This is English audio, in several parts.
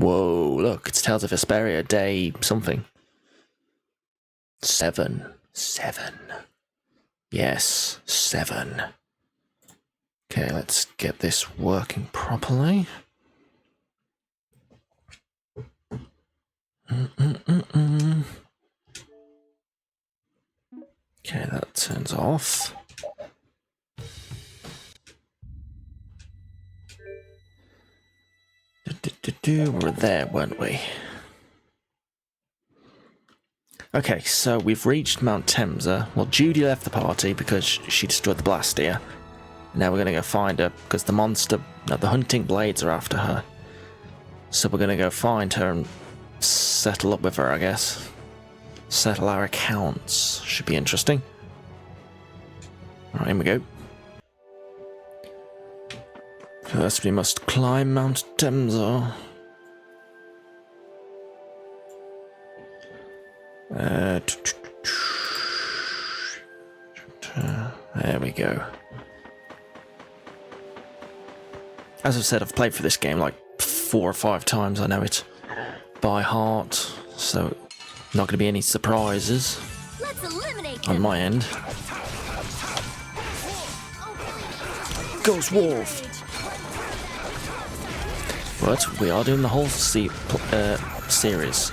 Whoa, look, it's Tales of Vesperia, day something. 7. 7. Yes, 7. Okay, let's get this working properly. Okay, that turns off. We were there, weren't we? Okay, so we've reached Mount Temsa. Well, Judy left the party because she destroyed the Blastia. Now we're going to go find her because the hunting blades are after her. So we're going to go find her and settle up with her, I guess. Settle our accounts. Should be interesting. Alright, here we go. First we must climb Mount Temsa. There we go. As I've said, I've played for this game like 4 or 5 times. I know it by heart, so not going to be any surprises on my end. Ghost Wolf! But we are doing the whole series,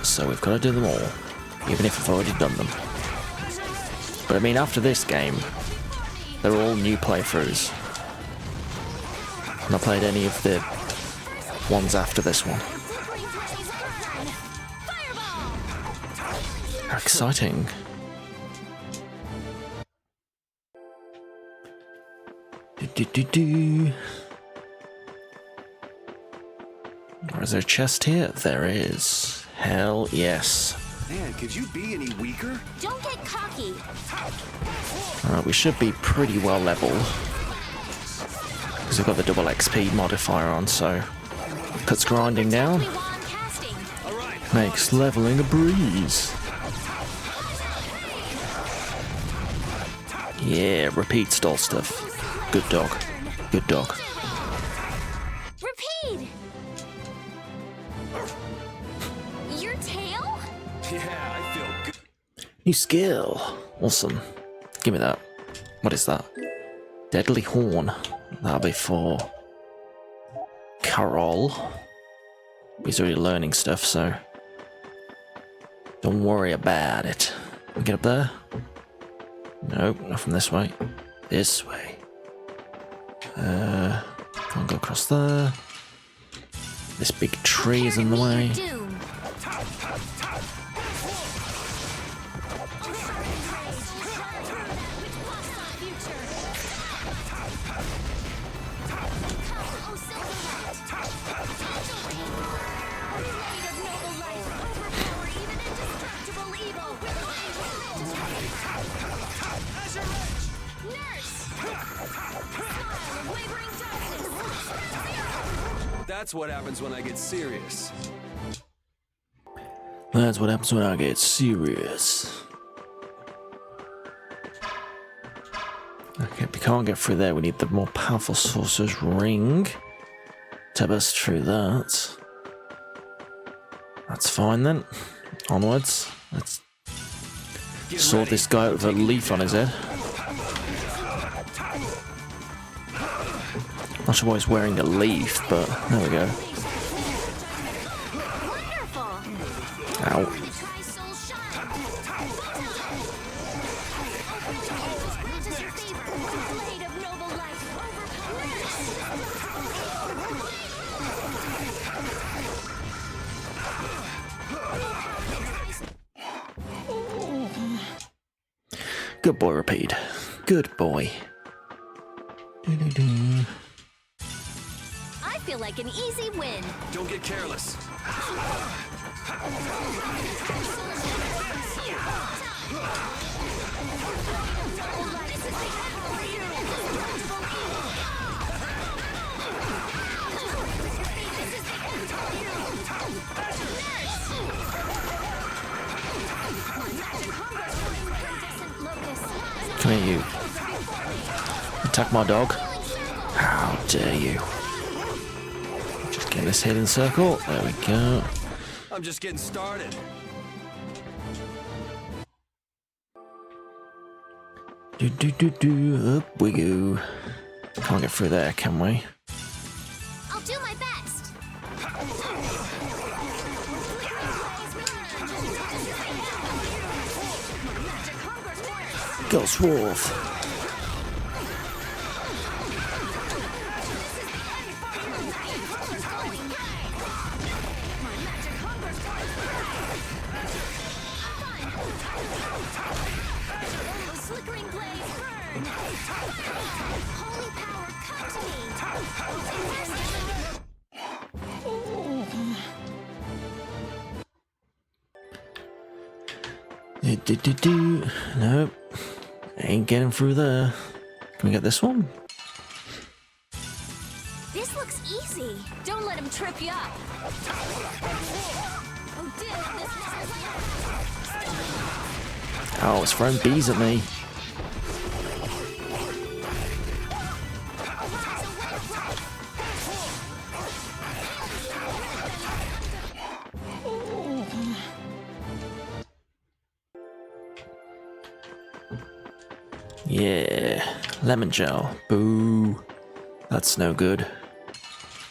so we've got to do them all, even if we've already done them. But I mean, after this game, they're all new playthroughs. I've not played any of the ones after this one. How exciting. Is there a chest here? There is. Hell yes. Man, could you be any weaker? Don't get cocky. Alright, we should be pretty well leveled. Because we've got the double XP modifier on, so cuts grinding down. Makes leveling a breeze. Yeah, repeat stall stuff. Good dog. Good dog. Repeat! Your tail? Yeah, I feel good. New skill. Awesome. Give me that. What is that? Deadly Horn. That'll be for Carol. He's already learning stuff, so don't worry about it. Can we get up there? Nope, not from this way. This way. Can't go across there. This big tree is in the way. That's what happens when I get serious. That's what happens when I get serious. Okay, if we can't get through there, we need the more powerful Sorcerer's Ring to burst through that. That's fine then. Onwards. Let's sort this guy out with a leaf on his head. Not sure why he's wearing a leaf, but there we go. Ow. Good boy, Repeat. Good boy. I feel like an easy win. Don't get careless. Come here, you. Attack my dog. How dare you? Just Get this hidden circle. There we go. I'm just getting started. Up we go. Can't get through there, can we? I'll do my best. Go Swarf. Flickering blaze burn. Holy power, come to me. Nope. Ain't getting through there. Can we get this one? This looks easy. Don't let him trip you up. Oh, damn, this Oh, it's throwing bees at me. Yeah, lemon gel. Boo. That's no good.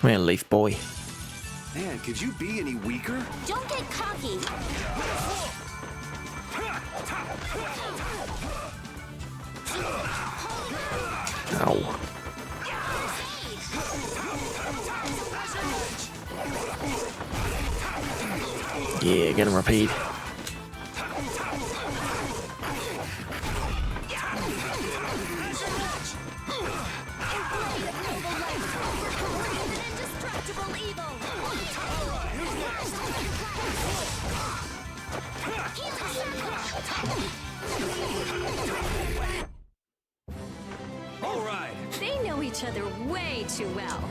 Come here, leaf boy. Man, could you be any weaker? Don't get cocky. Ow. Yeah, get him, repeat. Indestructible evil. All right. They know each other way too well.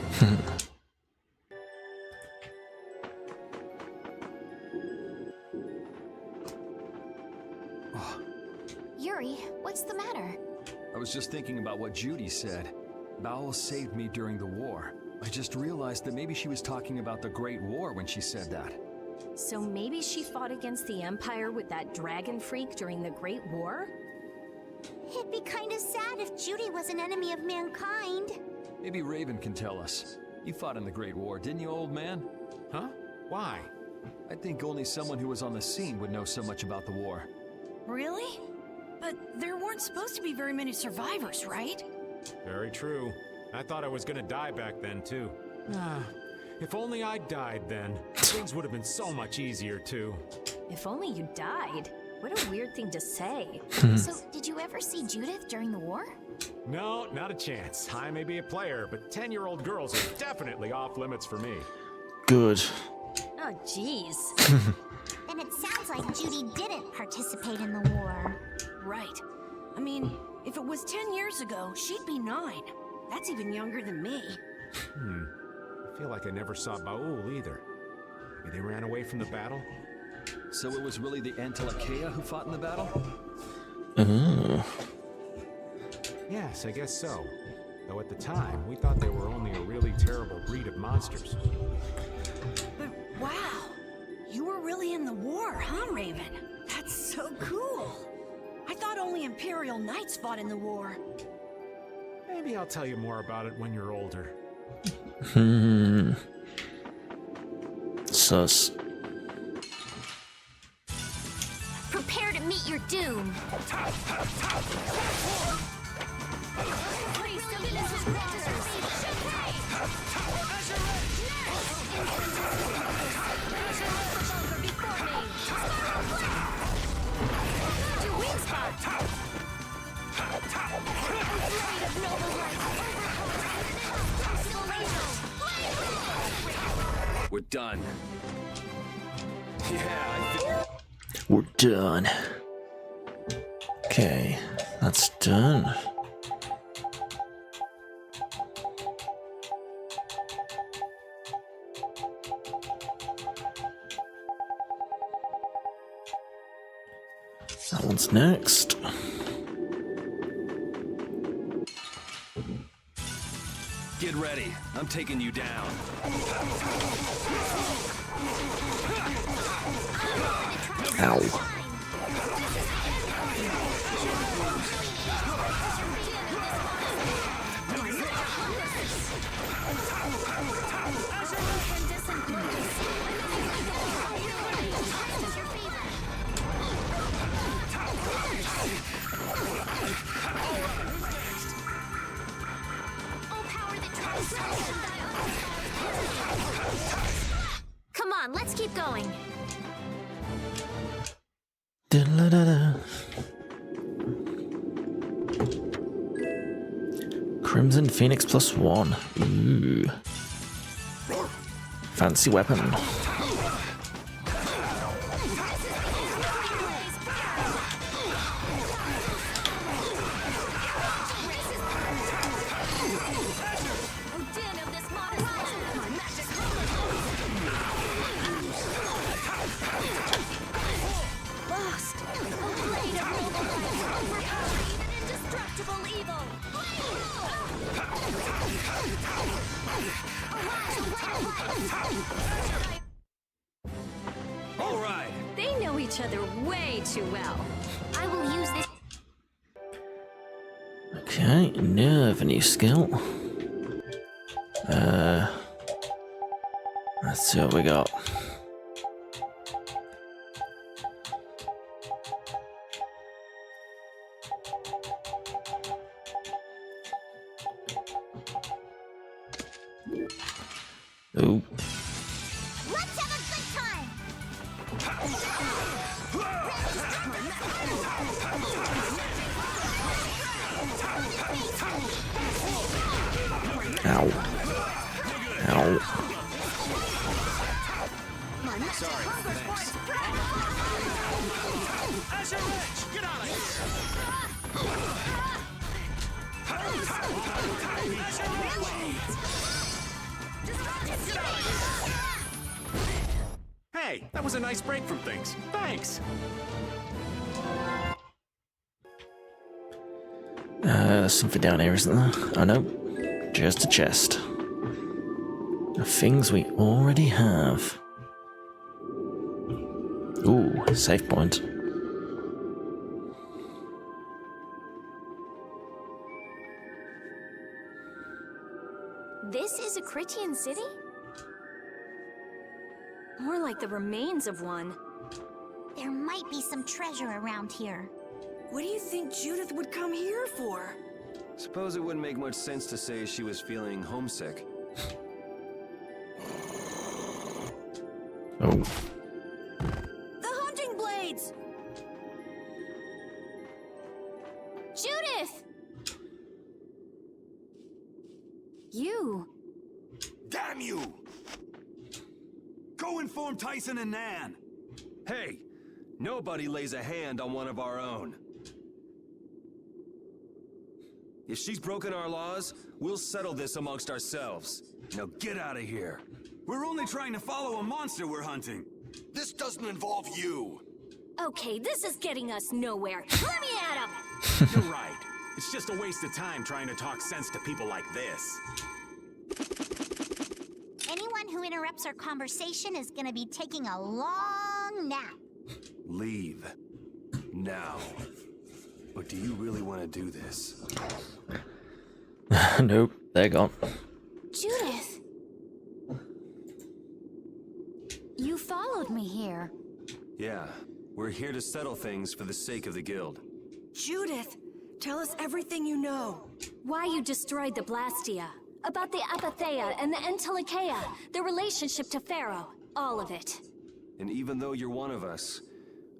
Yuri, what's the matter? I was just thinking about what Judy said. Bowel saved me during the war. I just realized that maybe she was talking about the Great War when she said that. So maybe she fought against the Empire with that dragon freak during the Great War? It'd be kind of sad if Judy was an enemy of mankind. Maybe Raven can tell us. You fought in the Great War, didn't you, old man? Huh? Why? I think only someone who was on the scene would know so much about the war. Really? But there weren't supposed to be very many survivors, right? Very true. I thought I was gonna die back then, too. Ah, if only I died then. Things would have been so much easier, too. If only you died. What a weird thing to say. So, did you ever see Judith during the war? No, not a chance. I may be a player, but 10-year-old girls are definitely off limits for me. Good. Oh, jeez. Then it sounds like Judy didn't participate in the war. Right. I mean, if it was 10 years ago, she'd be 9. That's even younger than me. I feel like I never saw Baul either. Maybe they ran away from the battle? So it was really the Antilocheia who fought in the battle? Yes, I guess so. Though at the time, we thought they were only a really terrible breed of monsters. But wow, you were really in the war, huh, Raven? That's so cool. I thought only Imperial Knights fought in the war. Maybe I'll tell you more about it when you're older. Sus. Prepare to meet your doom. We're done. Yeah, We're done. Okay, that's done. That one's next. Get ready. I'm taking you down. Ow. Come on, let's keep going. Da-da-da-da. Crimson Phoenix +1. Ooh. Fancy weapon. All right. They know each other way too well. I will use this. Okay, now a new skill. Let's see what we got. Ooh. Let's have a good time. Ow. Ow. Sorry. Thanks. Get out of here. Hey, that was a nice break from things. Thanks. There's something down here, isn't there? Oh no, just a chest. Things we already have. Ooh, save point. This is a Critian city? More like the remains of one. There might be some treasure around here. What do you think Judith would come here for? Suppose it wouldn't make much sense to say she was feeling homesick. Oh, The hunting blades! Judith! You. Damn you! Go inform Tyson and Nan. Hey, nobody lays a hand on one of our own. If she's broken our laws, we'll settle this amongst ourselves. Now get out of here. We're only trying to follow a monster we're hunting. This doesn't involve you. Okay, this is getting us nowhere. Let me at him! You're right. It's just a waste of time trying to talk sense to people like this. Anyone who interrupts our conversation is gonna be taking a long nap. Leave. Now. But do you really want to do this? nope, they're gone. Judith! You followed me here. Yeah, we're here to settle things for the sake of the guild. Judith, tell us everything you know. Why you destroyed the Blastia. About the Apatheia and the Entelikeia. Their relationship to Pharaoh. All of it. And even though you're one of us,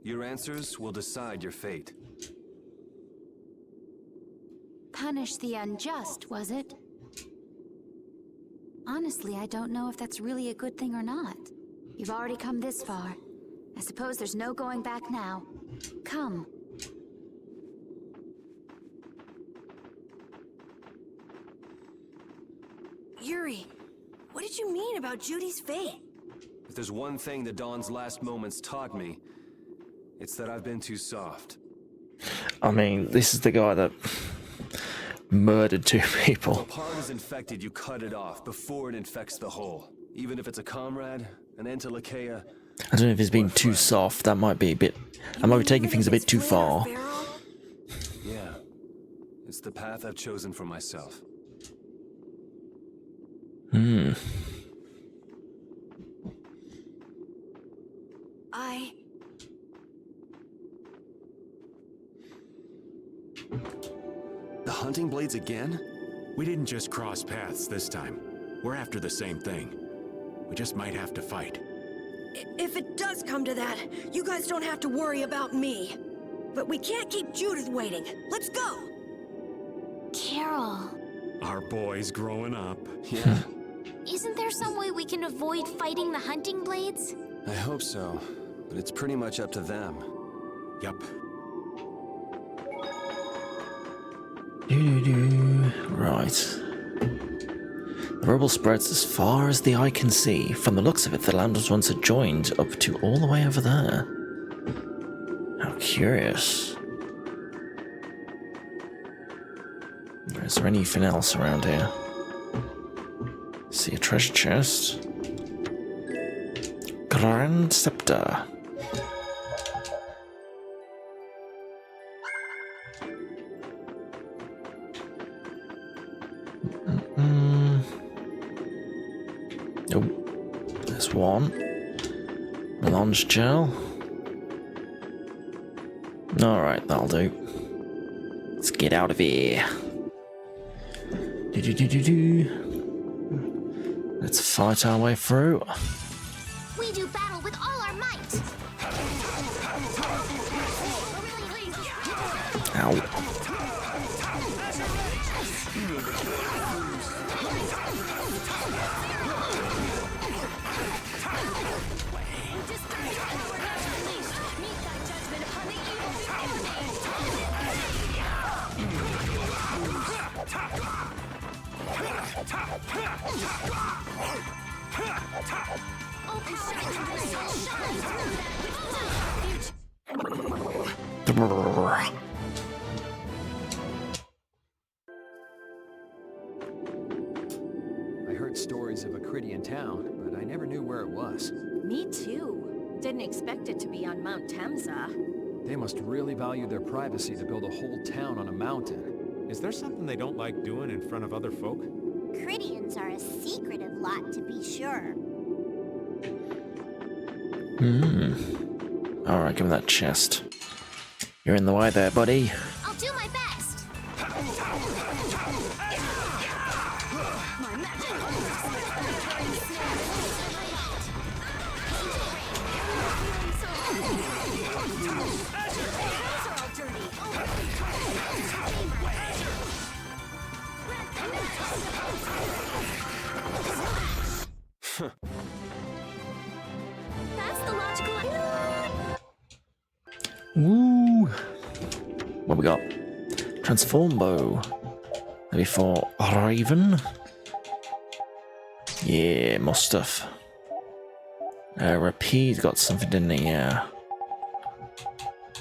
your answers will decide your fate. Punish the unjust, was it? Honestly, I don't know if that's really a good thing or not. You've already come this far. I suppose there's no going back now. Come. Yuri, what did you mean about Judy's fate? If there's one thing the Dawn's last moments taught me, it's that I've been too soft. I mean, this is the guy that murdered 2 If a people. part is infected, you cut it off before it infects the whole. Even if it's a comrade, an Entelekea. I don't know if it's been too soft. That might be a bit. I might be taking things a bit too far. Yeah. It's the path I've chosen for myself. The hunting blades again? We didn't just cross paths this time. We're after the same thing. We just might have to fight. If it does come to that, you guys don't have to worry about me. But we can't keep Judith waiting. Let's go! Carol, Our boy's growing up. Yeah, Isn't there some way we can avoid fighting the hunting blades? I hope so. But it's pretty much up to them. Yup. Right. The rubble spreads as far as the eye can see. From the looks of it, the land was once adjoined up to all the way over there. How curious. Is there anything else around here? See a treasure chest. Grand Scepter. Oh, there's one. Melange gel. Alright, that'll do. Let's get out of here. Let's fight our way through. We do battle with all our might. Ow. I heard stories of a Cridian town, but I never knew where it was. Me too. Didn't expect it to be on Mount Temza. They must really value their privacy to build a whole town on a mountain. Is there something they don't like doing in front of other folk? Cridians are a secretive lot, to be sure. Alright, give me that chest. You're in the way there, buddy. I'll do my best. That's the logical. Woo! What we got? Transform bow. Maybe for Raven? Yeah, more stuff. Rapide got something, didn't he? Yeah.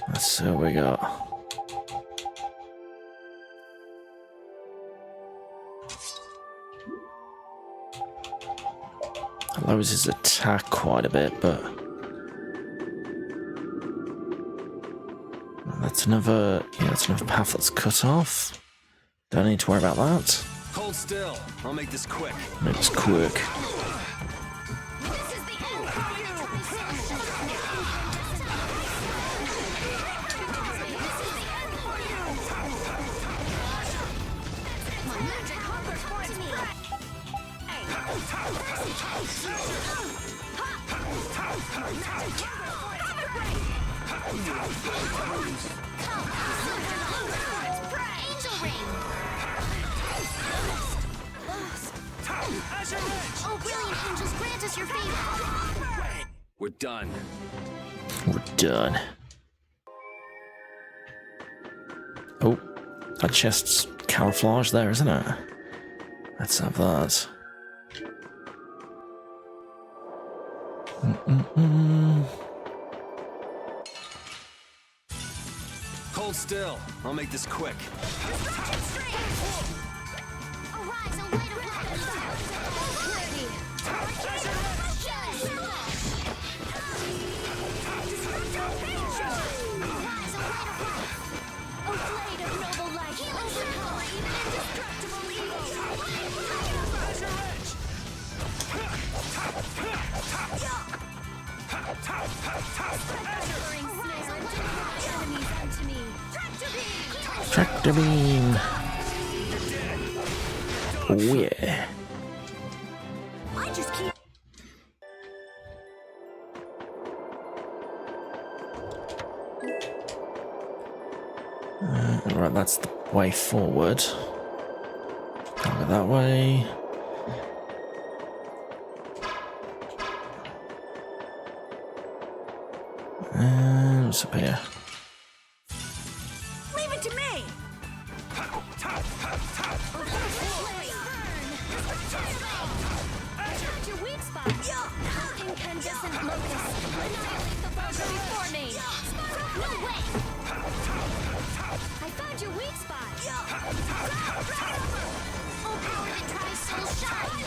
Let's see what we got. Lowers his attack quite a bit, but that's another path that's cut off. Don't need to worry about that. Hold still. I'll make this quick. Make this quick. Oh, brilliant angels, grant us your favor. We're done. We're done. Oh, that chest's camouflage there, isn't it? Let's have that. hold still. I'll make this quick. Tractor beam. Oh yeah. I just keep. Right, that's the way forward. Can't go that way. And what's up here? Leave it to me. Your weak spot. Incandescent locus. Annihilate the vulture before me. No way. I found your weak spot. Oh, power that tries soul shine.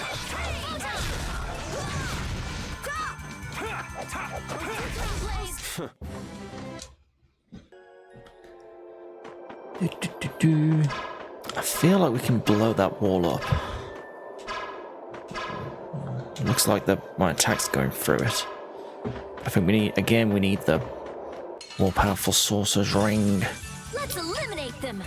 I feel like we can blow that wall up. Looks like my attack's going through it. I think we need the more powerful sorcerer's ring. Let's eliminate them.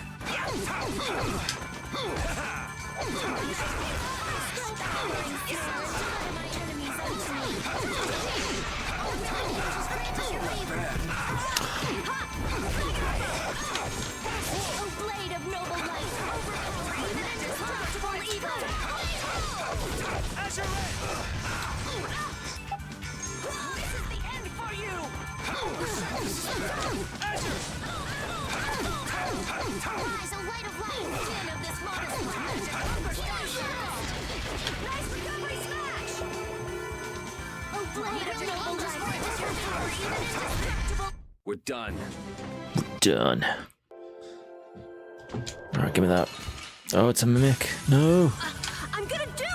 We're done. Done. Alright, give me that. Oh, it's a mimic. No. I'm gonna do it.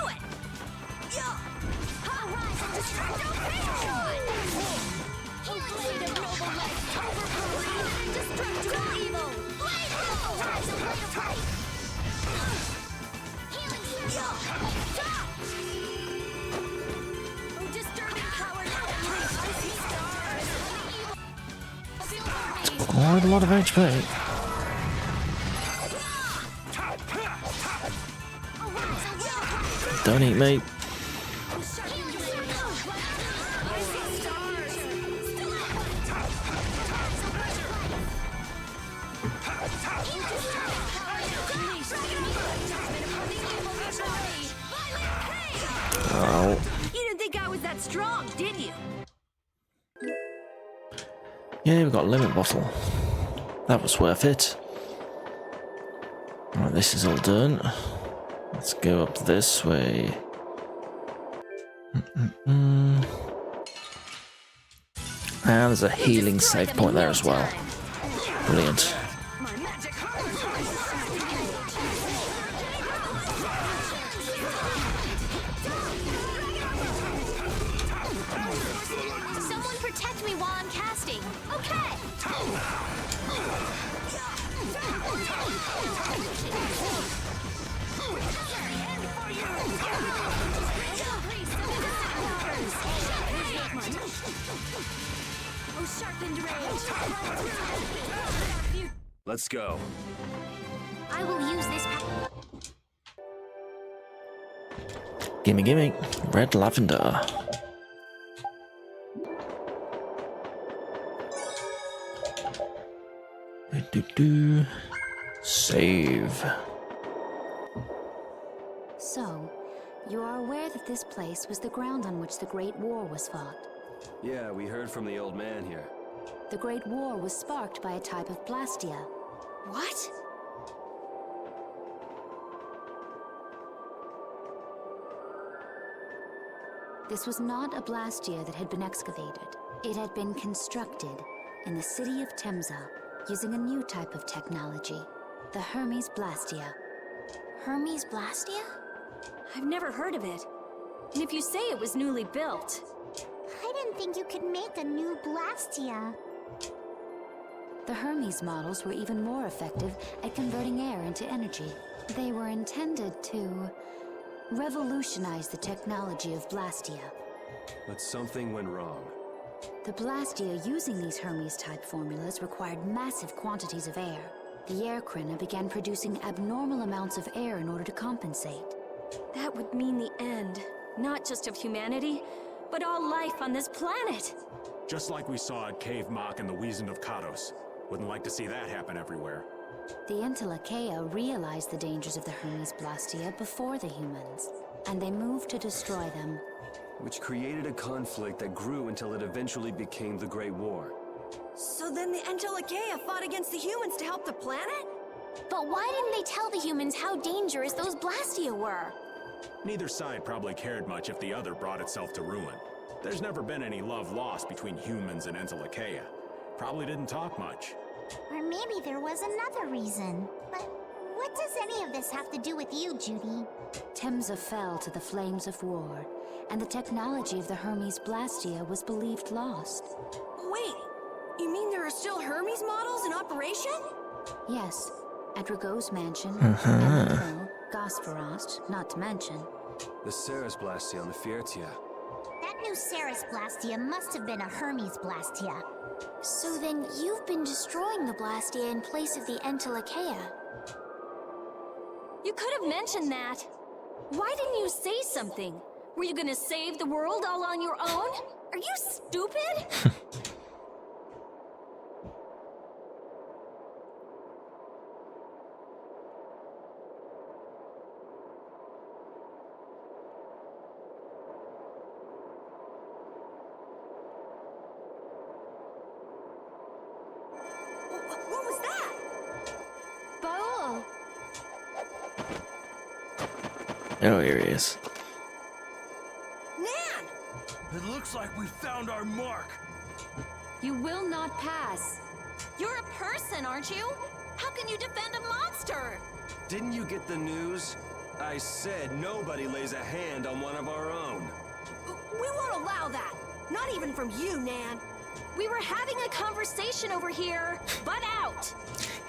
Quite a lot of HP. Don't eat me. Oh. You didn't think I was that strong, did you? Yeah, we got a limit bottle. That was worth it. Right, this is all done. Let's go up this way. And there's a healing save point there as well. Brilliant. Someone protect me while I'm casting. Okay. Let's go. I will use this. Gimme, gimme. Red lavender. Do-do-do. Save. So, you are aware that this place was the ground on which the Great War was fought. Yeah, we heard from the old man here. The Great War was sparked by a type of Blastia. What? This was not a Blastia that had been excavated. It had been constructed in the city of Temza using a new type of technology, the Hermes Blastia. Hermes Blastia? I've never heard of it. And if you say it was newly built, I didn't think you could make a new Blastia. The Hermes models were even more effective at converting air into energy. They were intended to revolutionize the technology of Blastia. But something went wrong. The Blastia using these Hermes-type formulas required massive quantities of air. The air Krina began producing abnormal amounts of air in order to compensate. that would mean the end, not just of humanity, but all life on this planet. Just like we saw at Cave Mach and the Wiesen of Kados. Wouldn't like to see that happen everywhere. The Entelekea realized the dangers of the Hermes Blastia before the humans, and they moved to destroy them. Which created a conflict that grew until it eventually became the Great War. So then the Entelekea fought against the humans to help the planet? But why didn't they tell the humans how dangerous those Blastia were? Neither side probably cared much if the other brought itself to ruin. There's never been any love lost between humans and Entelekea. Probably didn't talk much. Or maybe there was another reason. But what does any of this have to do with you, Judy? Temza fell to the flames of war, and the technology of the Hermes Blastia was believed lost. Wait, you mean there are still Hermes models in operation? Yes, at Rago's mansion, Emerald, Gosferost, not to mention. The Ceres Blastia on the Fiertia. That new Ceres Blastia must have been a Hermes Blastia. So then you've been destroying the Blastia in place of the Entelekea. You could have mentioned that. Why didn't you say something? Were you gonna save the world all on your own? Are you stupid? What was that? Baul! Oh, here he is. Nan! It looks like we found our mark. You will not pass. You're a person, aren't you? How can you defend a monster? Didn't you get the news? I said nobody lays a hand on one of our own. We won't allow that. Not even from you, Nan. We were having a conversation over here. Butt out.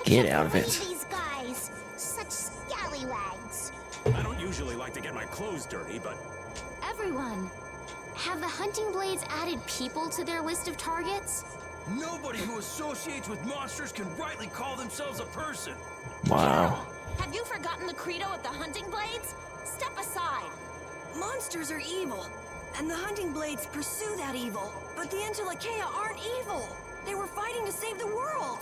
Get out of it. These guys, such scallywags. I don't usually like to get my clothes dirty, but Everyone! Have the hunting blades added people to their list of targets? Nobody who associates with monsters can rightly call themselves a person. Wow. Have you forgotten the credo of the hunting blades? Step aside. Monsters are evil, and the hunting blades pursue that evil. But the Entelekea aren't evil. They were fighting to save the world.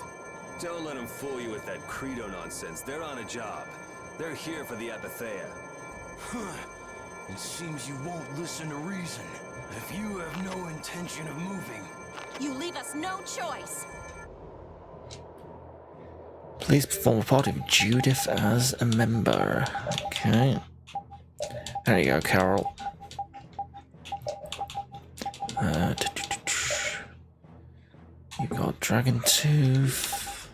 Don't let them fool you with that credo nonsense. They're on a job. They're here for the Apatheia. It seems you won't listen to reason. If you have no intention of moving, You leave us no choice. Please perform a part of Judith as a member. Okay. There you go, Carol. You've got Dragon Tooth.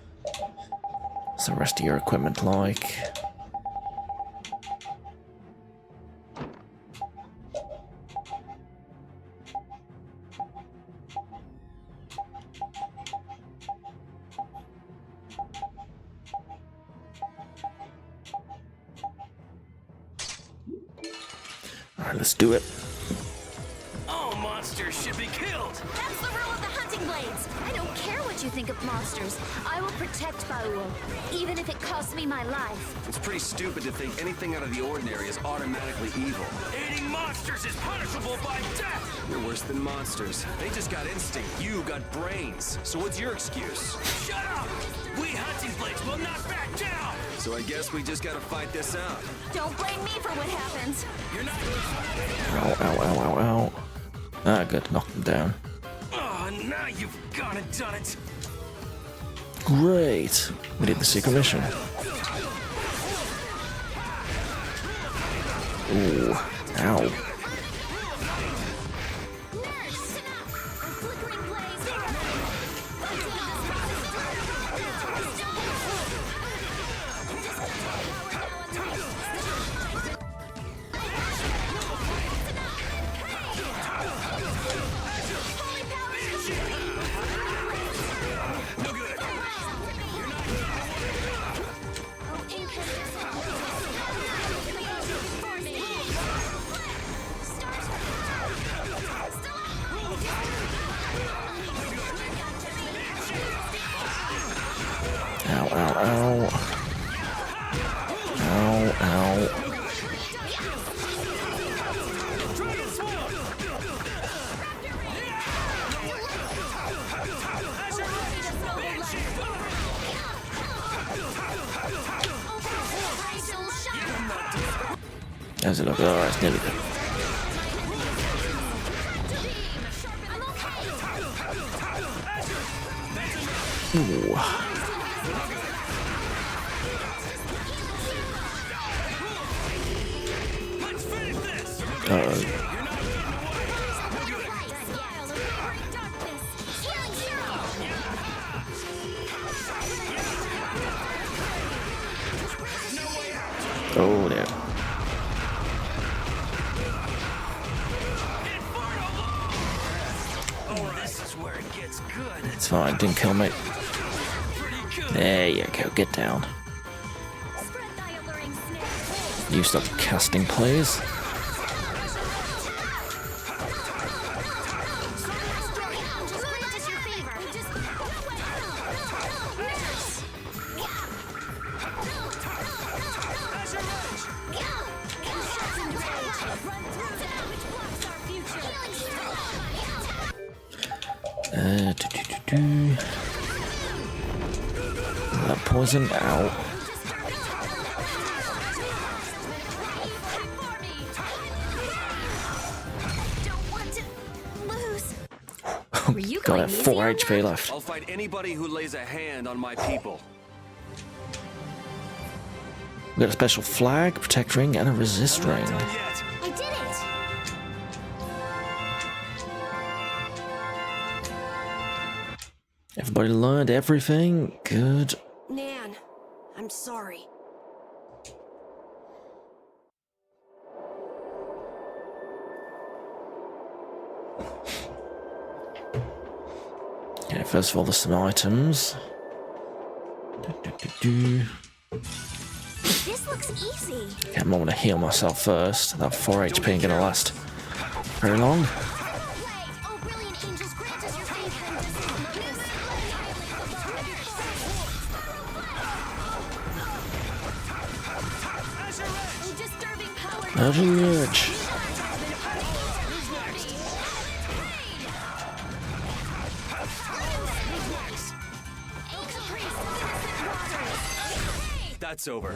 What's the rest of your equipment like? Alright, let's do it. all monsters should be killed. That's the rule of the hunting blades. I don't care what you think of monsters. I will protect Baul, even if it costs me my life. It's pretty stupid to think anything out of the ordinary is automatically evil. Aiding monsters is punishable by death. You're worse than monsters. They just got instinct. You got brains. So what's your excuse? Shut up! We hunting blades will not back down. So I guess we just gotta fight this out. Don't blame me for what happens. You're not. Ow, ow, ow, ow, ow. Ah, good. Knock them down. Oh, now you've gone and done it. Great. We did the secret mission. Ooh. Ow. How's it look? Alright, it's nearly there. Ooh. Uh-oh. Oh, no. It's fine, didn't kill me. There you go, get down. You stop casting, please. That poison out. Got 4 HP left. I'll fight anybody who lays a hand on my people. We got a special flag, protect ring, and a resist ring. I did it! Everybody learned everything. Good. Nan, I'm sorry. Okay, first of all, there's some items. This looks easy. Okay, I'm gonna heal myself first. That 4 HP ain't gonna last very long. Oh, brilliant angels, grant us your faith and Urging urge. That's over.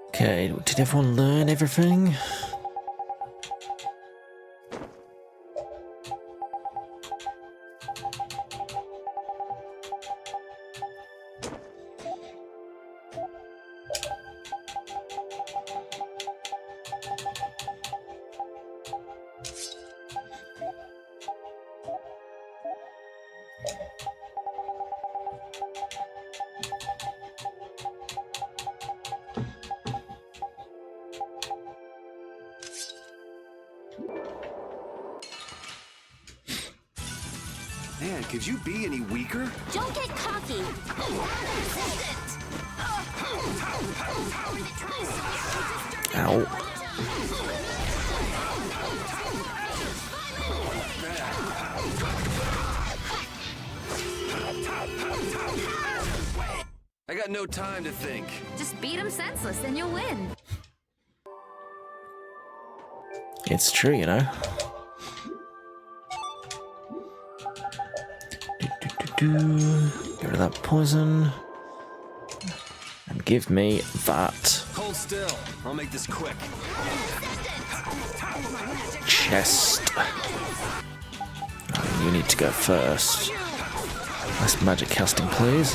Okay, did everyone learn everything? Man, could you be any weaker? Don't get cocky. Ow. I got no time to think. Just beat him senseless and you'll win. It's true, you know. Get rid of that poison. And give me that. Hold still. I'll make this quick. Chest. Oh, you need to go first. Nice magic casting, please.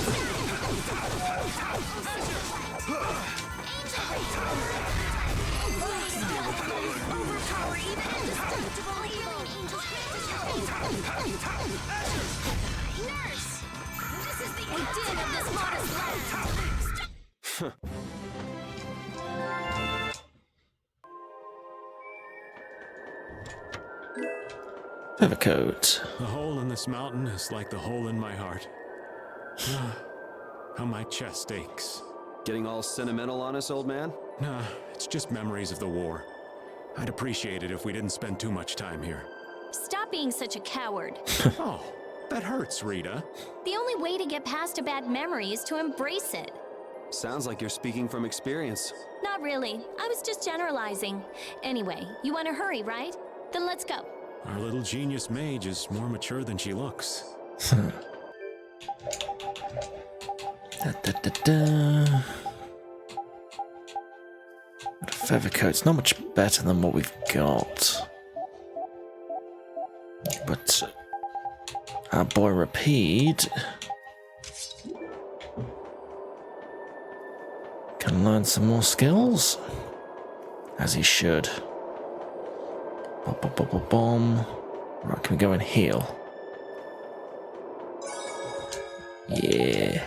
Feather coat. The hole in this mountain is like the hole in my heart. How my chest aches. Getting all sentimental on us, old man? Nah, it's just memories of the war. I'd appreciate it if we didn't spend too much time here. Stop being such a coward. Oh, that hurts, Rita. The only way to get past a bad memory is to embrace it. Sounds like you're speaking from experience. Not really. I was just generalizing. Anyway, you want to hurry, right? Then let's go. Our little genius mage is more mature than she looks. Da. Feather coat's not much better than what we've got. But our boy Rapide can learn some more skills, as he should. Bomb. Right, can we go and heal? Yeah.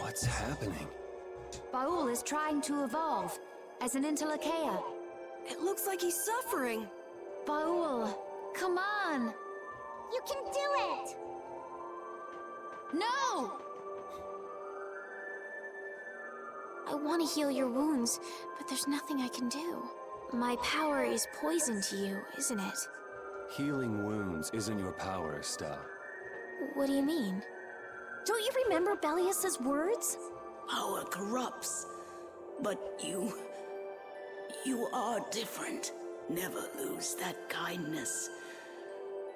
What's happening? Baul is trying to evolve as an Intelakea. It looks like he's suffering. Baul, come on! You can do it! No! I want to heal your wounds, but there's nothing I can do. My power is poison to you, isn't it? Healing wounds isn't your power, Estelle. What do you mean? Don't you remember Bellius's words? Power corrupts, but you are different. Never lose that kindness,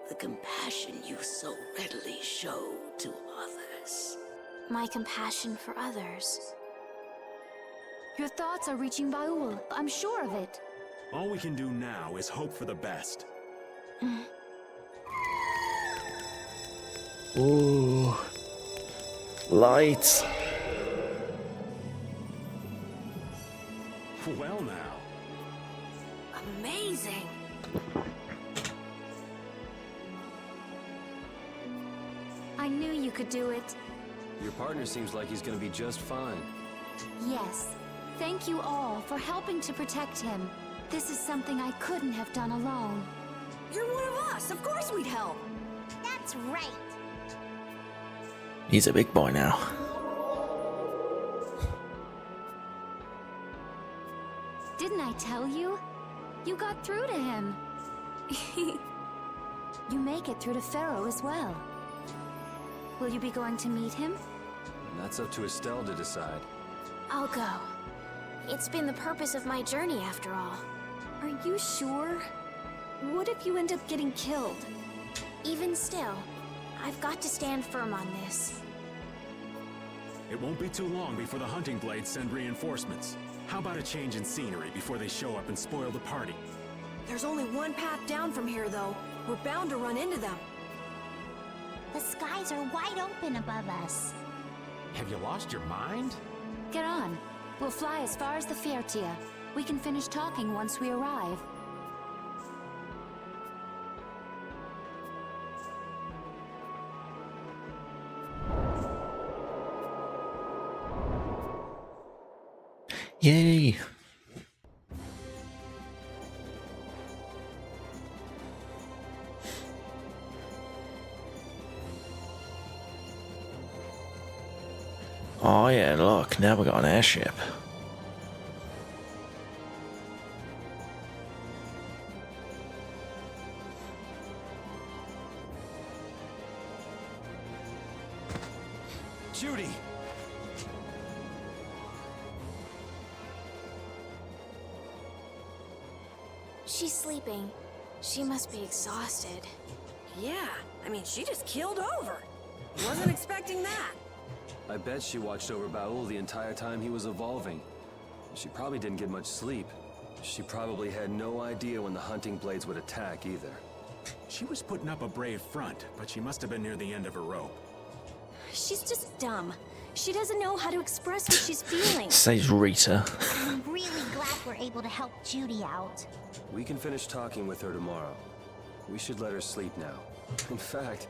the compassion you so readily show to others. My compassion for others. Your thoughts are reaching Baul. I'm sure of it. All we can do now is hope for the best. Ooh. Lights. Well now. Amazing. I knew you could do it. Your partner seems like he's gonna be just fine. Yes. Thank you all for helping to protect him. This is something I couldn't have done alone. You're one of us. Of course we'd help. That's right. He's a big boy now. Didn't I tell you? You got through to him. You make it through to Pharaoh as well. Will you be going to meet him? And that's up to Estelle to decide. I'll go. It's been the purpose of my journey after all. Are you sure? What if you end up getting killed? Even still, I've got to stand firm on this. It won't be too long before the hunting blades send reinforcements. How about a change in scenery before they show up and spoil the party? There's only one path down from here, though. We're bound to run into them. The skies are wide open above us. Have you lost your mind? Get on. We'll fly as far as the Fiertia. We can finish talking once we arrive. Yay! Oh yeah, look, now we got an airship. Judy! She's sleeping. She must be exhausted. Yeah, I mean, she just keeled over. Wasn't expecting that. I bet she watched over Baul the entire time he was evolving. She probably didn't get much sleep. She probably had no idea when the hunting blades would attack either. She was putting up a brave front, but she must have been near the end of her rope. She's just dumb. She doesn't know how to express what she's feeling. Says Rita. I'm really glad we're able to help Judy out. We can finish talking with her tomorrow. We should let her sleep now. In fact,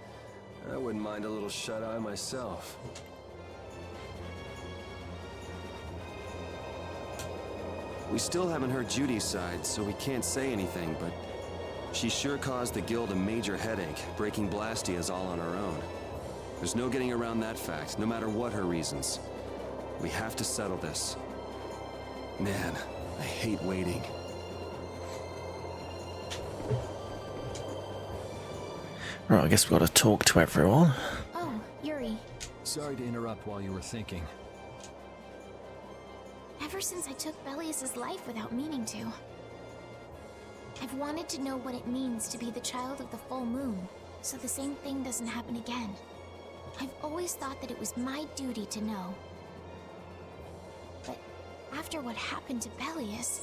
I wouldn't mind a little shut-eye myself. We still haven't heard Judy's side, so we can't say anything, but she sure caused the guild a major headache, breaking Blastias all on her own. There's no getting around that fact, no matter what her reasons. We have to settle this. Man, I hate waiting. Right, I guess we've got to talk to everyone. Oh, Yuri. Sorry to interrupt while you were thinking. Ever since I took Belius's life without meaning to. I've wanted to know what it means to be the child of the full moon, so the same thing doesn't happen again. I've always thought that it was my duty to know. But after what happened to Belius...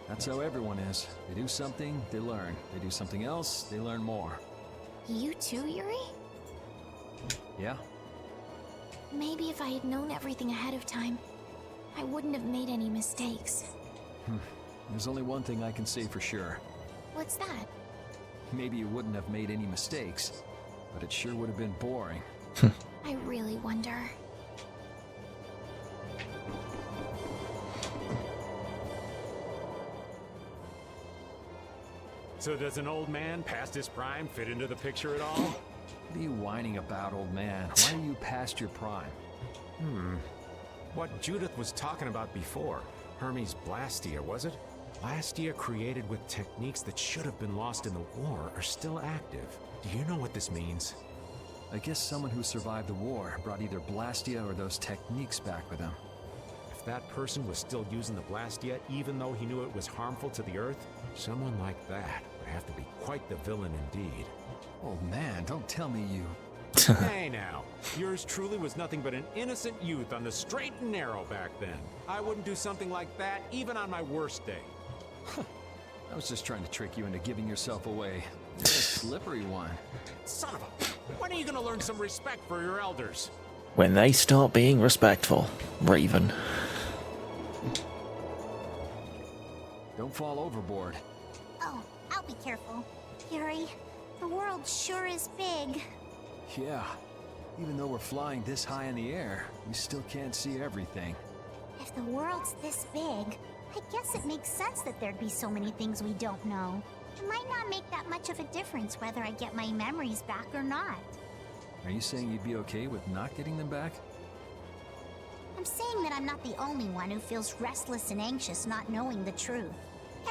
That's how everyone is. They do something, they learn. They do something else, they learn more. You too, Yuri? Yeah? Maybe if I had known everything ahead of time, I wouldn't have made any mistakes. There's only one thing I can say for sure. What's that? Maybe you wouldn't have made any mistakes, but it sure would have been boring. I really wonder. So does an old man past his prime fit into the picture at all? What are you whining about, old man? Why are you past your prime? What Judith was talking about before. Hermes Blastia, was it? Blastia created with techniques that should have been lost in the war are still active. Do you know what this means? I guess someone who survived the war brought either Blastia or those techniques back with him. If that person was still using the Blastia even though he knew it was harmful to the Earth, someone like that would have to be quite the villain indeed. Oh man, don't tell me you... Hey now, yours truly was nothing but an innocent youth on the straight and narrow back then. I wouldn't do something like that even on my worst day. I was just trying to trick you into giving yourself away. You're a slippery one. Son of a... When are you gonna learn some respect for your elders? When they start being respectful, Raven. Don't fall overboard. Oh, I'll be careful. Yuri, the world sure is big. Yeah, even though we're flying this high in the air, we still can't see everything. If the world's this big, I guess it makes sense that there'd be so many things we don't know. It might not make that much of a difference whether I get my memories back or not. Are you saying you'd be okay with not getting them back? I'm saying that I'm not the only one who feels restless and anxious not knowing the truth.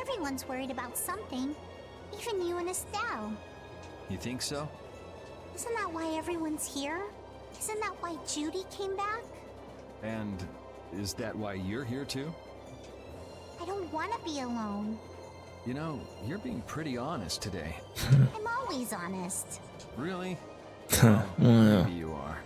Everyone's worried about something, even you and Estelle. You think so? Isn't that why everyone's here? Isn't that why Judy came back? And is that why you're here too? I don't want to be alone. You know, you're being pretty honest today. I'm always honest. Really? Well, maybe you are.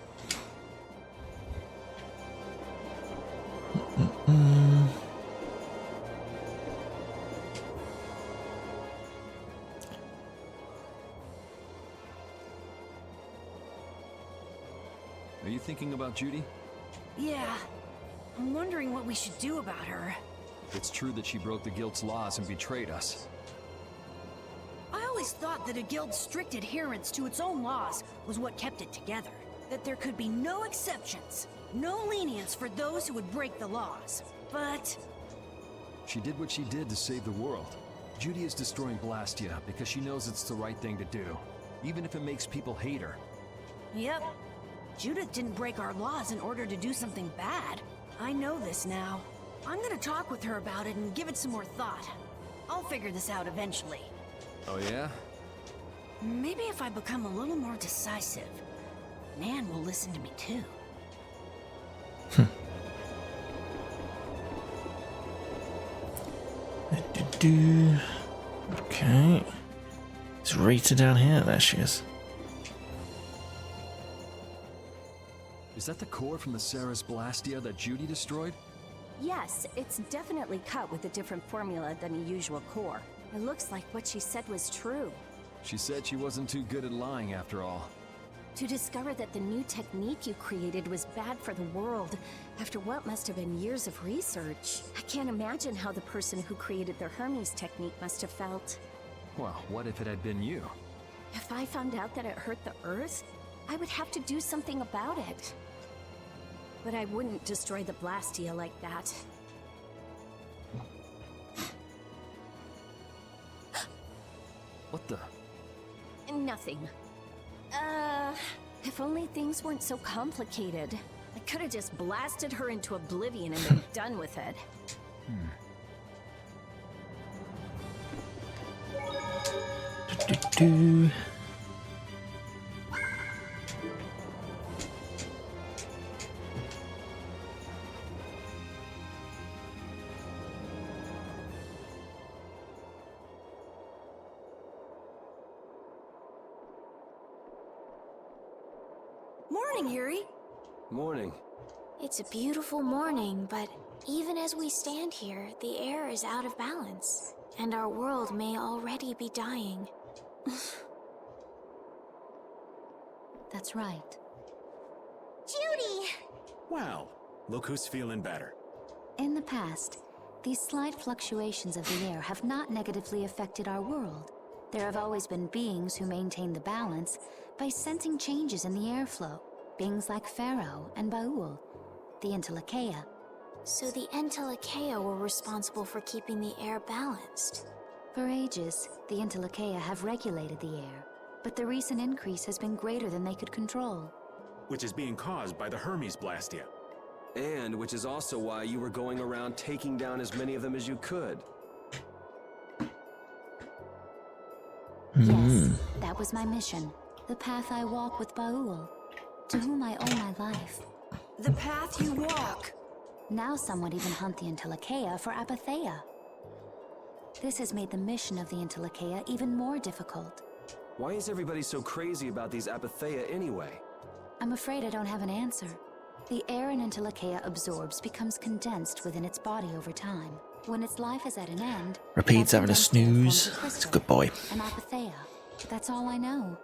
Are you thinking about Judy? Yeah. I'm wondering what we should do about her. It's true that she broke the Guild's laws and betrayed us. I always thought that a guild's strict adherence to its own laws was what kept it together. That there could be no exceptions, no lenience for those who would break the laws. But... She did what she did to save the world. Judy is destroying Blastia because she knows it's the right thing to do, even if it makes people hate her. Yep. Judith didn't break our laws in order to do something bad. I know this now. I'm gonna talk with her about it and give it some more thought. I'll figure this out eventually. Oh yeah? Maybe if I become a little more decisive, Nan will listen to me too. Okay. Is Rita down here? There she is. Is that the core from the Ceres Blastia that Judy destroyed? Yes, it's definitely cut with a different formula than a usual core. It looks like what she said was true. She said she wasn't too good at lying after all. To discover that the new technique you created was bad for the world, after what must have been years of research. I can't imagine how the person who created the Hermes technique must have felt. Well, what if it had been you? If I found out that it hurt the Earth, I would have to do something about it. But I wouldn't destroy the Blastia like that. What the? Nothing. If only things weren't so complicated. I could have just blasted her into oblivion and been done with it. Morning, Yuri. Morning. It's a beautiful morning, but even as we stand here, the air is out of balance, and our world may already be dying. That's right. Judy! Well, look who's feeling better. In the past, these slight fluctuations of the air have not negatively affected our world. There have always been beings who maintain the balance by sensing changes in the airflow. Beings like Pharaoh and Baul, the Entelekea. So the Entelekea were responsible for keeping the air balanced. For ages, the Entelekea have regulated the air, but the recent increase has been greater than they could control. Which is being caused by the Hermes Blastia. And which is also why you were going around taking down as many of them as you could. Yes, that was my mission. The path I walk with Baul, to whom I owe my life. The path you walk. Now some would even hunt the Entelekea for Apatheia. This has made the mission of the Entelekea even more difficult. Why is everybody so crazy about these Apatheia anyway? I'm afraid I don't have an answer. The air an Entelekea absorbs becomes condensed within its body over time. When its life is at an end, Rapide's that having a condensed air forms snooze. crystal, It's a good boy. An Apatheia. That's all I know.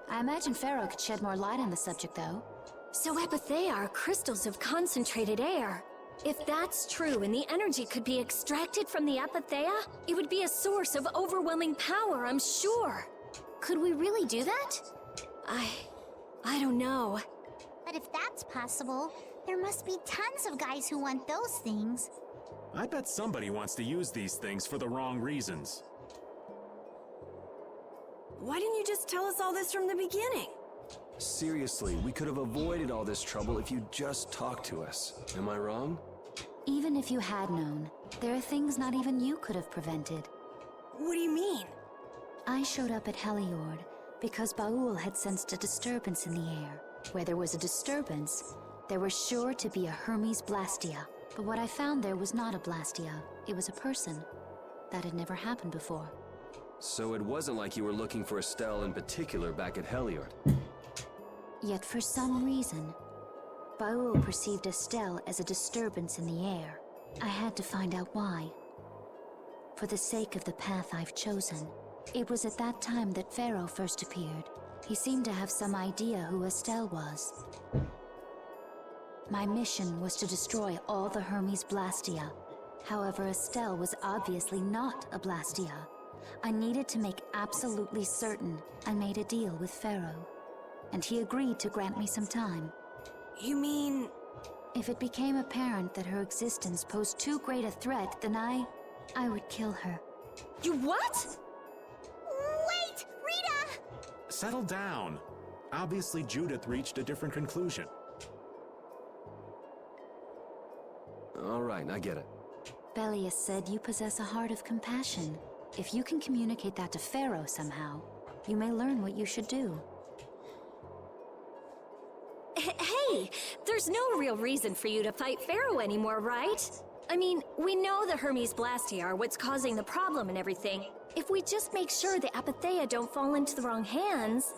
I imagine Pharaoh could shed more light on the subject, though. So Apatheia are crystals of concentrated air. If that's true and the energy could be extracted from the Apatheia, it would be a source of overwhelming power, I'm sure. Could we really do that? I don't know. But if that's possible, there must be tons of guys who want those things. I bet somebody wants to use these things for the wrong reasons. Why didn't you just tell us all this from the beginning? Seriously, we could have avoided all this trouble if you just talked to us. Am I wrong? Even if you had known, there are things not even you could have prevented. What do you mean? I showed up at Heliord because Baul had sensed a disturbance in the air. Where there was a disturbance, there was sure to be a Hermes Blastia. But what I found there was not a Blastia, it was a person. That had never happened before. So it wasn't like you were looking for Estelle in particular back at Heliord. Yet for some reason, Baul perceived Estelle as a disturbance in the air. I had to find out why. For the sake of the path I've chosen, it was at that time that Pharaoh first appeared. He seemed to have some idea who Estelle was. My mission was to destroy all the Hermes Blastia. However, Estelle was obviously not a Blastia. I needed to make absolutely certain. I made a deal with Pharaoh, and he agreed to grant me some time. You mean... If it became apparent that her existence posed too great a threat, then I would kill her. You what? Wait! Rita! Settle down. Obviously, Judith reached a different conclusion. All right, I get it. Belius said you possess a heart of compassion. If you can communicate that to Pharaoh somehow, you may learn what you should do. Hey, there's no real reason for you to fight Pharaoh anymore, right? I mean, we know the Hermes Blastia are what's causing the problem and everything. If we just make sure the Apatheia don't fall into the wrong hands...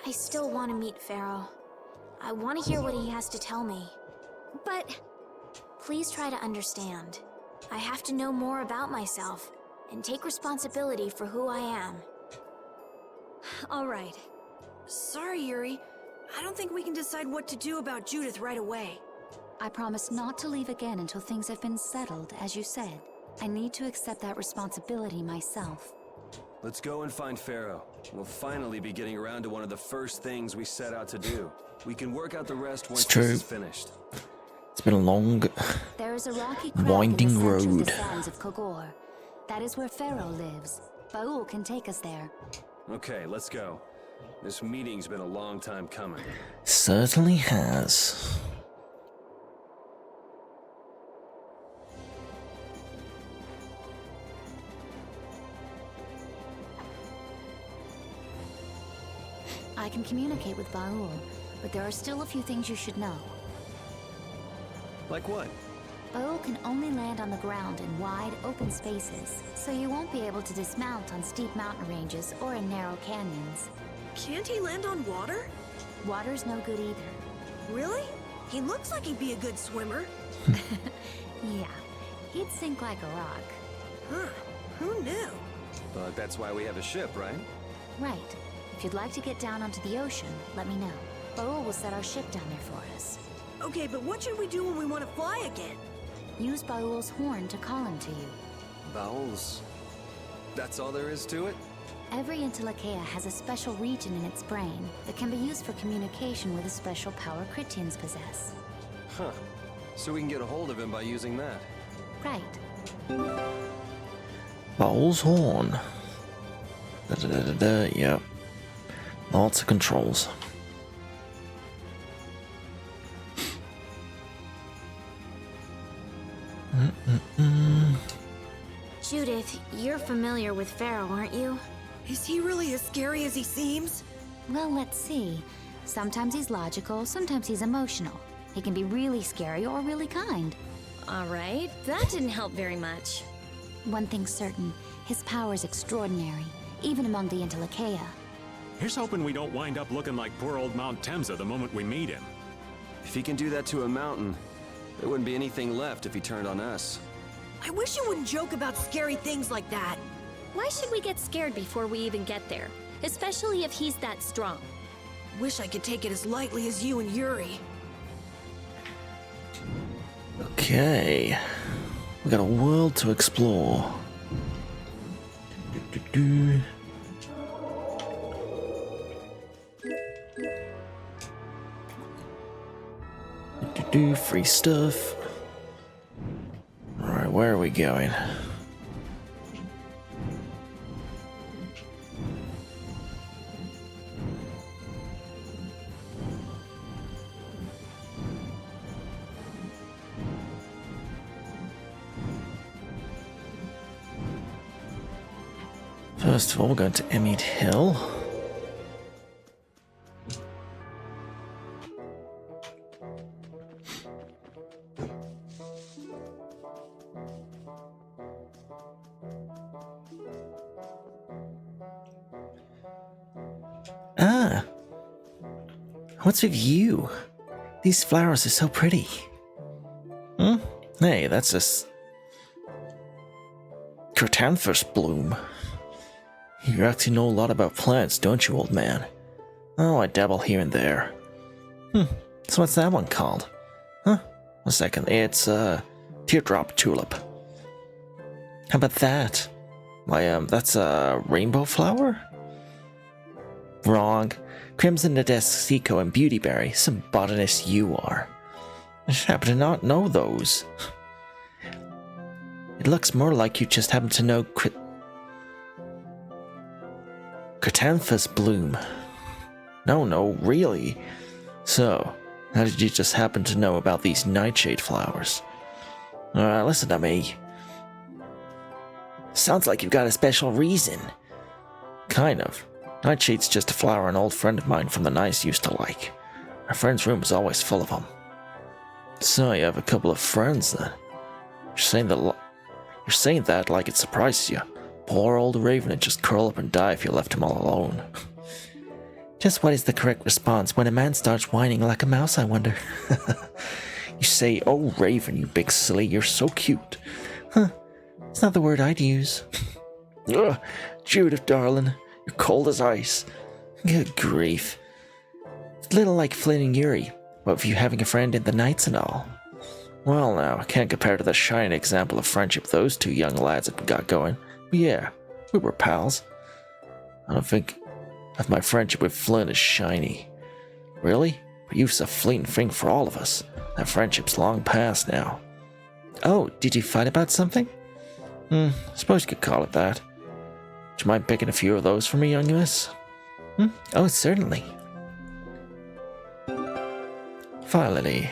I still want to meet Pharaoh. I want to hear what he has to tell me. But... Please try to understand. I have to know more about myself and take responsibility for who I am. All right. Sorry, Yuri. I don't think we can decide what to do about Judith right away. I promise not to leave again until things have been settled, as you said. I need to accept that responsibility myself. Let's go and find Pharaoh. We'll finally be getting around to one of the first things we set out to do. We can work out the rest once this is finished. It's been a long, There is a rocky crack winding in the center of road. the sands of Kogor. That is where Pharaoh lives. Baul can take us there. Okay, let's go. This meeting's been a long time coming. Certainly has. I can communicate with Baul, but there are still a few things you should know. Like what? Baul can only land on the ground in wide, open spaces, so you won't be able to dismount on steep mountain ranges or in narrow canyons. Can't he land on water? Water's no good either. Really? He looks like he'd be a good swimmer. Yeah, he'd sink like a rock. Huh. Who knew? But that's why we have a ship, right? Right. If you'd like to get down onto the ocean, let me know. Baul will set our ship down there for us. Okay, but what should we do when we want to fly again? Use Baul's horn to call him to you. Vowels. That's all there is to it? Every Intellicaea has a special region in its brain that can be used for communication with a special power Critians possess. Huh. So we can get a hold of him by using that. Right. Bowl's horn. Yep. Lots of controls. Judith, you're familiar with Pharaoh, aren't you? Is he really as scary as he seems? Well, let's see. Sometimes he's logical, sometimes he's emotional. He can be really scary or really kind. Alright, that didn't help very much. One thing's certain, his power is extraordinary, even among the Intellicaea. Here's hoping we don't wind up looking like poor old Mount Temza the moment we meet him. If he can do that to a mountain, there wouldn't be anything left if he turned on us. I wish you wouldn't joke about scary things like that. Why should we get scared before we even get there? Especially if he's that strong. Wish I could take it as lightly as you and Yuri. Okay. We got a world to explore. Do-do-do. Do-do-do. Free stuff. Alright, where are we going? First of all, we're going to Emmead Hill. Ah! What's with you? These flowers are so pretty. Hmm? Hey, that's a Cratanthus bloom. You actually know a lot about plants, don't you, old man? Oh, I dabble here and there. So what's that one called? Huh? A second, it's a teardrop tulip. How about that? Why, that's a rainbow flower? Wrong. Crimson Nadesico and Beautyberry. Some botanist you are. I just happen to not know those. It looks more like you just happen to know Cratanthus bloom. No, really. So, how did you just happen to know about these nightshade flowers? Listen to me. Sounds like you've got a special reason. Kind of. Nightshade's just a flower an old friend of mine from the Nice used to like. Our friend's room is always full of them. So you have a couple of friends then. You're saying that like it surprises you. Poor old Raven would just curl up and die if you left him all alone. Just what is the correct response when a man starts whining like a mouse, I wonder? You say, oh Raven, you big silly, you're so cute. Huh, it's not the word I'd use. Ugh, Judith, darling, you're cold as ice. Good grief. It's a little like Flynn and Yuri, what with you having a friend in the nights and all. Well now, I can't compare to the shining example of friendship those two young lads had got going. But yeah, we were pals. I don't think of my friendship with Flynn as shiny. Really? But youth's a fleeting thing for all of us. That friendship's long past now. Oh, did you fight about something? I suppose you could call it that. Would you mind picking a few of those for me, young miss? Oh, certainly. Finally.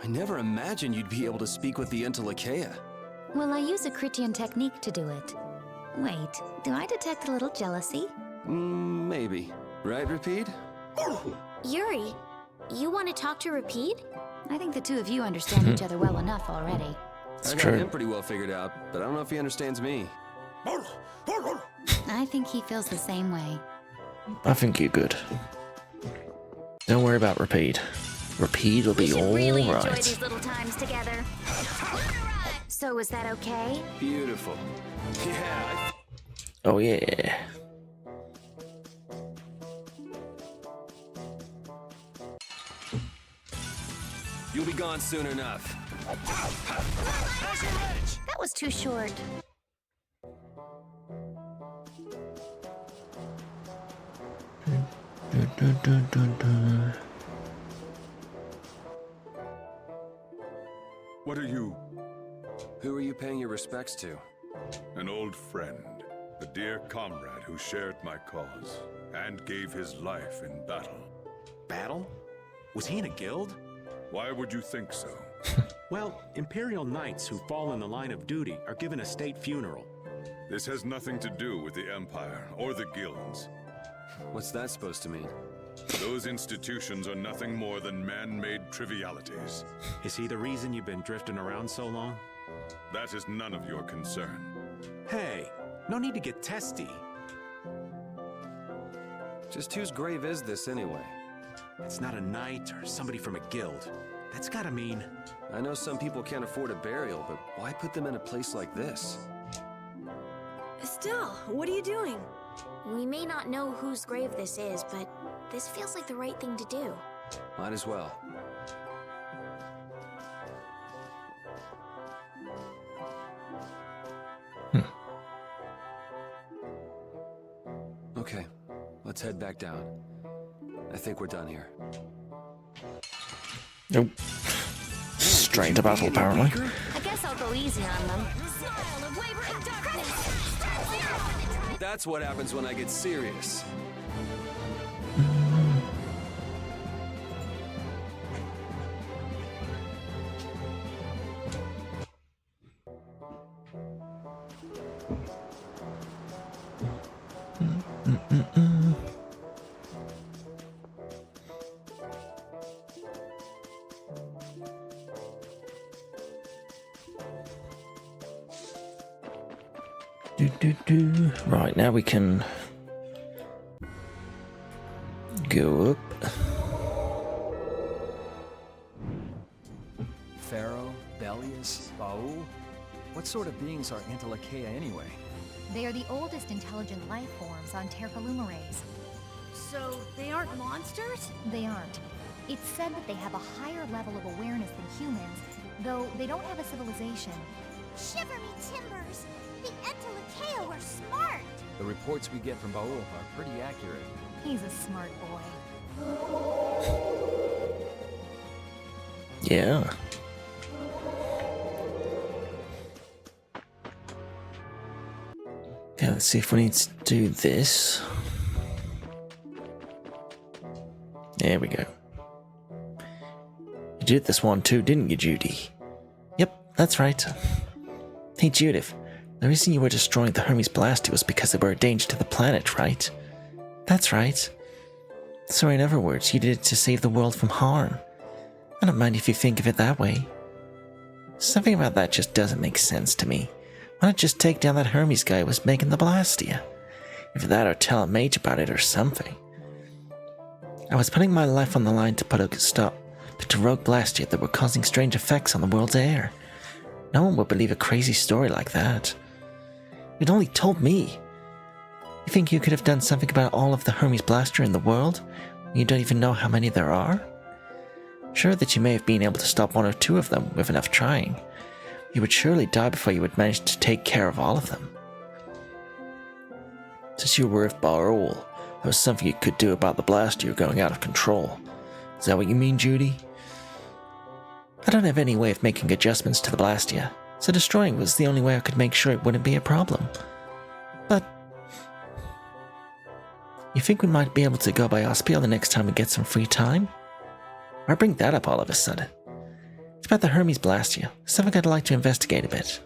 I never imagined you'd be able to speak with the Intellicaea. Well, I use a Critian technique to do it. Wait, do I detect a little jealousy? Maybe. Right, Repeat? Yuri, you want to talk to Repeat? I think the two of you understand each other well enough already. It's I got true. him pretty well figured out, but I don't know if he understands me. I think he feels the same way. I think you're good. Don't worry about Rapide. Rapide will be all really enjoy right. these little times together. So is that okay? Beautiful. Yeah. Oh yeah. You'll be gone soon enough. That was too short. Dun, dun, dun, dun. What are you? Who are you paying your respects to? An old friend, a dear comrade who shared my cause and gave his life in battle. Battle? Was he in a guild? Why would you think so? Well, Imperial Knights who fall in the line of duty are given a state funeral. This has nothing to do with the Empire or the guilds. What's that supposed to mean? Those institutions are nothing more than man-made trivialities. Is he the reason you've been drifting around so long? That is none of your concern. Hey, no need to get testy. Just whose grave is this anyway? It's not a knight or somebody from a guild. That's gotta mean... I know some people can't afford a burial, but why put them in a place like this? Estelle, what are you doing? We may not know whose grave this is, but this feels like the right thing to do. Might as well. Okay, let's head back down. I think we're done here. Nope. Straight to battle, apparently. I guess I'll go easy on them. That's what happens when I get serious. Right, now we can go up. Pharaoh, Belius, Baul? What sort of beings are Antilochaea anyway? They are the oldest intelligent life forms on Tercalumares. So, they aren't monsters? They aren't. It's said that they have a higher level of awareness than humans, though they don't have a civilization. Shiver me timbers! The Entelachea were smart! The reports we get from Baul are pretty accurate. He's a smart boy. Yeah. Okay, let's see if we need to do this. There we go. You did this one too, didn't you, Judy? Yep, that's right. Hey, Judith. The reason you were destroying the Hermes Blastia was because they were a danger to the planet, right? That's right. So in other words, you did it to save the world from harm. I don't mind if you think of it that way. Something about that just doesn't make sense to me. Why not just take down that Hermes guy who was making the Blastia? If that, or tell a mage about it or something. I was putting my life on the line to put a stop to rogue Blastia that were causing strange effects on the world's air. No one would believe a crazy story like that. You'd only told me. You think you could have done something about all of the Hermes Blaster in the world? You don't even know how many there are? Sure that you may have been able to stop one or two of them with enough trying. You would surely die before you would manage to take care of all of them. Since you were with Baul, there was something you could do about the Blaster going out of control. Is that what you mean, Judy? I don't have any way of making adjustments to the Blastia, so destroying was the only way I could make sure it wouldn't be a problem. But... you think we might be able to go by Ospiel the next time we get some free time? Why bring that up all of a sudden? It's about the Hermes Blastia, something I'd like to investigate a bit.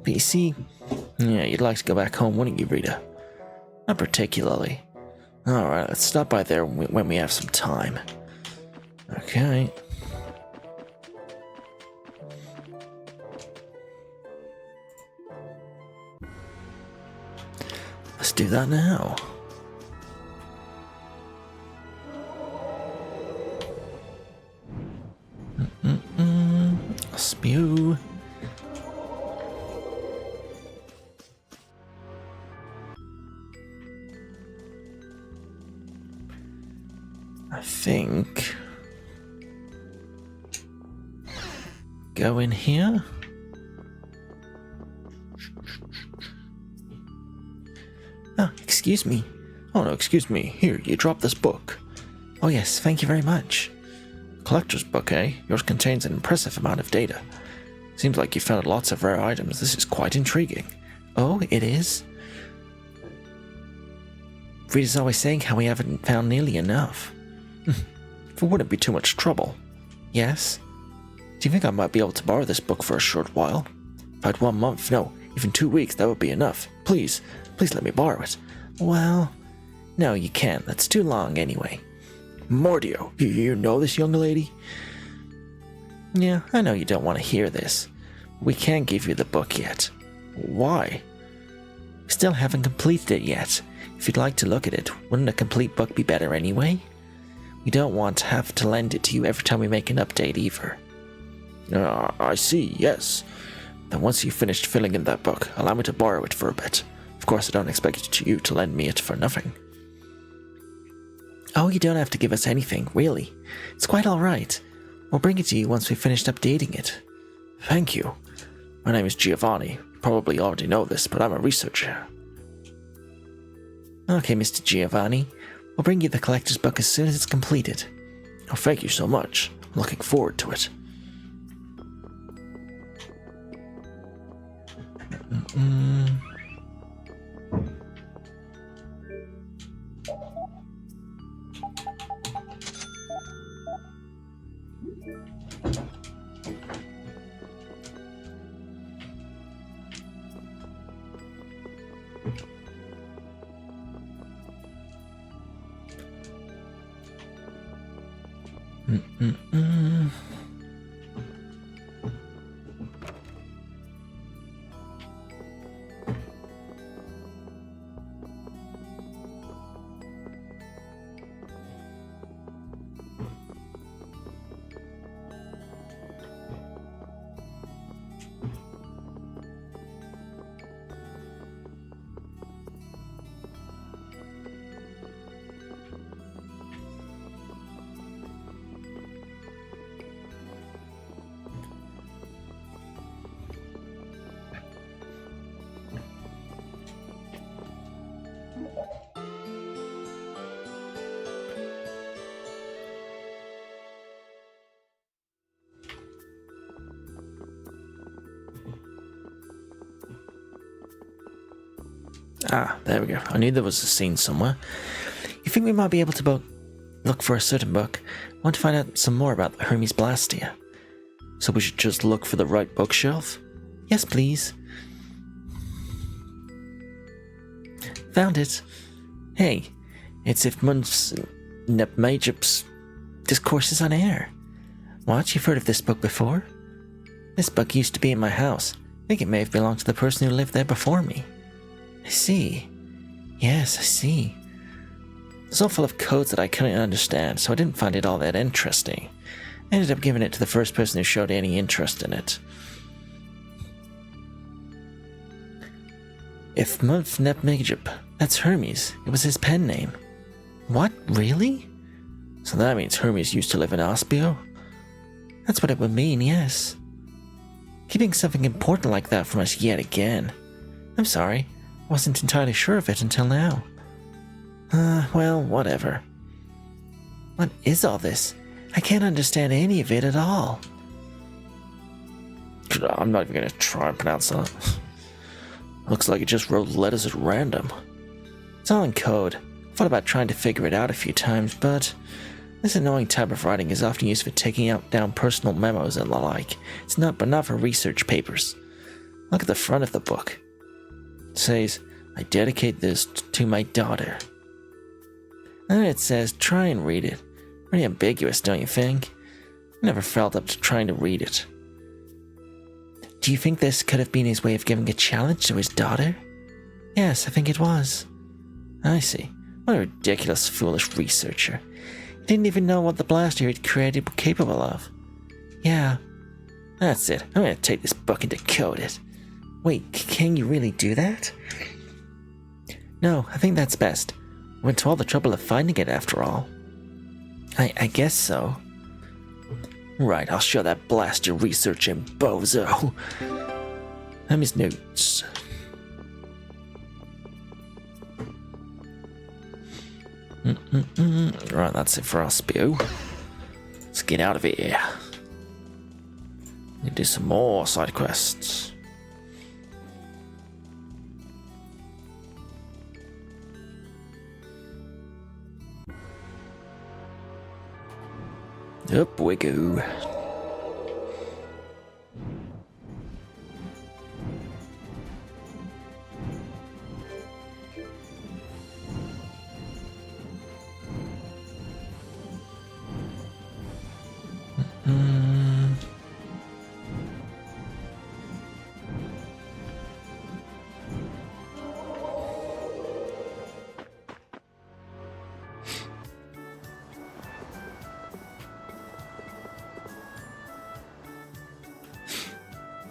But you see, yeah, you'd like to go back home, wouldn't you, Rita? Not particularly. Alright, let's stop by there when we have some time. Okay. Let's do that now. you. I think... Go in here? Ah, excuse me. Oh no, excuse me. Here, you dropped this book. Oh yes, thank you very much. Collector's book, eh? Yours contains an impressive amount of data. Seems like you found lots of rare items. This is quite intriguing. Oh, it is? Rita's always saying how we haven't found nearly enough. If it wouldn't be too much trouble. Yes? Do you think I might be able to borrow this book for a short while? If I had 1 month, no, even 2 weeks, that would be enough. Please let me borrow it. Well, no, you can't. That's too long anyway. Mordio, you know this young lady? Yeah, I know you don't want to hear this. We can't give you the book yet. Why? We still haven't completed it yet. If you'd like to look at it, wouldn't a complete book be better anyway? We don't want to have to lend it to you every time we make an update either. I see, yes. Then once you've finished filling in that book, allow me to borrow it for a bit. Of course, I don't expect you to lend me it for nothing. Oh, you don't have to give us anything, really. It's quite alright. We'll bring it to you once we've finished updating it. Thank you. My name is Giovanni. You probably already know this, but I'm a researcher. Okay, Mr. Giovanni. We'll bring you the collector's book as soon as it's completed. Oh, thank you so much. I'm looking forward to it. Ah, there we go. I knew there was a scene somewhere. You think we might be able to look for a certain book? I want to find out some more about Hermes Blastia. So we should just look for the right bookshelf? Yes, please. Found it. Hey, it's if Mun's Nepmagip's Discourses on Air. What? You've heard of this book before? This book used to be in my house. I think it may have belonged to the person who lived there before me. I see. Yes, I see. It's all full of codes that I couldn't understand, so I didn't find it all that interesting. I ended up giving it to the first person who showed any interest in it. If Nepmagip, that's Hermes. It was his pen name. What? Really? So that means Hermes used to live in Aspio? That's what it would mean, yes. Keeping something important like that from us yet again. I'm sorry. I wasn't entirely sure of it until now. Well, whatever. What is all this? I can't understand any of it at all. I'm not even going to try and pronounce that. Looks like it just wrote letters at random. It's all in code. I thought about trying to figure it out a few times, but this annoying type of writing is often used for taking down personal memos and the like. It's not for research papers. Look at the front of the book. It says, I dedicate this to my daughter. And then it says, try and read it. Pretty ambiguous, don't you think? I never felt up to trying to read it. Do you think this could have been his way of giving a challenge to his daughter? Yes, I think it was. I see. What a ridiculous, foolish researcher. He didn't even know what the blaster he'd created were capable of. Yeah. That's it. I'm gonna take this book and decode it. Wait, can you really do that? No, I think that's best. Went to all the trouble of finding it after all. I guess so. Right, I'll show that blaster researching bozo. Hermes notes. Right, that's it for our spew. Let's get out of here. Need to do some more side quests. Up we go.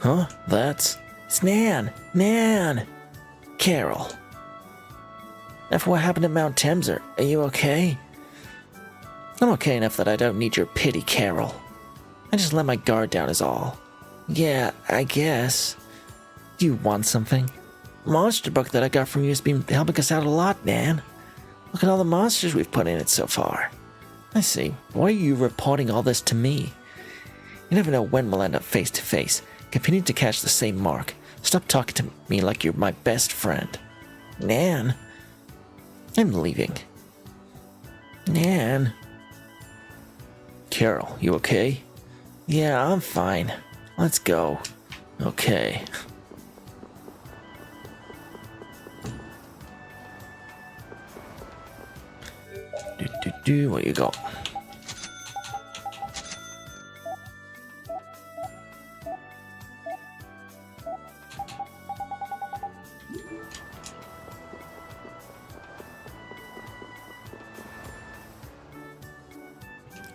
Huh? It's Nan! Nan! Carol. After what happened at Mount Thames, are you okay? I'm okay enough that I don't need your pity, Carol. I just let my guard down is all. Yeah, I guess. Do you want something? Monster book that I got from you has been helping us out a lot, Nan. Look at all the monsters we've put in it so far. I see. Why are you reporting all this to me? You never know when we'll end up face to face. Continue to catch the same mark. Stop talking to me like you're my best friend. Nan. I'm leaving. Nan. Carol, you okay? Yeah, I'm fine. Let's go. Okay. What you got?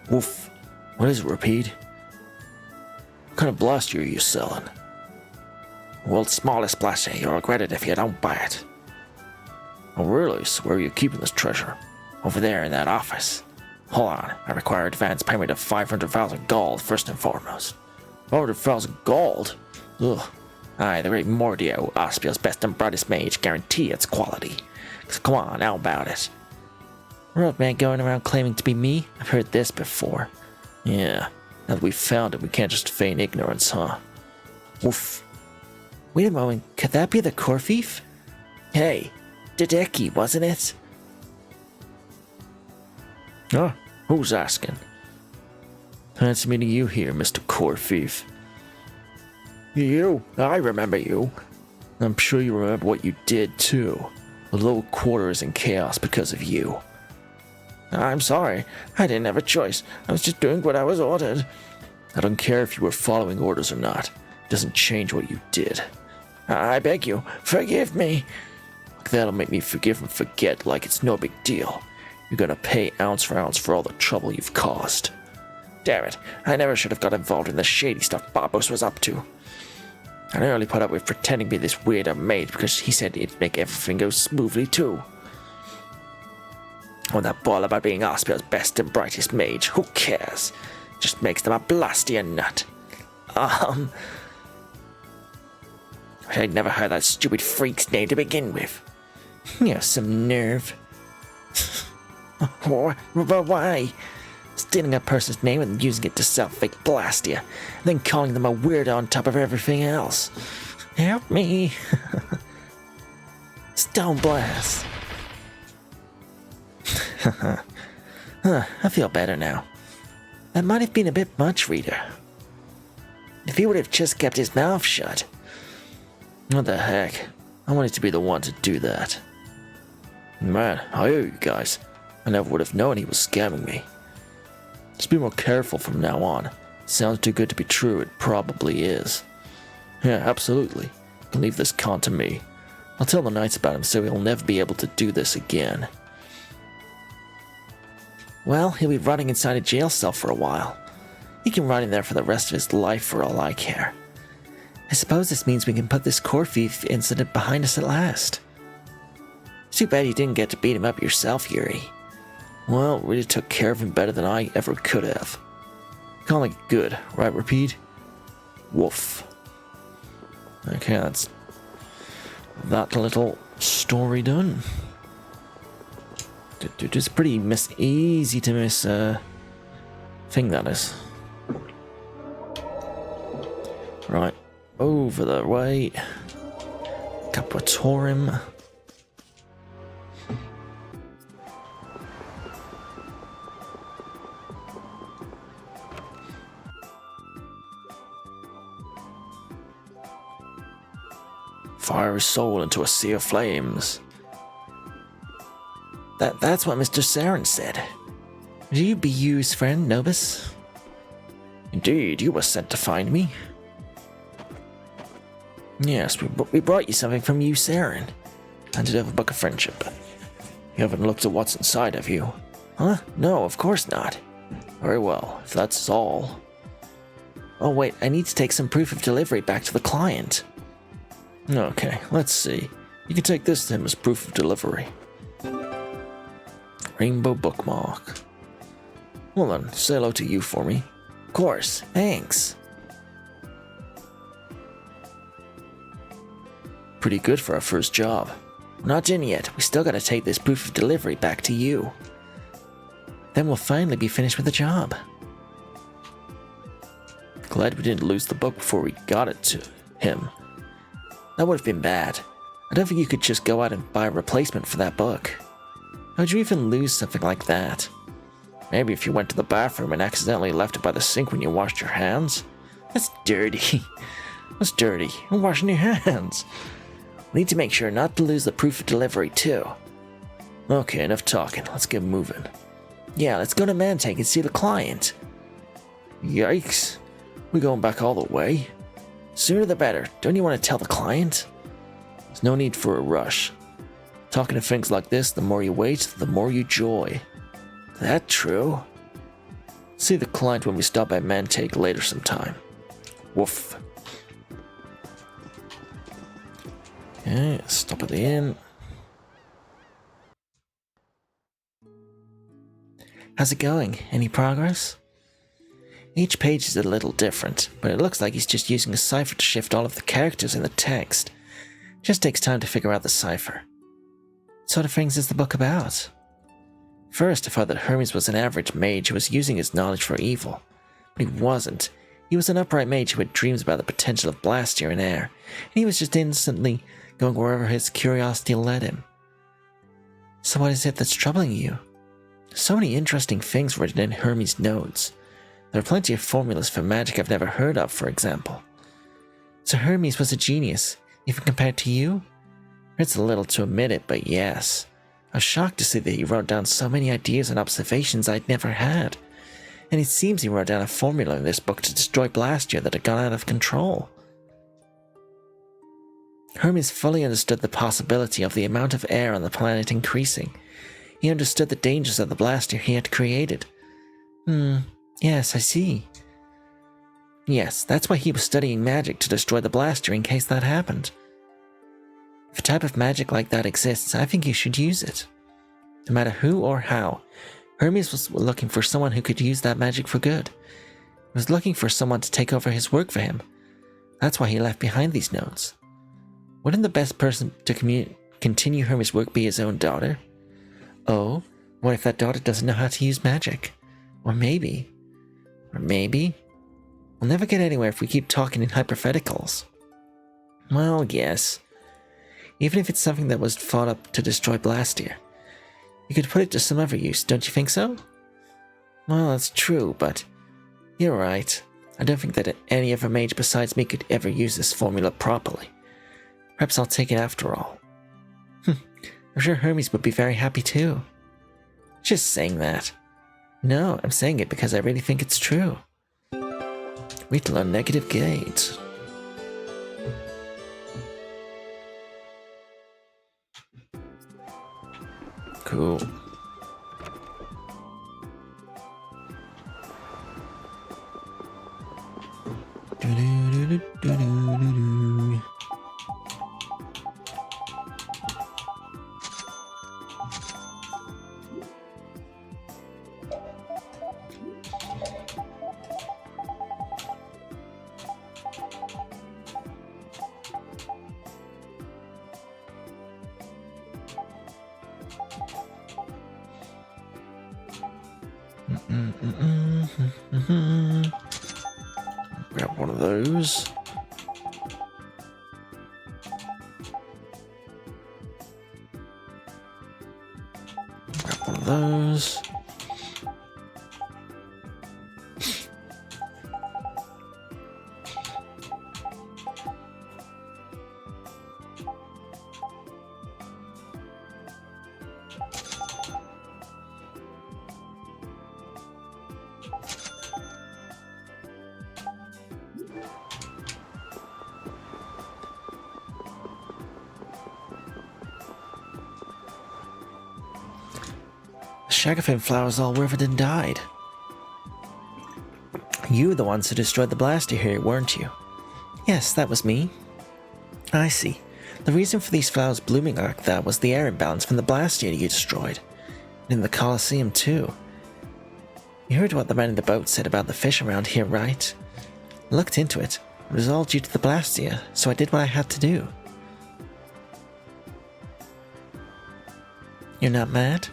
Woof. What is it, Repeat? What kind of blaster are you selling? World's smallest blaster. You'll regret it if you don't buy it. Oh, really? So where are you keeping this treasure? Over there in that office. Hold on. I require advance payment of 500,000 gold, first and foremost. 500,000 gold? Ugh. Aye, the great Mordio, Aspiel's best and brightest mage, guarantee its quality. So come on, how about it? Road man going around claiming to be me? I've heard this before. Yeah, now that we've found it, we can't just feign ignorance, huh? Woof. Wait a moment, could that be the core thief? Hey, Dideki, wasn't it? Huh? Who's asking? Fancy meeting you here, Mr. Core Thief. You? I remember you. I'm sure you remember what you did, too. The low quarter is in chaos because of you. I'm sorry. I didn't have a choice. I was just doing what I was ordered. I don't care if you were following orders or not. It doesn't change what you did. I beg you, forgive me. That'll make me forgive and forget like it's no big deal. You're gonna pay ounce for ounce for all the trouble you've caused. Damn it, I never should have got involved in the shady stuff Babos was up to. I only put up with pretending to be this weirdo maid because he said it'd make everything go smoothly too. Oh, that ball about being Aspiel's best and brightest mage, who cares? Just makes them a blasty nut. I'd never heard that stupid freak's name to begin with. You have some nerve. Why? Stealing a person's name and using it to sell fake Blastia, and then calling them a weirdo on top of everything else. Help me. Stone Blast. I feel better now. That might have been a bit much, Reader. If he would have just kept his mouth shut. What the heck? I wanted to be the one to do that. Man, I owe you guys. I never would have known he was scamming me. Just be more careful from now on. Sounds too good to be true, it probably is. Yeah, absolutely. You can leave this con to me. I'll tell the knights about him so he'll never be able to do this again. Well, he'll be rotting inside a jail cell for a while. He can rot in there for the rest of his life for all I care. I suppose this means we can put this core thief incident behind us at last. Too bad you didn't get to beat him up yourself, Yuri. Well, really took care of him better than I ever could have. Calling it good, right, Repeat? Woof. Okay, that's that little story done. Just pretty easy to miss thing, that is. Right, over the way. Capotorium. Fire his soul into a sea of flames. That's what Mr. Saren said. Will you be used, friend, Nobis? Indeed, you were sent to find me. Yes, we brought you something from you, Saren. Handed over a book of friendship. You haven't looked at what's inside, have you? Huh? No, of course not. Very well, if that's all. Oh wait, I need to take some proof of delivery back to the client. Okay, let's see. You can take this to him as proof of delivery. Rainbow bookmark. Well then, say hello to you for me. Of course, thanks. Pretty good for our first job. We're not done yet. We still gotta take this proof of delivery back to you. Then we'll finally be finished with the job. Glad we didn't lose the book before we got it to him. That would have been bad. I don't think you could just go out and buy a replacement for that book. How would you even lose something like that? Maybe if you went to the bathroom and accidentally left it by the sink when you washed your hands? That's dirty. That's dirty. You're washing your hands. We need to make sure not to lose the proof of delivery too. Okay, enough talking. Let's get moving. Yeah, let's go to Mantake and see the client. Yikes. We're going back all the way? Sooner the better. Don't you want to tell the client? There's no need for a rush. Talking of things like this, the more you wait, the more you joy. That true? See the client when we stop at Mantake later sometime. Woof. Okay, stop at the inn. How's it going? Any progress? Each page is a little different, but it looks like he's just using a cipher to shift all of the characters in the text. Just takes time to figure out the cipher. What sort of things is the book about? First, I thought that Hermes was an average mage who was using his knowledge for evil. But he wasn't. He was an upright mage who had dreams about the potential of Blastia in air, and he was just instantly going wherever his curiosity led him. So what is it that's troubling you? So many interesting things written in Hermes' notes. There are plenty of formulas for magic I've never heard of, for example. So Hermes was a genius, even compared to you? It's a little to admit it, but yes. I was shocked to see that he wrote down so many ideas and observations I'd never had. And it seems he wrote down a formula in this book to destroy Blastia that had gone out of control. Hermes fully understood the possibility of the amount of air on the planet increasing. He understood the dangers of the Blastia he had created. Yes, I see. Yes, that's why he was studying magic to destroy the Blastia in case that happened. If a type of magic like that exists, I think you should use it. No matter who or how, Hermes was looking for someone who could use that magic for good. He was looking for someone to take over his work for him. That's why he left behind these notes. Wouldn't the best person to continue Hermes' work be his own daughter? Oh, what if that daughter doesn't know how to use magic? Or maybe... We'll never get anywhere if we keep talking in hypotheticals. Well, yes. Even if it's something that was thought up to destroy Blastia. You could put it to some other use, don't you think so? Well, that's true, but... You're right. I don't think that any other mage besides me could ever use this formula properly. Perhaps I'll take it after all. I'm sure Hermes would be very happy too. Just saying that. No, I'm saying it because I really think it's true. Wait on negative gate. Cool. Grab one of those. Grab one of those. Shagafin flowers all withered and died. You were the ones who destroyed the blaster here, weren't you? Yes, that was me. I see. The reason for these flowers blooming like that was the air imbalance from the blaster you destroyed. And in the Colosseum too. You heard what the man in the boat said about the fish around here, right? I looked into it. It was all due to the Blastia, so I did what I had to do. You're not mad?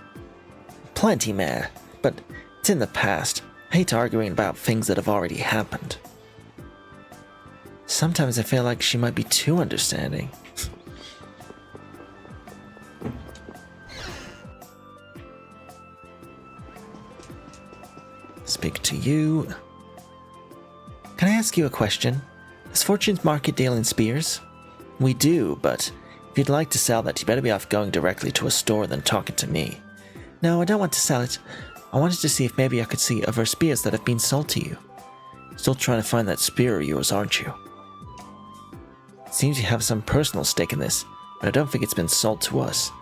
Plenty mad, but it's in the past. I hate arguing about things that have already happened. Sometimes I feel like she might be too understanding. Speak to you. Can I ask you a question? Does Fortune's Market deal in spears? We do, but if you'd like to sell that, you better be off going directly to a store than talking to me. No, I don't want to sell it. I wanted to see if maybe I could see other spears that have been sold to you. Still trying to find that spear of yours, aren't you? It seems you have some personal stake in this, but I don't think it's been sold to us.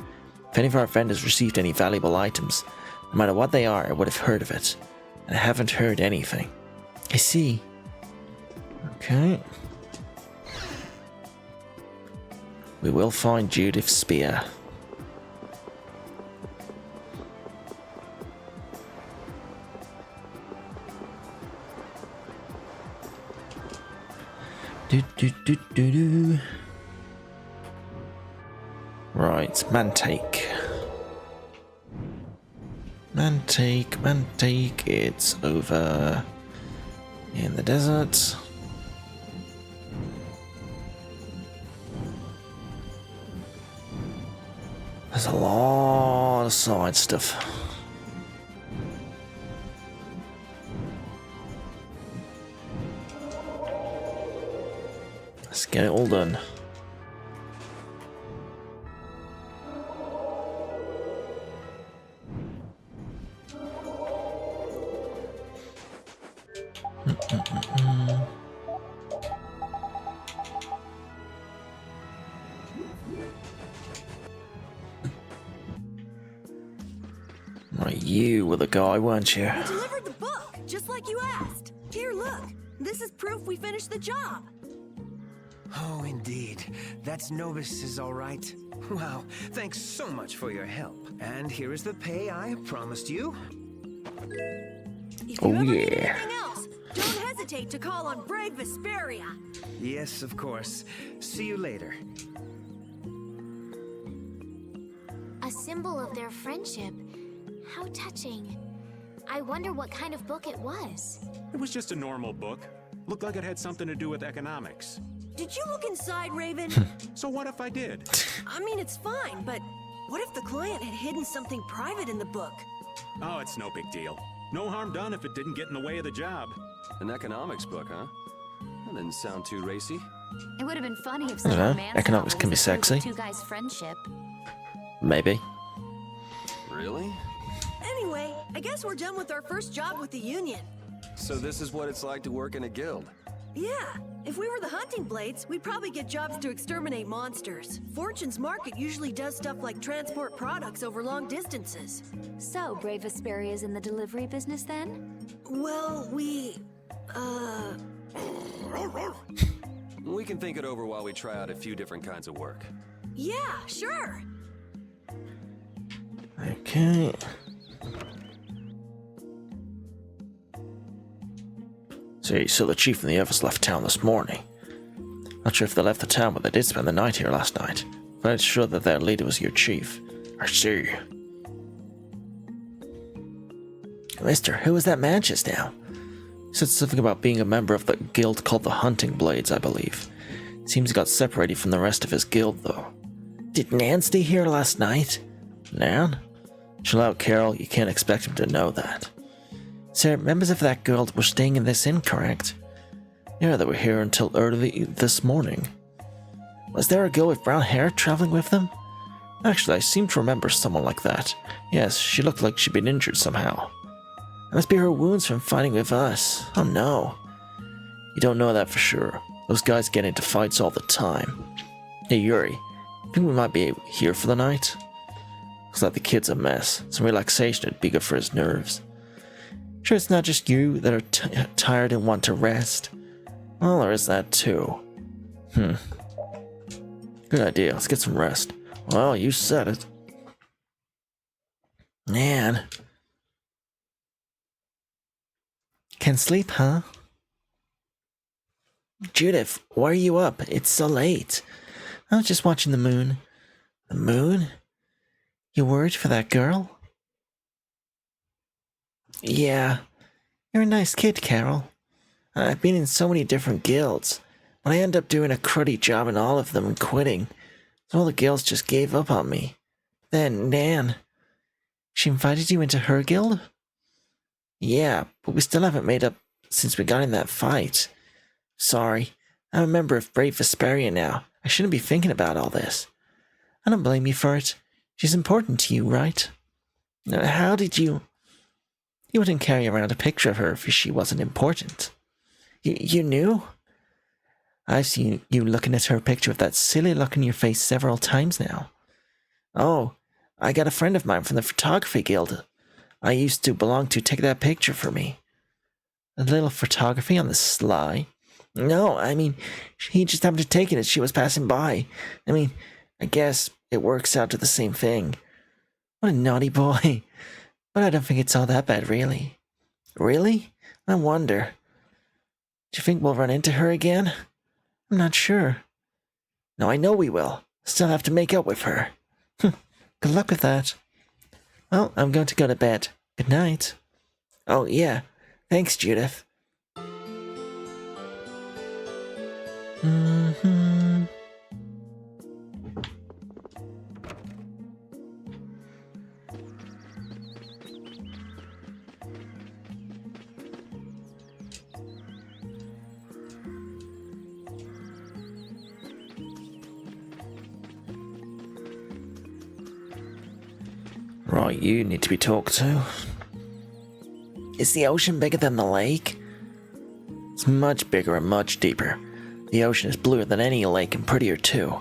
If any of our vendors received any valuable items, no matter what they are, I would have heard of it. And I haven't heard anything. I see. Okay. We will find Judith's spear. Right, Mantake. Mantake, it's over in the desert. There's a lot of side stuff. Let's get it all done. Right, you were the guy, weren't you? You delivered the book, just like you asked. Here, look. This is proof we finished the job. Oh, indeed. That's Novus, all right. Wow, thanks so much for your help. And here is the pay I promised you. If you ever need anything else, don't hesitate to call on brave Vesperia. Yes, of course. See you later. A symbol of their friendship. How touching. I wonder what kind of book it was. It was just a normal book. Looked like it had something to do with economics. Did you look inside, Raven? So what if I did? I mean, it's fine, but what if the client had hidden something private in the book? Oh, it's no big deal. No harm done if it didn't get in the way of the job. An economics book, huh? That didn't sound too racy. It would have been funny if I don't some know. romance Economics novel can be was a proof sexy. of two guys' friendship. Maybe. Really? Anyway, I guess we're done with our first job with the Union. So this is what it's like to work in a guild. Yeah, if we were the Hunting Blades, we'd probably get jobs to exterminate monsters. Fortune's Market usually does stuff like transport products over long distances. So, Brave Vesperia's in the delivery business then? Well, we can think it over while we try out a few different kinds of work. Yeah, sure. Okay. So the chief and the others left town this morning. Not sure if they left the town, but they did spend the night here last night. But it's sure that their leader was your chief. I see. Mister, who was that man just now? He said something about being a member of the guild called the Hunting Blades, I believe. Seems he got separated from the rest of his guild, though. Did Nan stay here last night? Nan? Chill out, Carol. You can't expect him to know that. Sir, members of that guild were staying in this inn, correct? Yeah, they were here until early this morning. Was there a girl with brown hair traveling with them? Actually, I seem to remember someone like that. Yes, she looked like she'd been injured somehow. It must be her wounds from fighting with us. Oh no. You don't know that for sure. Those guys get into fights all the time. Hey Yuri, think we might be here for the night? Looks like the kid's a mess. Some relaxation would be good for his nerves. Sure it's not just you that are tired and want to rest? Well, there is that too. Good idea, let's get some rest. Well, you said it. Nan. Can sleep, huh? Judith, why are you up? It's so late. I was just watching the moon. The moon? You worried for that girl? Yeah. You're a nice kid, Carol. I've been in so many different guilds, but I end up doing a cruddy job in all of them and quitting. So all the guilds just gave up on me. Then Nan. She invited you into her guild? Yeah, but we still haven't made up since we got in that fight. Sorry, I'm a member of Brave Vesperia now. I shouldn't be thinking about all this. I don't blame you for it. She's important to you, right? How did you... You wouldn't carry around a picture of her if she wasn't important. You knew? I've seen you looking at her picture with that silly look in your face several times now. Oh, I got a friend of mine from the photography guild I used to belong to take that picture for me. A little photography on the sly? No, I mean, he just happened to take it as she was passing by. I mean, I guess it works out to the same thing. What a naughty boy. But I don't think it's all that bad, really. Really? I wonder. Do you think we'll run into her again? I'm not sure. No, I know we will. Still have to make up with her. Good luck with that. Well, I'm going to go to bed. Good night. Oh, yeah. Thanks, Judith. Right, you need to be talked to. Is the ocean bigger than the lake? It's much bigger and much deeper. The ocean is bluer than any lake and prettier too.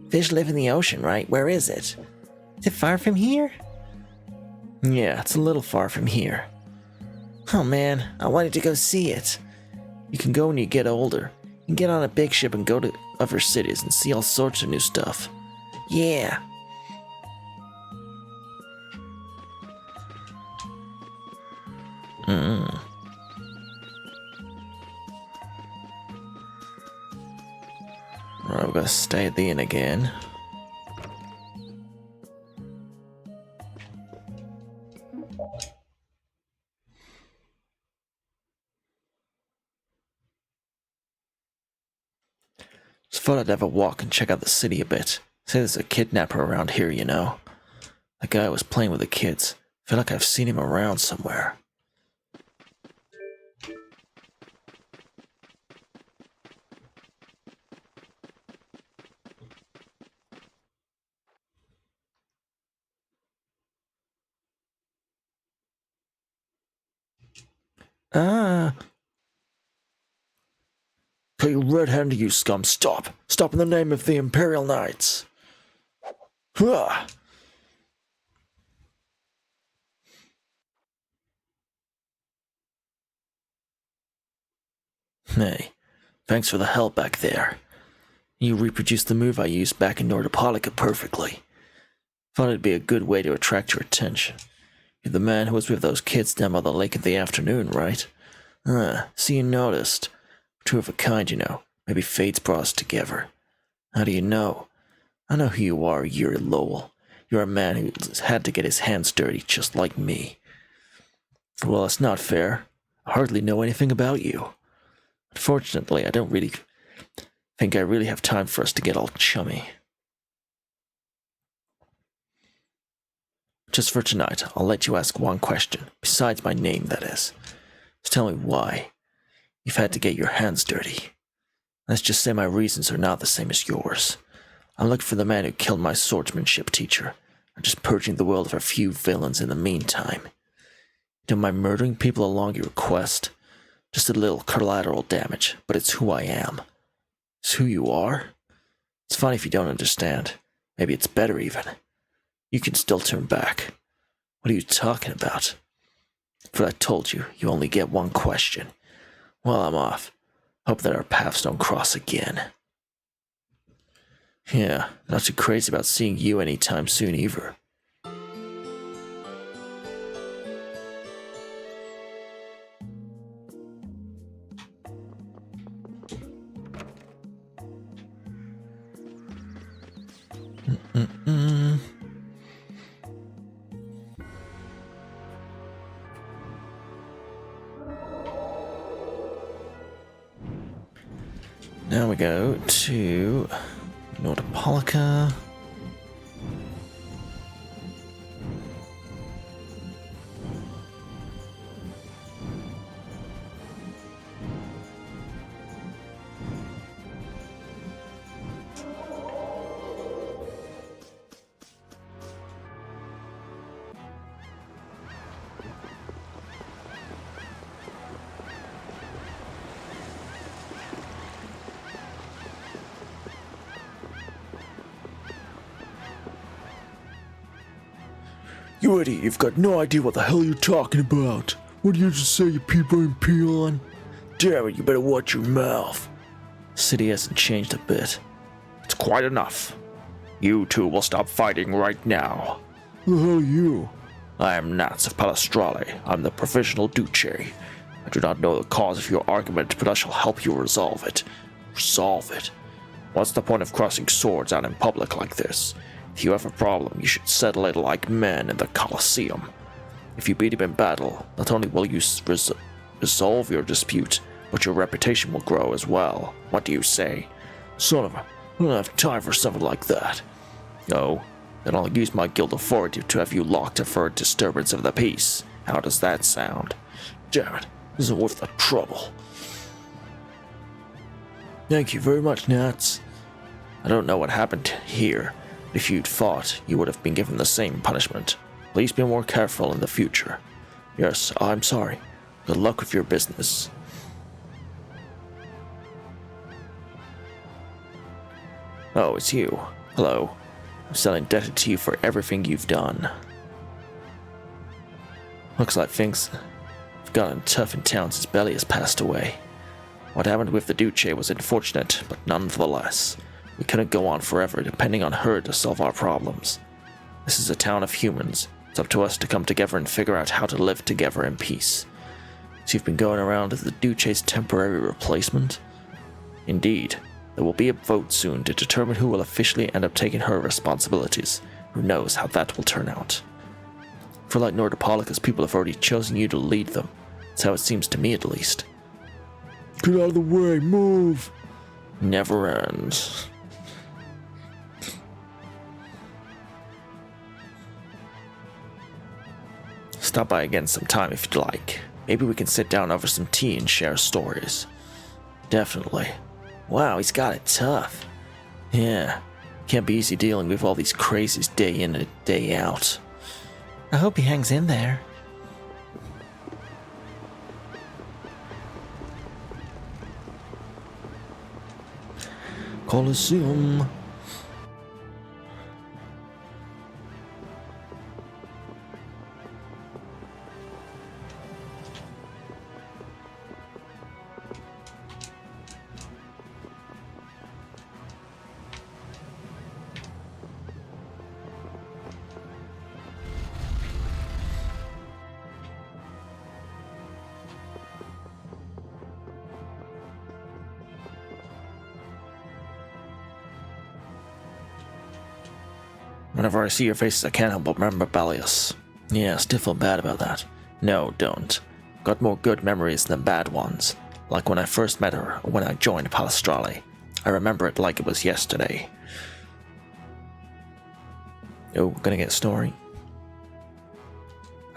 Fish live in the ocean, right? Where is it? Is it far from here? Yeah, it's a little far from here. Oh man, I wanted to go see it. You can go when you get older. You can get on a big ship and go to other cities and see all sorts of new stuff. Yeah. Alright, we're gonna stay at the inn again. Just thought I'd have a walk and check out the city a bit. Say there's a kidnapper around here, you know. That guy was playing with the kids. Feel like I've seen him around somewhere. Put your red hand to you, scum. Stop. Stop in the name of the Imperial Knights. Huh. Hey, thanks for the help back there. You reproduced the move I used back in Nordopolica perfectly. Thought it'd be a good way to attract your attention. You're the man who was with those kids down by the lake in the afternoon, right? So you noticed. Two of a kind, you know. Maybe fate's brought us together. How do you know? I know who you are, Yuri Lowell. You're a man who's had to get his hands dirty just like me. Well, it's not fair. I hardly know anything about you. Unfortunately, I don't really think I really have time for us to get all chummy. Just for tonight, I'll let you ask one question, besides my name, that is. Just tell me why you've had to get your hands dirty. Let's just say my reasons are not the same as yours. I'm looking for the man who killed my swordsmanship teacher. I'm just purging the world of a few villains in the meantime. You don't mind murdering people along your quest? Just a little collateral damage, but it's who I am. It's who you are? It's funny if you don't understand. Maybe it's better even. You can still turn back. What are you talking about? For I told you, you only get one question. Well, I'm off. Hope that our paths don't cross again. Yeah, not too crazy about seeing you anytime soon either. Now we go to Nordopolica. You idiot, you've got no idea what the hell you're talking about. What did you just say, you pea-brain peon? Damn it, you better watch your mouth. City hasn't changed a bit. It's quite enough. You two will stop fighting right now. Who the hell are you? I am Nats of Palestrale. I'm the provisional Duce. I do not know the cause of your argument, but I shall help you resolve it. Resolve it? What's the point of crossing swords out in public like this? If you have a problem, you should settle it like men in the Colosseum. If you beat him in battle, not only will you resolve your dispute, but your reputation will grow as well. What do you say? Son of a... I don't have time for something like that. No, then I'll use my guild authority to have you locked up for a disturbance of the peace. How does that sound? Damn it, this isn't worth the trouble. Thank you very much, Nats. I don't know what happened here. If you'd fought, you would have been given the same punishment. Please be more careful in the future. Yes, I'm sorry. Good luck with your business. Oh, it's you. Hello. I'm still indebted to you for everything you've done. Looks like things have gotten tough in town since Belly has passed away. What happened with the Duce was unfortunate, but nonetheless. We couldn't go on forever depending on her to solve our problems. This is a town of humans. It's up to us to come together and figure out how to live together in peace. So you've been going around as the Duce's temporary replacement? Indeed. There will be a vote soon to determine who will officially end up taking her responsibilities. Who knows how that will turn out. For like Nordopolica's people have already chosen you to lead them. That's how it seems to me at least. Get out of the way, move! Never ends. Stop by again sometime if you'd like. Maybe we can sit down over some tea and share stories. Definitely. Wow, he's got it tough. Yeah, can't be easy dealing with all these crazies day in and day out. I hope he hangs in there. Colosseum. Whenever I see your faces, I can't help but remember Balius. Yeah, I still feel bad about that. No, don't. Got more good memories than bad ones. Like when I first met her, or when I joined Palestrale. I remember it like it was yesterday. Oh, gonna get a story?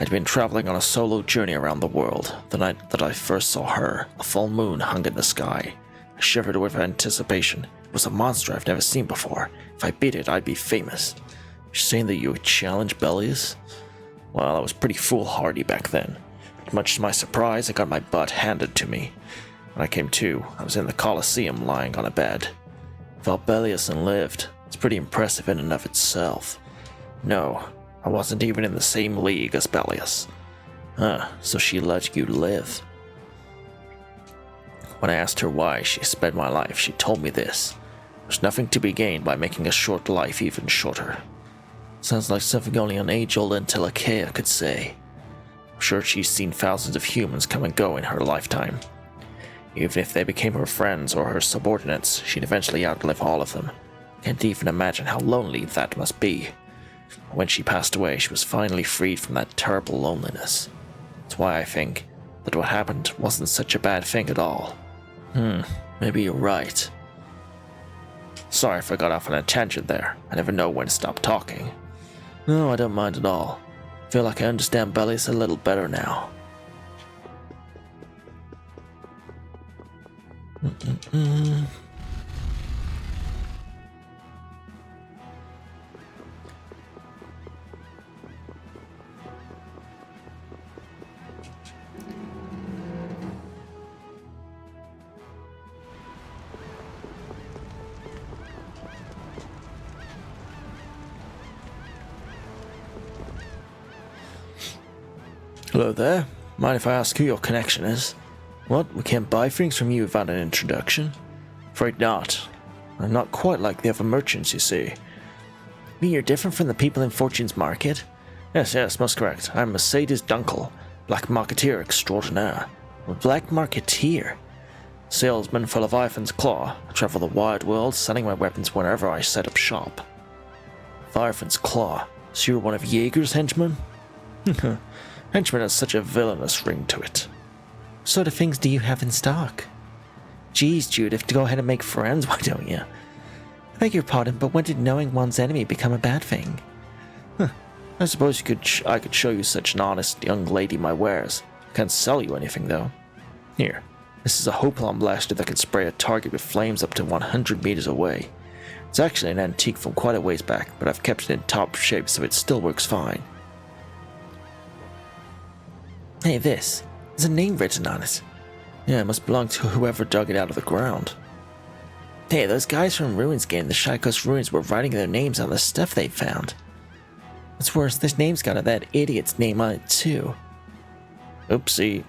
I'd been traveling on a solo journey around the world. The night that I first saw her, a full moon hung in the sky. I shivered with anticipation. It was a monster I've never seen before. If I beat it, I'd be famous. You're saying that you would challenge Belius? Well, I was pretty foolhardy back then. Much to my surprise, I got my butt handed to me. When I came to, I was in the Colosseum lying on a bed. Fought Belius and lived. It's pretty impressive in and of itself. No, I wasn't even in the same league as Belius. So she let you live. When I asked her why she spared my life, she told me this. There's nothing to be gained by making a short life even shorter. Sounds like something only an age-old Antilochea could say. I'm sure she's seen thousands of humans come and go in her lifetime. Even if they became her friends or her subordinates, she'd eventually outlive all of them. Can't even imagine how lonely that must be. When she passed away, she was finally freed from that terrible loneliness. That's why I think that what happened wasn't such a bad thing at all. Maybe you're right. Sorry if I got off on a tangent there. I never know when to stop talking. No, I don't mind at all. I feel like I understand Belius a little better now. Hello there. Mind if I ask who your connection is? What? We can't buy things from you without an introduction? Afraid not. I'm not quite like the other merchants, you see. Mean you're different from the people in Fortune's Market? Yes, most correct. I'm Mercedes Dunkel, Black Marketeer extraordinaire. A Black Marketeer? Salesman full of Ivan's Claw. I travel the wide world, selling my weapons wherever I set up shop. Ivan's Claw. So you're one of Jaeger's henchmen? Henchman has such a villainous ring to it. What sort of things do you have in stock? Geez, Judith, to go ahead and make friends, why don't you? I beg your pardon, but when did knowing one's enemy become a bad thing? I suppose I could show you such an honest young lady my wares. I can't sell you anything, though. Here, this is a Hopalon blaster that can spray a target with flames up to 100 meters away. It's actually an antique from quite a ways back, but I've kept it in top shape so it still works fine. Hey, this. There's a name written on it. Yeah, it must belong to whoever dug it out of the ground. Hey, those guys from Ruins Game, the Shikos Ruins, were writing their names on the stuff they found. What's worse, this name's got that idiot's name on it too. Oopsie.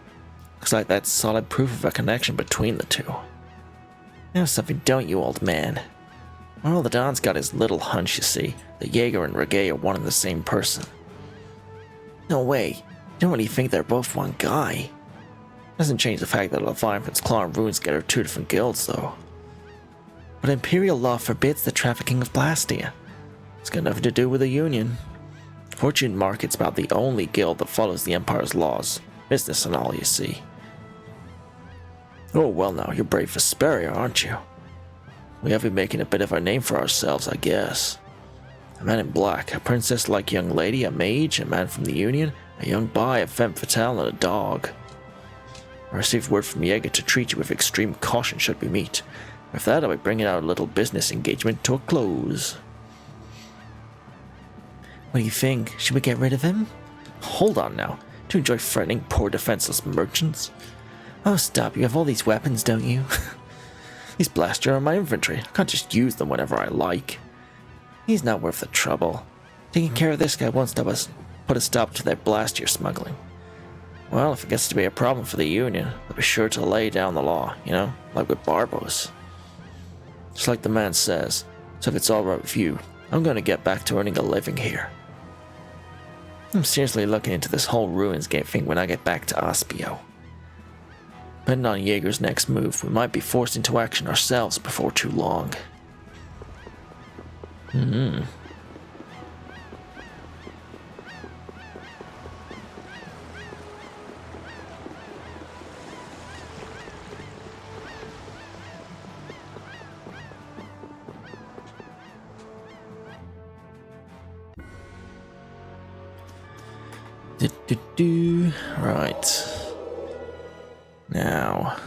Looks like that's solid proof of a connection between the two. Know something, don't you, old man? Well, the Don's got his little hunch, you see. The Jaeger and Reggae are one and the same person. No way. Don't really think they're both one guy. Doesn't change the fact that Leviathan's Claw and Runesgate are two different guilds, though. But Imperial law forbids the trafficking of Blastia. It's got nothing to do with the Union. Fortune Market's about the only guild that follows the Empire's laws. Business and all, you see. Oh, well now, you're brave Vesperia, aren't you? We have been making a bit of a name for ourselves, I guess. A man in black, a princess-like young lady, a mage, a man from the Union, a young boy, a femme fatale, and a dog. I received word from Jaeger to treat you with extreme caution should we meet. With that, I'll be bringing our little business engagement to a close. What do you think? Should we get rid of him? Hold on now. Do you enjoy threatening poor defenseless merchants? Oh, stop. You have all these weapons, don't you? These blasters are in my inventory. I can't just use them whenever I like. He's not worth the trouble. Taking care of this guy won't put a stop to their blaster smuggling. Well, if it gets to be a problem for the Union, they'll be sure to lay down the law, you know, like with Barbos. Just like the man says. So if it's alright with you, I'm going to get back to earning a living here. I'm seriously looking into this whole Ruins Game thing when I get back to Aspio. Depending on Jaeger's next move, we might be forced into action ourselves before too long. Right. Now,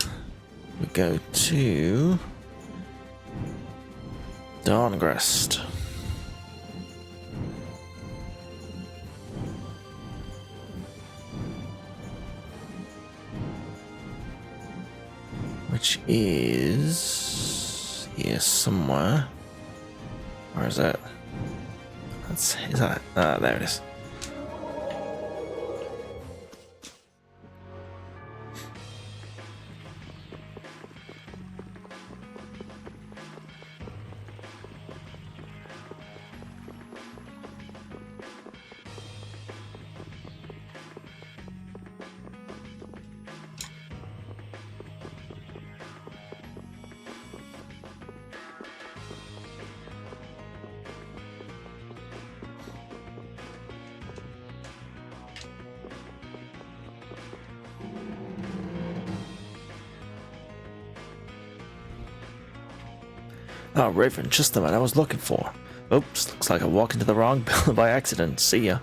we go to Dawngrest. Which is here somewhere. Where is that? Is that? There it is. Oh, Raven, just the man I was looking for. Oops, looks like I walked into the wrong building by accident. See ya.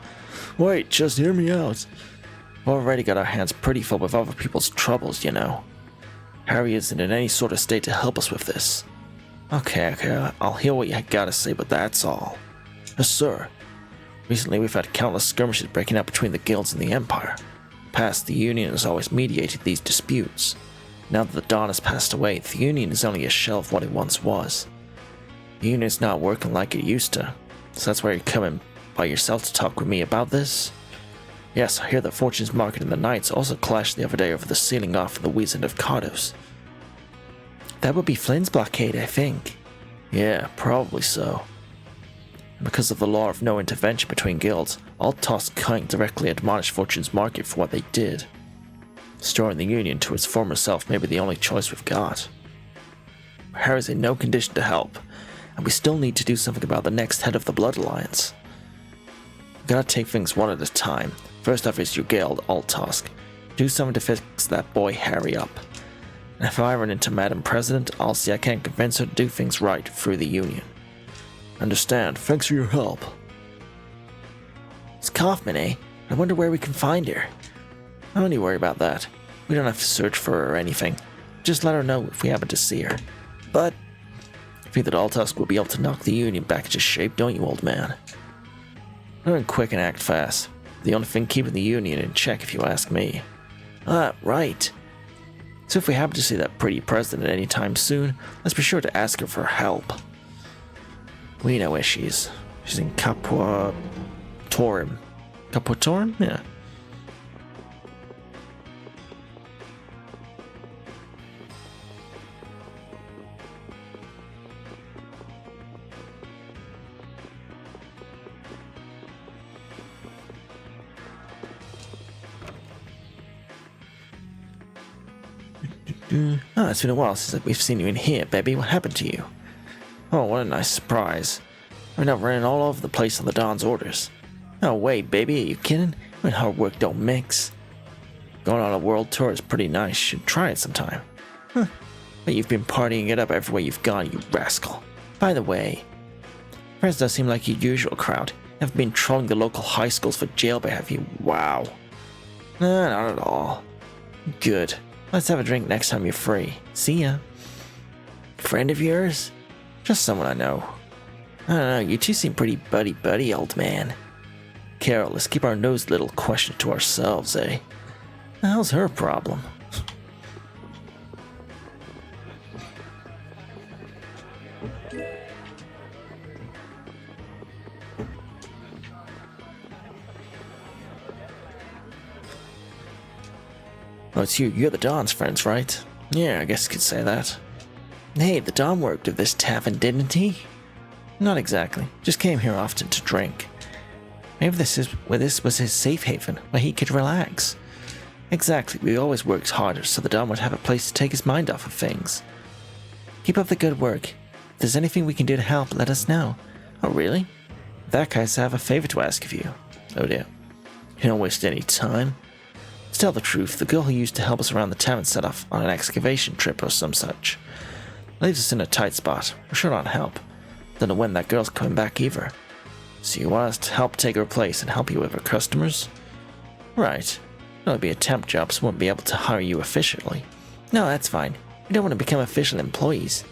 Wait, just hear me out. We've already got our hands pretty full with other people's troubles, you know. Harry isn't in any sort of state to help us with this. Okay, I'll hear what you gotta say, but that's all. Yes, sir. Recently, we've had countless skirmishes breaking out between the guilds and the Empire. In the past, the Union has always mediated these disputes. Now that the Dawn has passed away, the Union is only a shell of what it once was. The Union's not working like it used to, so that's why you're coming by yourself to talk with me about this? Yes, I hear that Fortune's Market and the Knights also clashed the other day over the sealing off of the Wizard of Cardos. That would be Flynn's blockade, I think. Yeah, probably so. And because of the law of no intervention between guilds, Altos can't directly admonish Fortune's Market for what they did. Restoring the Union to its former self may be the only choice we've got. Harry's in no condition to help, and we still need to do something about the next head of the Blood Alliance. We've gotta take things one at a time. First off is your guild, Altosk. Do something to fix that boy Harry up. And if I run into Madam President, I'll see I can't convince her to do things right through the Union. Understand. Thanks for your help. It's Kaufman, eh? I wonder where we can find her. I only worry about that. We don't have to search for her or anything. Just let her know if we happen to see her. But I think that Altosk will be able to knock the Union back into shape, don't you, old man? Learn quick and act fast. The only thing keeping the Union in check, if you ask me. Ah, right. So if we happen to see that pretty president anytime soon, let's be sure to ask her for help. We know where she is. She's in Capua Torum. Capua Torum? Yeah. Oh, it's been a while since we've seen you in here, baby. What happened to you? Oh, what a nice surprise. I've been running all over the place on the Dawn's orders. No way, baby. Are you kidding? When hard work don't mix. Going on a world tour is pretty nice. Should try it sometime. Huh. But you've been partying it up everywhere you've gone, you rascal. By the way, friends don't seem like your usual crowd. You've been trolling the local high schools for jailbait, have you? Wow. Nah, not at all. Good. Let's have a drink next time you're free. See ya. Friend of yours? Just someone I know. I don't know, you two seem pretty buddy-buddy, old man. Carol, let's keep our nose little question to ourselves, eh? The hell's her problem? Oh, it's you. You're the Dawn's friends, right? Yeah, I guess you could say that. Hey, the Dawn worked at this tavern, didn't he? Not exactly. Just came here often to drink. Maybe this was his safe haven, where he could relax. Exactly. We always worked harder, so the Dawn would have a place to take his mind off of things. Keep up the good work. If there's anything we can do to help, let us know. Oh, really? In that case, I have a favor to ask of you. Oh dear. You don't waste any time. To tell the truth, the girl who used to help us around the tavern set off on an excavation trip or some such. Leaves us in a tight spot. We're short on help. Don't know when that girl's coming back either. So you want us to help take her place and help you with her customers? Right. It'll be a temp job, so won't be able to hire you officially. No, that's fine. We don't want to become official employees.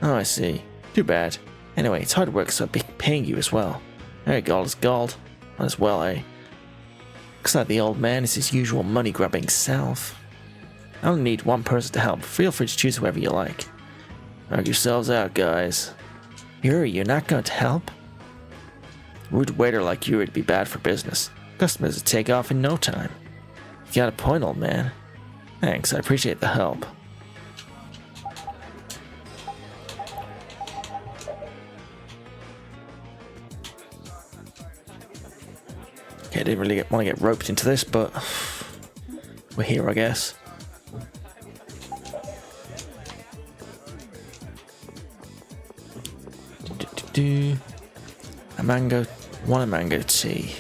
Oh, I see. Too bad. Anyway, it's hard work, so I'll be paying you as well. Alright, gold is gold. Might as well, eh? Looks like the old man is his usual money-grubbing self. I only need one person to help. Feel free to choose whoever you like. Knock yourselves out, guys. Yuri, you're not going to help? Rude waiter like you would be bad for business. Customers would take off in no time. You got a point, old man. Thanks, I appreciate the help. Okay, I didn't really want to get roped into this, but we're here, I guess. A mango tea.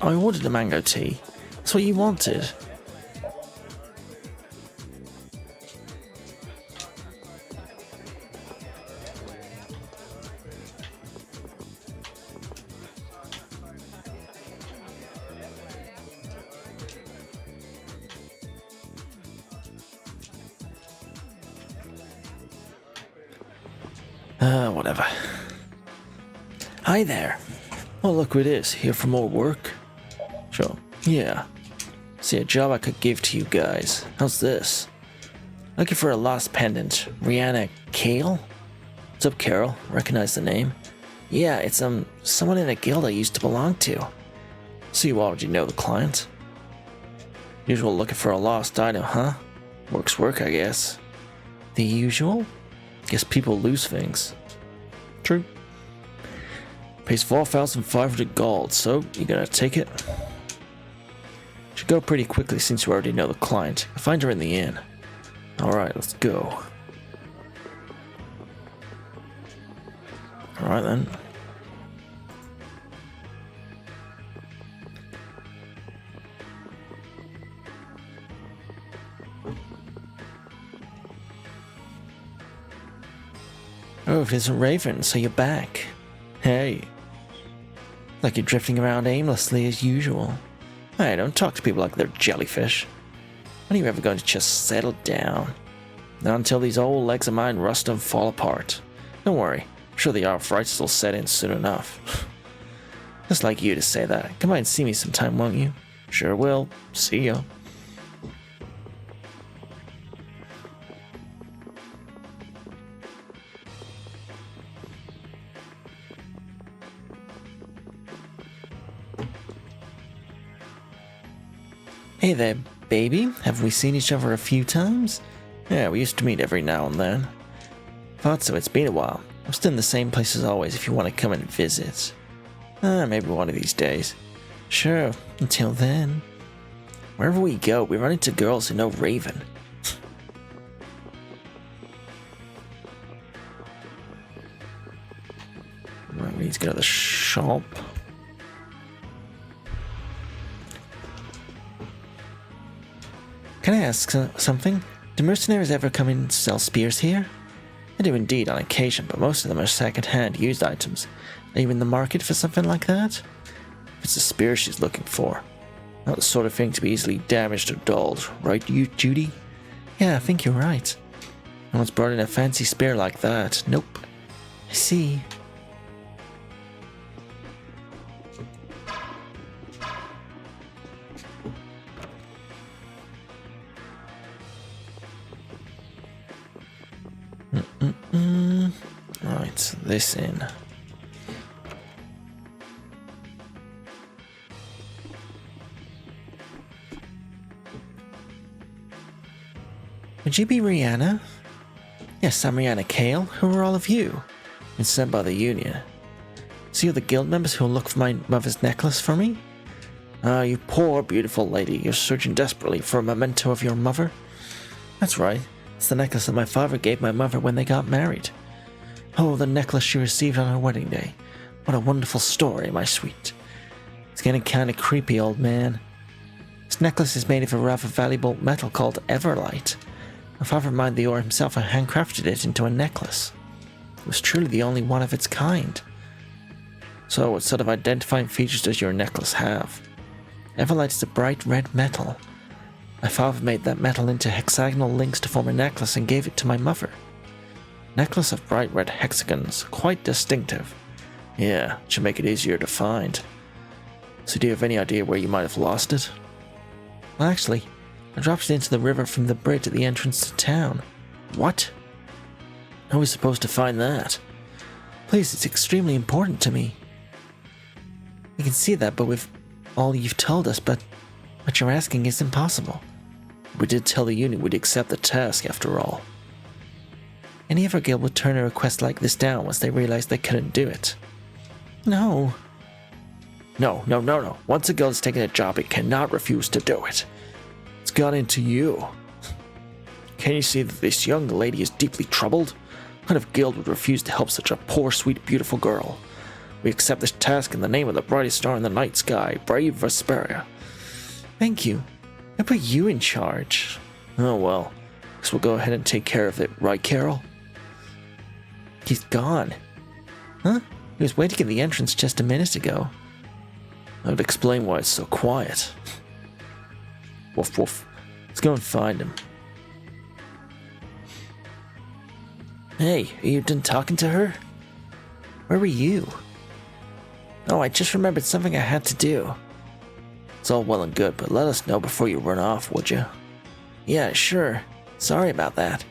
I ordered a mango tea. That's what you wanted. Whatever. Hi there. Oh, look who it is. Here for more work? Sure. Yeah. See, a job I could give to you guys. How's this? Looking for a lost pendant. Rihanna Kale? What's up, Carol? Recognize the name? Yeah, it's someone in a guild I used to belong to. So you already know the client? Usual looking for a lost item, huh? Work's work, I guess. The usual? Guess people lose things. True. Pays 4,500 gold, so you gonna take it? Should go pretty quickly since you already know the client. I'll find her in the inn. Alright, let's go. Alright then. Oh, it isn't Raven, so you're back. Hey. Like you're drifting around aimlessly as usual. Hey, don't talk to people like they're jellyfish. When are you ever going to just settle down? Not until these old legs of mine rust and fall apart. Don't worry, I'm sure the arthritis will set in soon enough. Just like you to say that. Come by and see me sometime, won't you? Sure will. See ya. Hey there, baby. Have we seen each other a few times? Yeah, we used to meet every now and then. Thought so, it's been a while. I'm still in the same place as always if you want to come and visit. Maybe one of these days. Sure, until then. Wherever we go, we run into girls who know Raven. Right, we need to go to the shop. Can I ask something? Do mercenaries ever come in and sell spears here? I do indeed on occasion, but most of them are second-hand used items. Are you in the market for something like that? If it's a spear she's looking for. Not the sort of thing to be easily damaged or dulled, right, you, Judy? Yeah, I think you're right. No one's brought in a fancy spear like that. Nope. I see. Right, this in. Would you be Rihanna? Yes, I'm Rihanna Kale. Who are all of you? Been sent by the Union. So you're the guild members who'll look for my mother's necklace for me? Ah, you poor, beautiful lady. You're searching desperately for a memento of your mother? That's right. It's the necklace that my father gave my mother when they got married. Oh, the necklace she received on her wedding day. What a wonderful story, my sweet. It's getting kind of creepy, old man. This necklace is made of a rather valuable metal called Everlight. My father mined the ore himself and handcrafted it into a necklace. It was truly the only one of its kind. So, what sort of identifying features does your necklace have? Everlight is a bright red metal. My father made that metal into hexagonal links to form a necklace and gave it to my mother. Necklace of bright red hexagons, quite distinctive. Yeah, it should make it easier to find. So do you have any idea where you might have lost it? Well, actually, I dropped it into the river from the bridge at the entrance to town. What? How are we supposed to find that? Please, it's extremely important to me. I can see that, but with all you've told us, but what you're asking is impossible. We did tell the unit we'd accept the task after all. Any other guild would turn a request like this down once they realized they couldn't do it. No. No. Once a guild has taken a job, it cannot refuse to do it. It's got into you. Can you see that this young lady is deeply troubled? What kind of guild would refuse to help such a poor, sweet, beautiful girl? We accept this task in the name of the brightest star in the night sky, brave Vesperia. Thank you. I put you in charge. Oh well, guess we'll go ahead and take care of it, right, Carol? He's gone. Huh? He was waiting at the entrance just a minute ago. That would explain why it's so quiet. Woof woof. Let's go and find him. Hey, are you done talking to her? Where were you? Oh, I just remembered something I had to do. It's all well and good, but let us know before you run off, would you? Yeah, sure. Sorry about that.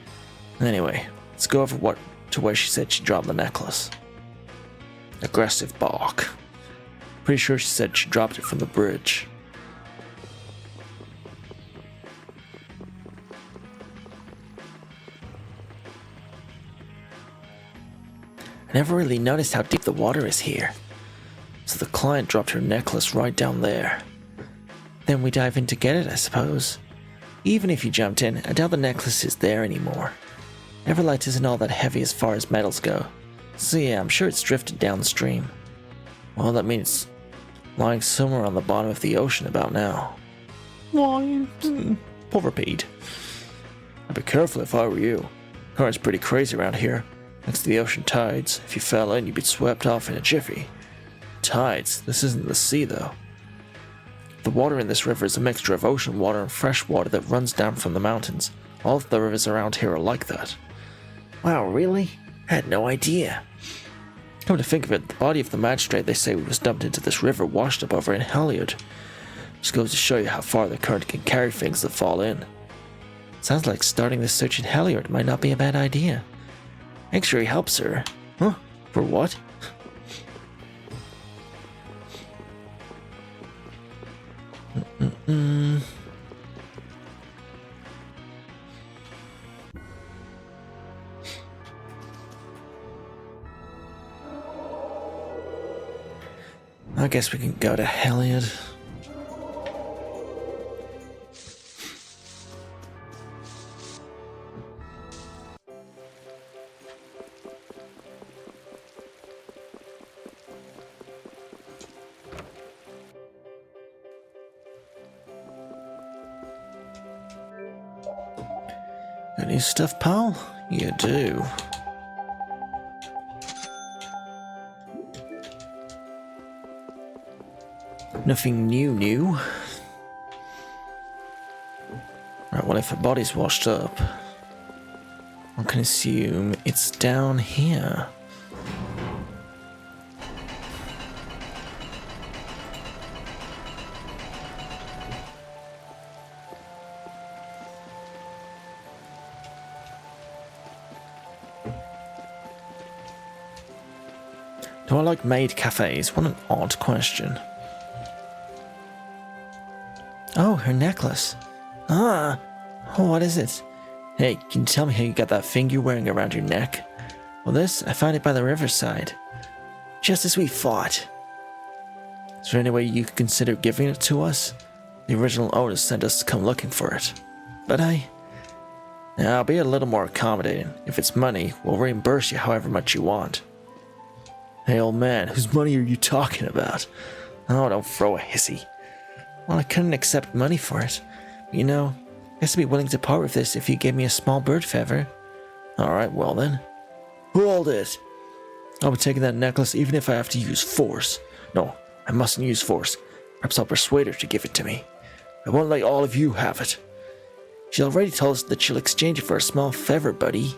Anyway, let's go over to where she said she dropped the necklace. Aggressive bark. Pretty sure she said she dropped it from the bridge. I never really noticed how deep the water is here. So the client dropped her necklace right down there. Then we dive in to get it, I suppose. Even if you jumped in, I doubt the necklace is there anymore. Everlight isn't all that heavy as far as metals go. So yeah, I'm sure it's drifted downstream. Well, that means it's lying somewhere on the bottom of the ocean about now. Why? Poor Pete. I'd be careful if I were you. Current's pretty crazy around here. Next to the ocean tides. If you fell in, you'd be swept off in a jiffy. Tides? This isn't the sea, though. The water in this river is a mixture of ocean water and fresh water that runs down from the mountains. All of the rivers around here are like that. Wow, really? I had no idea. Come to think of it, the body of the magistrate they say was dumped into this river washed up over in Heliod. Just goes to show you how far the current can carry things that fall in. Sounds like starting this search in Heliod might not be a bad idea. Make sure he helps her. Huh? For what? I guess we can go to Heliod. Got new stuff, pal? You do. Nothing new. Right, well, if her body's washed up, I can assume it's down here. Do I like maid cafes? What an odd question. Oh, her necklace. Ah, oh, what is it? Hey, can you tell me how you got that thing you're wearing around your neck? Well, this, I found it by the riverside. Just as we thought. Is there any way you could consider giving it to us? The original owner sent us to come looking for it. But Now, I'll be a little more accommodating. If it's money, we'll reimburse you however much you want. Hey, old man, whose money are you talking about? Oh, don't throw a hissy. Well, I couldn't accept money for it. But, you know, I guess I'd be willing to part with this if you gave me a small bird feather. Alright, well then. Hold it! I'll be taking that necklace even if I have to use force. No, I mustn't use force. Perhaps I'll persuade her to give it to me. I won't let all of you have it. She already told us that she'll exchange it for a small feather, buddy.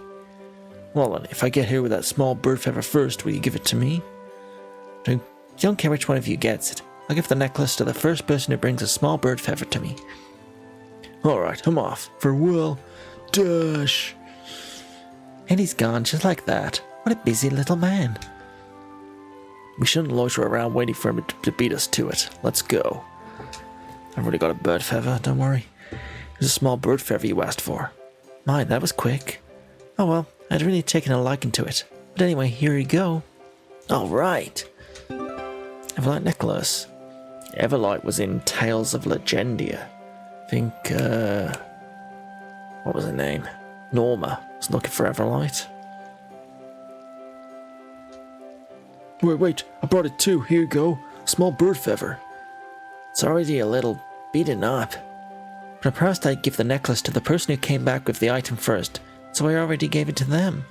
Well then, if I get here with that small bird feather first, will you give it to me? Don't care which one of you gets it. I'll give the necklace to the first person who brings a small bird feather to me. Alright, I'm off. Farewell. Dash. And he's gone just like that. What a busy little man. We shouldn't loiter around waiting for him to beat us to it. Let's go. I've already got a bird feather, don't worry. Here's a small bird feather you asked for. My, that was quick. Oh well, I'd really taken a liking to it. But anyway, here you go. Alright. Everlight necklace. Everlight was in Tales of Legendia. I think, what was her name? Norma was looking for Everlight. Wait, I brought it too. Here you go. Small bird feather. It's already a little beaten up. But I promised I'd give the necklace to the person who came back with the item first, so I already gave it to them.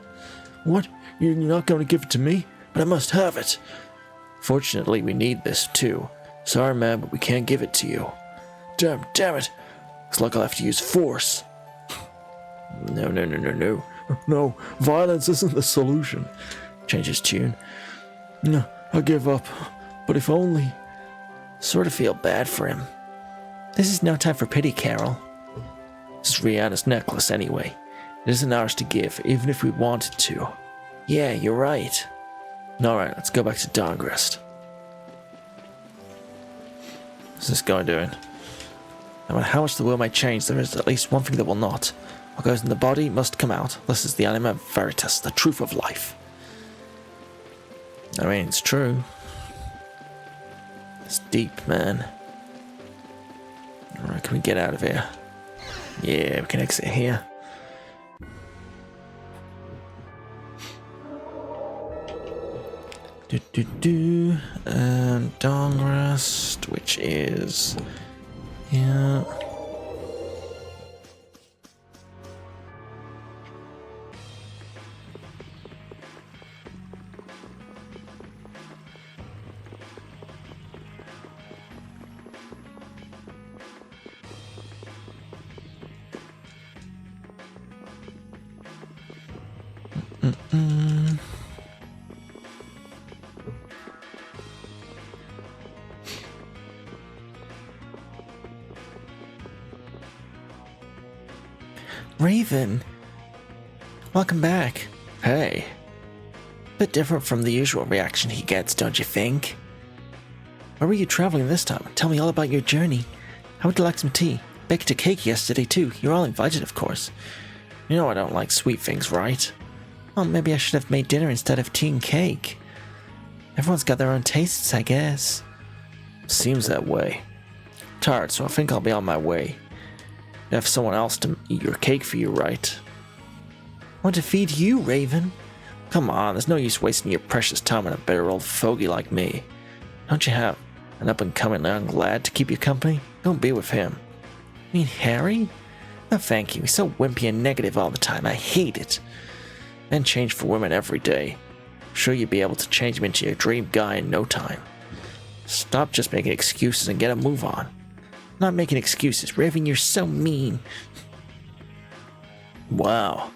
What? You're not going to give it to me? But I must have it. Fortunately, we need this too. Sorry, man, but we can't give it to you. Damn it. Looks like I'll have to use force. No. No, violence isn't the solution. Change his tune. No, I give up. But if only... Sort of feel bad for him. This is no time for pity, Carol. This is Rihanna's necklace anyway. It isn't ours to give, even if we wanted to. Yeah, you're right. Alright, let's go back to Dawngrest. What's this guy doing? No matter how much the will may change, there is at least one thing that will not. What goes in the body must come out. This is the anima veritas, the truth of life. I mean, it's true. It's deep, man. Alright, can we get out of here? Yeah, we can exit here. And Dawngrest, which is... Yeah... Raven! Welcome back. Hey. Bit different from the usual reaction he gets, don't you think? Where were you traveling this time? Tell me all about your journey. I would like some tea. Baked a cake yesterday too. You're all invited, of course. You know I don't like sweet things, right? Well, maybe I should have made dinner instead of tea and cake. Everyone's got their own tastes, I guess. Seems that way. Tired, so I think I'll be on my way. You have someone else to eat your cake for you, right? I want to feed you, Raven. Come on, there's no use wasting your precious time on a bitter old fogey like me. Don't you have an up-and-coming young lad to keep you company? Don't be with him. You mean Harry? No thank you, he's so wimpy and negative all the time. I hate it. Men change for women every day. I'm sure you'd be able to change him into your dream guy in no time. Stop just making excuses and get a move on. I'm not making excuses. Raven, you're so mean. Wow.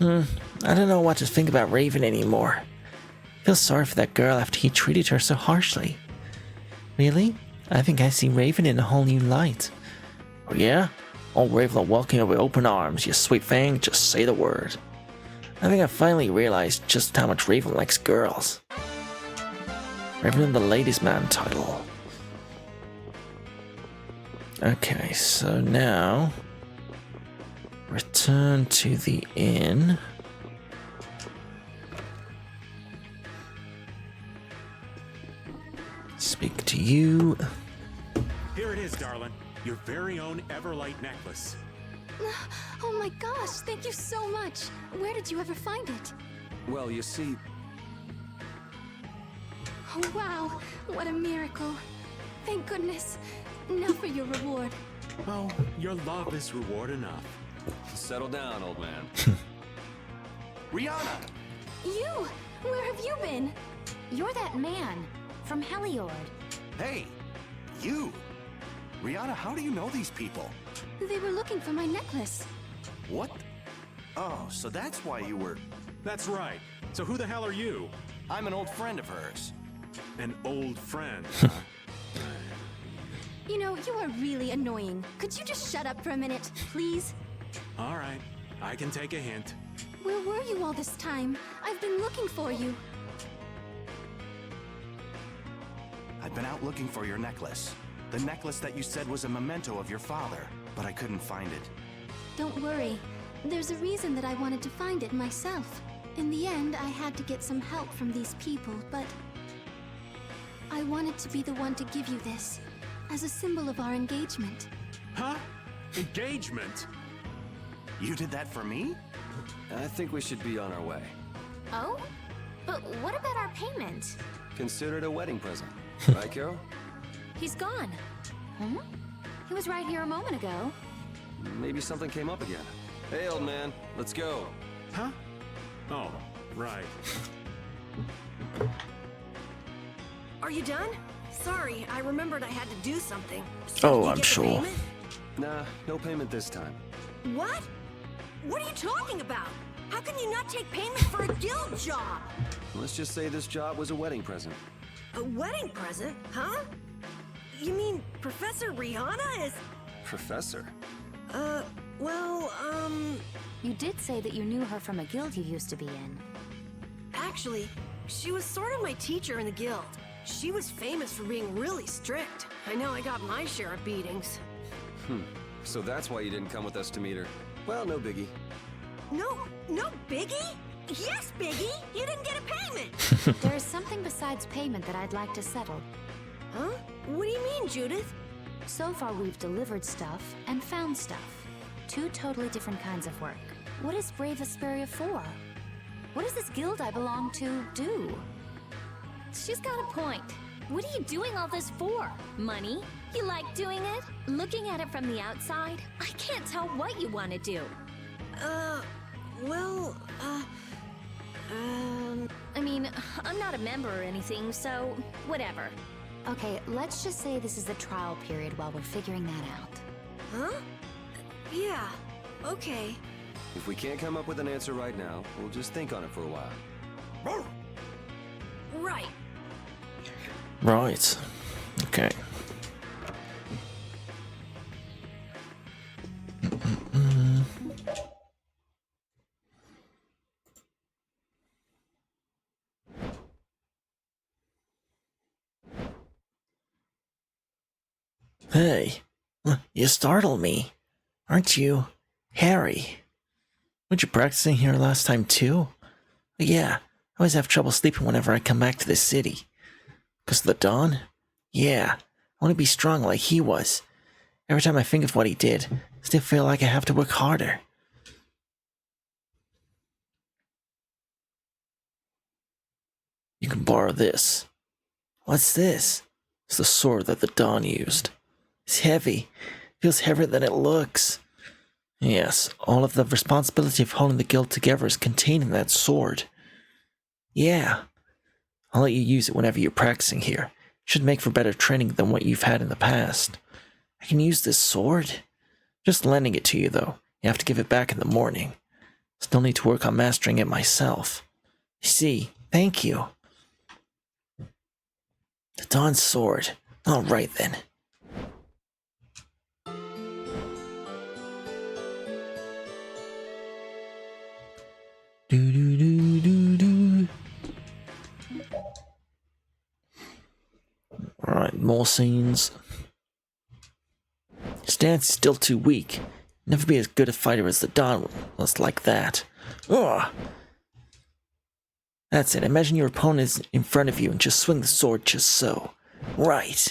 I don't know what to think about Raven anymore. I feel sorry for that girl after he treated her so harshly. Really? I think I see Raven in a whole new light. Oh yeah? Old Raven will welcome you with open arms, you sweet thing, just say the word. I think I finally realized just how much Raven likes girls. Raven and the Ladies' Man title. Okay, so now... return to the inn. Speak to you. Here it is, darling. Your very own Everlight necklace. Oh my gosh, thank you so much. Where did you ever find it? Well, you see, Oh wow, what a miracle. Thank goodness. Now for your reward. Oh, your love is reward enough. settle down, old man. Rihanna! You! Where have you been? You're that man from Heliord. Hey, you! Rihanna, how do you know these people? They were looking for my necklace. What? Oh, so that's why you were... That's right. So who the hell are you? I'm an old friend of hers. An old friend. You know, you are really annoying. Could you just shut up for a minute, please? All right, I can take a hint. Where were you all this time? I've been looking for you. I've been out looking for your necklace. The necklace that you said was a memento of your father, but I couldn't find it. Don't worry. There's a reason that I wanted to find it myself. In the end, I had to get some help from these people, but... I wanted to be the one to give you this, as a symbol of our engagement. Huh? Engagement? You did that for me? I think we should be on our way. Oh? But what about our payment? Consider it a wedding present. Right, Carol? He's gone. Huh? He was right here a moment ago. Maybe something came up again. Hey, old man, let's go. Huh? Oh, right. Are you done? Sorry, I remembered I had to do something. Oh, Did you I'm get the sure. payment? Nah, no payment this time. What? What are you talking about? How can you not take payment for a guild job? Let's just say this job was a wedding present. A wedding present, huh? You mean Professor Rihanna is... Professor? You did say that you knew her from a guild you used to be in. Actually, she was sort of my teacher in the guild. She was famous for being really strict. I know I got my share of beatings. So that's why you didn't come with us to meet her. Well, no biggie. No biggie? Yes, Biggie! You didn't get a payment! There is something besides payment that I'd like to settle. Huh? What do you mean, Judith? So far we've delivered stuff and found stuff. Two totally different kinds of work. What is Brave Vesperia for? What does this guild I belong to do? She's got a point. What are you doing all this for? Money? You like doing it? Looking at it from the outside, I can't tell what you want to do. I mean, I'm not a member or anything, so whatever. Okay, let's just say this is the trial period while we're figuring that out. Huh? Yeah, okay. If we can't come up with an answer right now, we'll just think on it for a while. Right. Right. Okay. Hey, you startled me. Aren't you Harry? Weren't you practicing here last time too? Yeah, I always have trouble sleeping whenever I come back to this city. 'Cause of the Dawn? Yeah, I want to be strong like he was. Every time I think of what he did, I still feel like I have to work harder. You can borrow this. What's this? It's the sword that the Dawn used. It's heavy. Feels heavier than it looks. Yes, all of the responsibility of holding the guild together is contained in that sword. Yeah. I'll let you use it whenever you're practicing here. Should make for better training than what you've had in the past. I can use this sword. Just lending it to you, though. You have to give it back in the morning. Still need to work on mastering it myself. You see, thank you. The Dawn sword. All right, then. Do. Alright, more scenes. Stance is still too weak. Never be as good a fighter as the Dawn was like that. Ugh. That's it. Imagine your opponent is in front of you and just swing the sword just so. Right.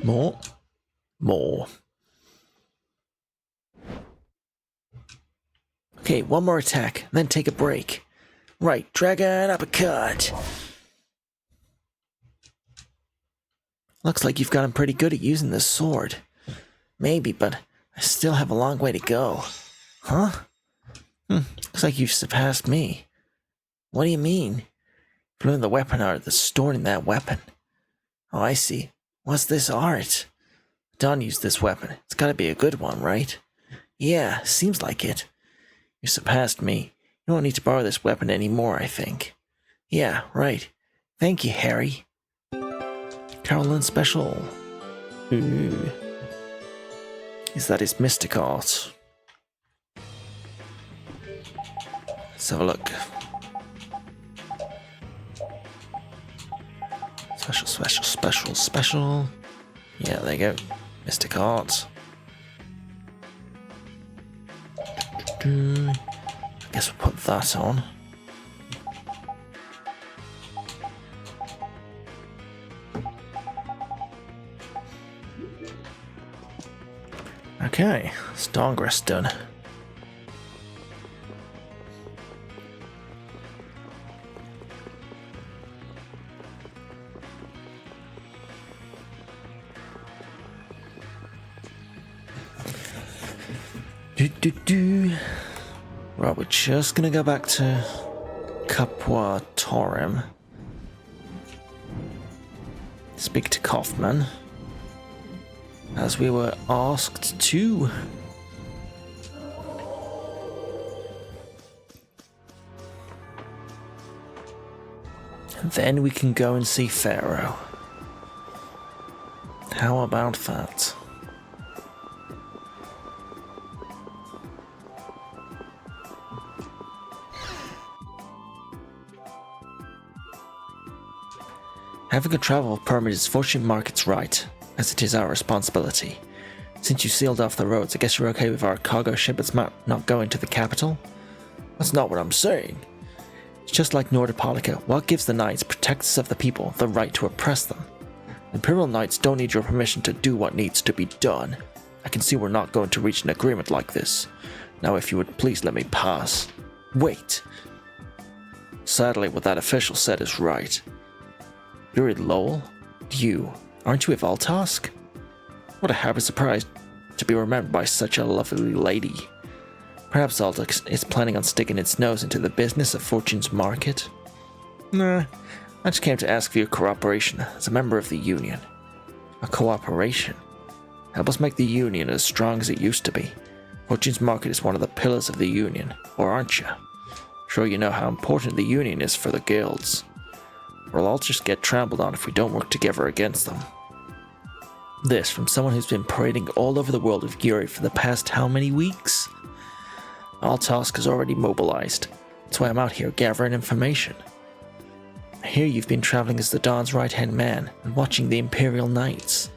More. More. Okay, one more attack, then take a break. Right, dragon uppercut. Looks like you've gotten pretty good at using this sword. Maybe, but I still have a long way to go. Huh? Looks like you've surpassed me. What do you mean? You learned the weapon art that's stored in that weapon. Oh, I see. What's this art? Don used this weapon. It's gotta be a good one, right? Yeah, seems like it. You surpassed me. You don't need to borrow this weapon anymore, I think. Yeah, right. Thank you, Harry. Carolyn Special. Ooh. Is that his mystic art? Let's have a look. Special, special, special, special. Yeah, there you go. Mystic art. I guess we'll put that on. Okay, Stargress done. Right, we're just gonna go back to Capua Torem. Speak to Kaufman, as we were asked to. And then we can go and see Pharaoh. How about that? Having a travel permit is fortune market's right, as it is our responsibility. Since you sealed off the roads, I guess you're okay with our cargo shipments not going to the capital? That's not what I'm saying. It's just like Nordopolica. What gives the knights, protectors of the people, the right to oppress them? Imperial knights don't need your permission to do what needs to be done. I can see we're not going to reach an agreement like this. Now if you would please let me pass. Wait! Sadly, what that official said is right. You're in Lowell? Aren't you a Voltask? What a happy surprise to be remembered by such a lovely lady. Perhaps Zoldyck is planning on sticking its nose into the business of Fortune's market? Nah, I just came to ask for your cooperation as a member of the Union. A cooperation? Help us make the Union as strong as it used to be. Fortune's market is one of the pillars of the Union, or aren't you? Sure you know how important the Union is for the guilds. We'll all just get trampled on if we don't work together against them. This from someone who's been parading all over the world with Yuri for the past how many weeks? Altask is already mobilized. That's why I'm out here gathering information. I hear you've been traveling as the Dawn's right-hand man and watching the Imperial Knights.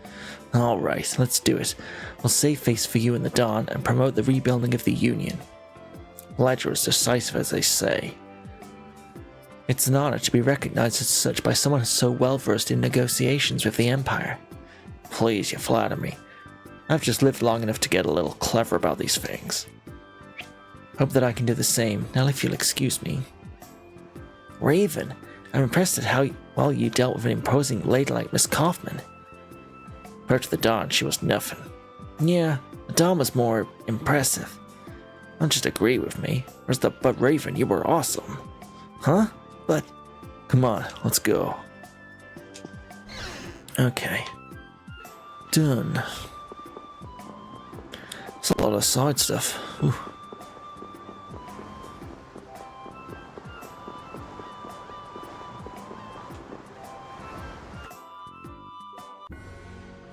Alright, let's do it. We'll save face for you in the Dawn and promote the rebuilding of the Union. Ledger is decisive, as they say. It's an honor to be recognized as such by someone so well versed in negotiations with the Empire. Please, you flatter me. I've just lived long enough to get a little clever about these things. Hope that I can do the same, now if you'll excuse me. Raven, I'm impressed at how well you dealt with an imposing lady like Miss Kaufman. Compared to the Dawn, she was nothing. Yeah, the Dawn was more impressive. Don't just agree with me. But Raven, you were awesome. Huh? But, come on, let's go. Okay. Done. It's a lot of side stuff. Whew.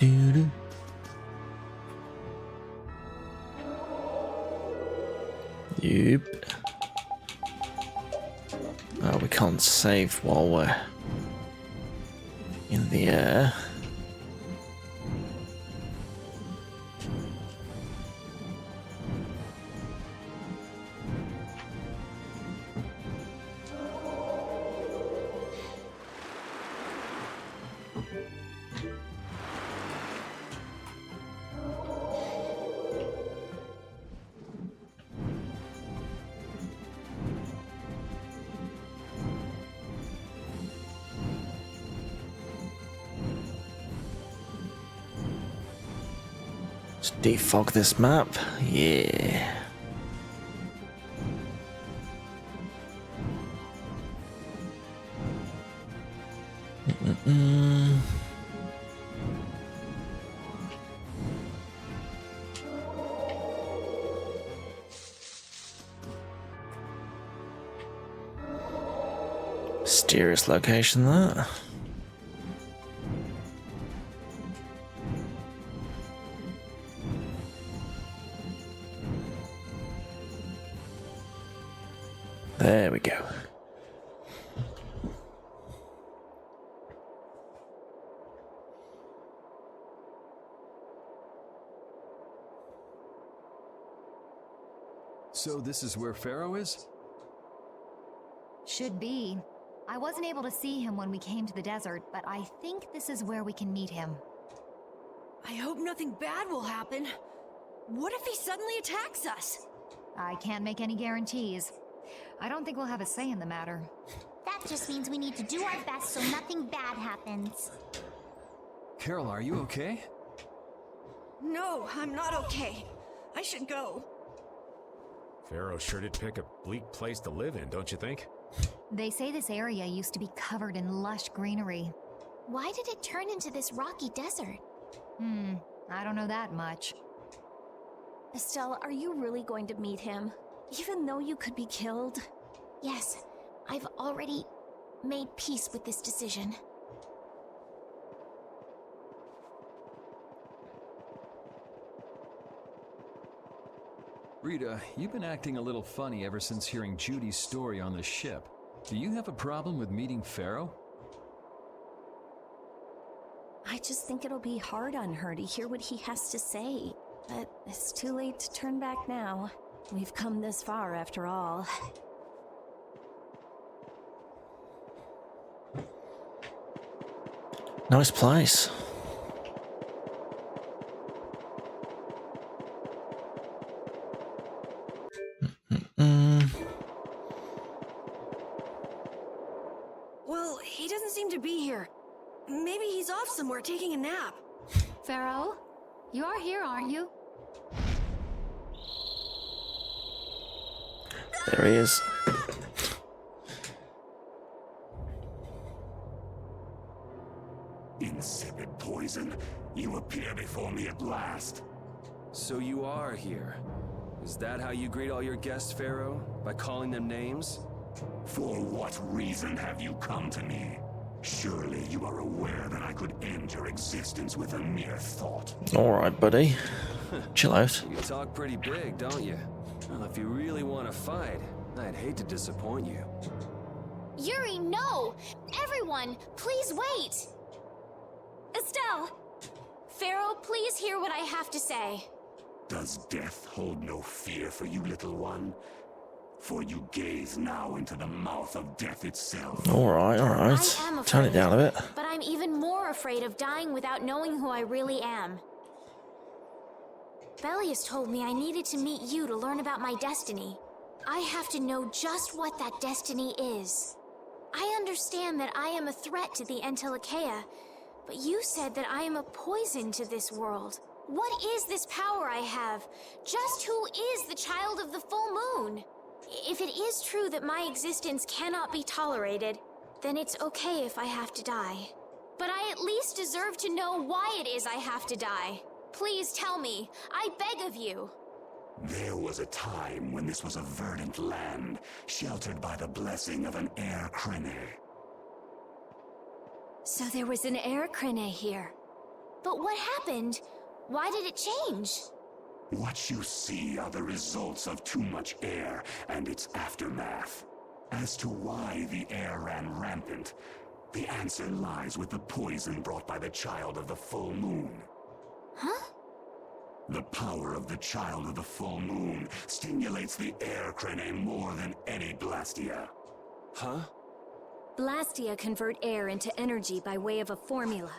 Doo-doo. Yep. We can't save while we're in the air. Let's defog this map. Yeah. Mysterious location, that. There we go. So this is where Pharaoh is? Should be. I wasn't able to see him when we came to the desert, but I think this is where we can meet him. I hope nothing bad will happen. What if he suddenly attacks us? I can't make any guarantees. I don't think we'll have a say in the matter. That just means we need to do our best so nothing bad happens. Carol, are you okay? No, I'm not okay. I should go. Pharaoh sure did pick a bleak place to live in, don't you think? They say this area used to be covered in lush greenery. Why did it turn into this rocky desert? I don't know that much. Estelle, are you really going to meet him? Even though you could be killed? Yes, I've already made peace with this decision. Rita, you've been acting a little funny ever since hearing Judy's story on the ship. Do you have a problem with meeting Pharaoh? I just think it'll be hard on her to hear what he has to say. But it's too late to turn back now. We've come this far after all. Nice place. Well, he doesn't seem to be here. Maybe he's off somewhere taking a nap. Pharaoh, you are here, aren't you? There he is. Insipid poison, you appear before me at last. So you are here. Is that how you greet all your guests, Pharaoh? By calling them names? For what reason have you come to me? Surely you are aware that I could end your existence with a mere thought. Alright, buddy. Chill out. You talk pretty big, don't you? Well, if you really want to fight, I'd hate to disappoint you. Yuri, no! Everyone, please wait! Estelle! Pharaoh, please hear what I have to say. Does death hold no fear for you, little one? For you gaze now into the mouth of death itself. Alright, alright. I am afraid, Turn it down a bit. But I'm even more afraid of dying without knowing who I really am. Belius told me I needed to meet you to learn about my destiny. I have to know just what that destiny is. I understand that I am a threat to the Entelikeia, but you said that I am a poison to this world. What is this power I have? Just who is the child of the full moon? If it is true that my existence cannot be tolerated, then it's okay if I have to die. But I at least deserve to know why it is I have to die. Please tell me. I beg of you. There was a time when this was a verdant land, sheltered by the blessing of an air crene. So there was an air crene here. But what happened? Why did it change? What you see are the results of too much air and its aftermath. As to why the air ran rampant, the answer lies with the poison brought by the child of the full moon. Huh? The power of the child of the full moon stimulates the air crene more than any Blastia. Huh? Blastia convert air into energy by way of a formula.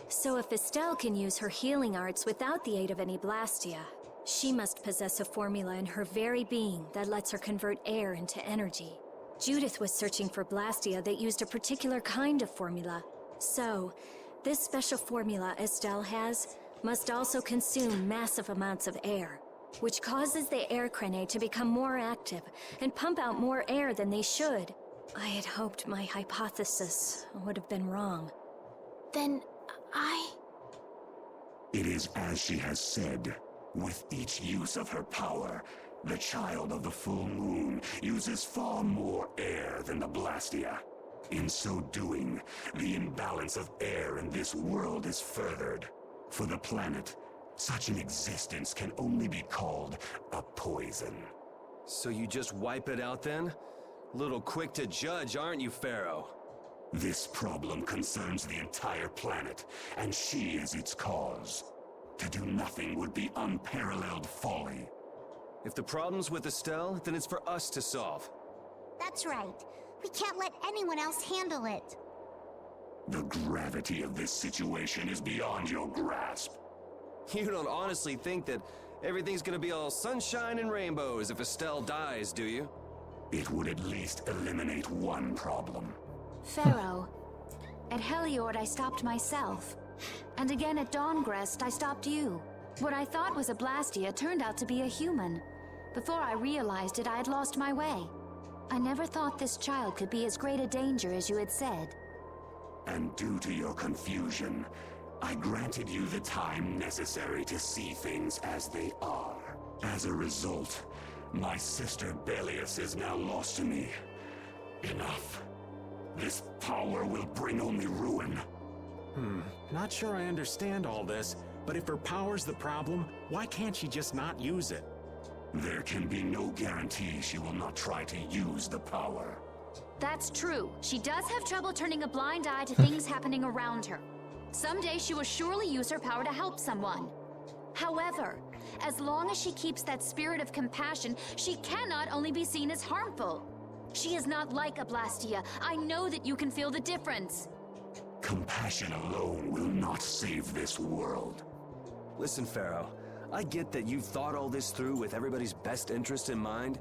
So if Estelle can use her healing arts without the aid of any Blastia, she must possess a formula in her very being that lets her convert air into energy. Judith was searching for Blastia that used a particular kind of formula. So, this special formula Estelle has must also consume massive amounts of air, which causes the air cranae to become more active and pump out more air than they should. I had hoped my hypothesis would have been wrong. Then It is as she has said. With each use of her power, the child of the full moon uses far more air than the Blastia. In so doing, the imbalance of air in this world is furthered. For the planet, such an existence can only be called a poison. So you just wipe it out then? Little quick to judge, aren't you, Pharaoh? This problem concerns the entire planet, and she is its cause. To do nothing would be unparalleled folly. If the problem's with Estelle, then it's for us to solve. That's right. We can't let anyone else handle it. The gravity of this situation is beyond your grasp. You don't honestly think that everything's gonna be all sunshine and rainbows if Estelle dies, do you? It would at least eliminate one problem. Pharaoh, at Heliord I stopped myself. And again at Dawngrest I stopped you. What I thought was a Blastia turned out to be a human. Before I realized it, I had lost my way. I never thought this child could be as great a danger as you had said. And due to your confusion, I granted you the time necessary to see things as they are. As a result, my sister Belius is now lost to me. Enough. This power will bring only ruin. Not sure I understand all this, but if her power's the problem, why can't she just not use it? There can be no guarantee she will not try to use the power. That's true. She does have trouble turning a blind eye to things happening around her. Someday she will surely use her power to help someone. However, as long as she keeps that spirit of compassion, she cannot only be seen as harmful. She is not like a Blastia. I know that you can feel the difference. Compassion alone will not save this world. Listen, Pharaoh, I get that you've thought all this through with everybody's best interest in mind,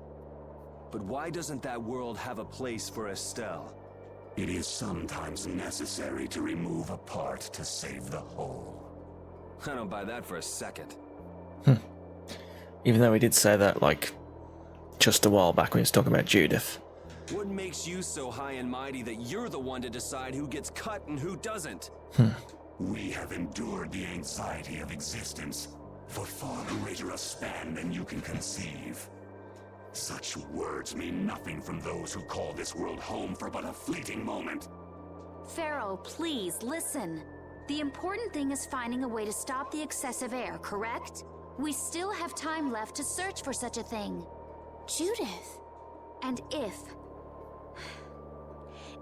but why doesn't that world have a place for Estelle? It is sometimes necessary to remove a part to save the whole. I don't buy that for a second. Even though he did say that, like, just a while back when he was talking about Judith. What makes you so high and mighty that you're the one to decide who gets cut and who doesn't? We have endured the anxiety of existence for far greater a span than you can conceive. Such words mean nothing from those who call this world home for but a fleeting moment. Pharaoh, please, listen. The important thing is finding a way to stop the excessive air, correct? We still have time left to search for such a thing. Judith. And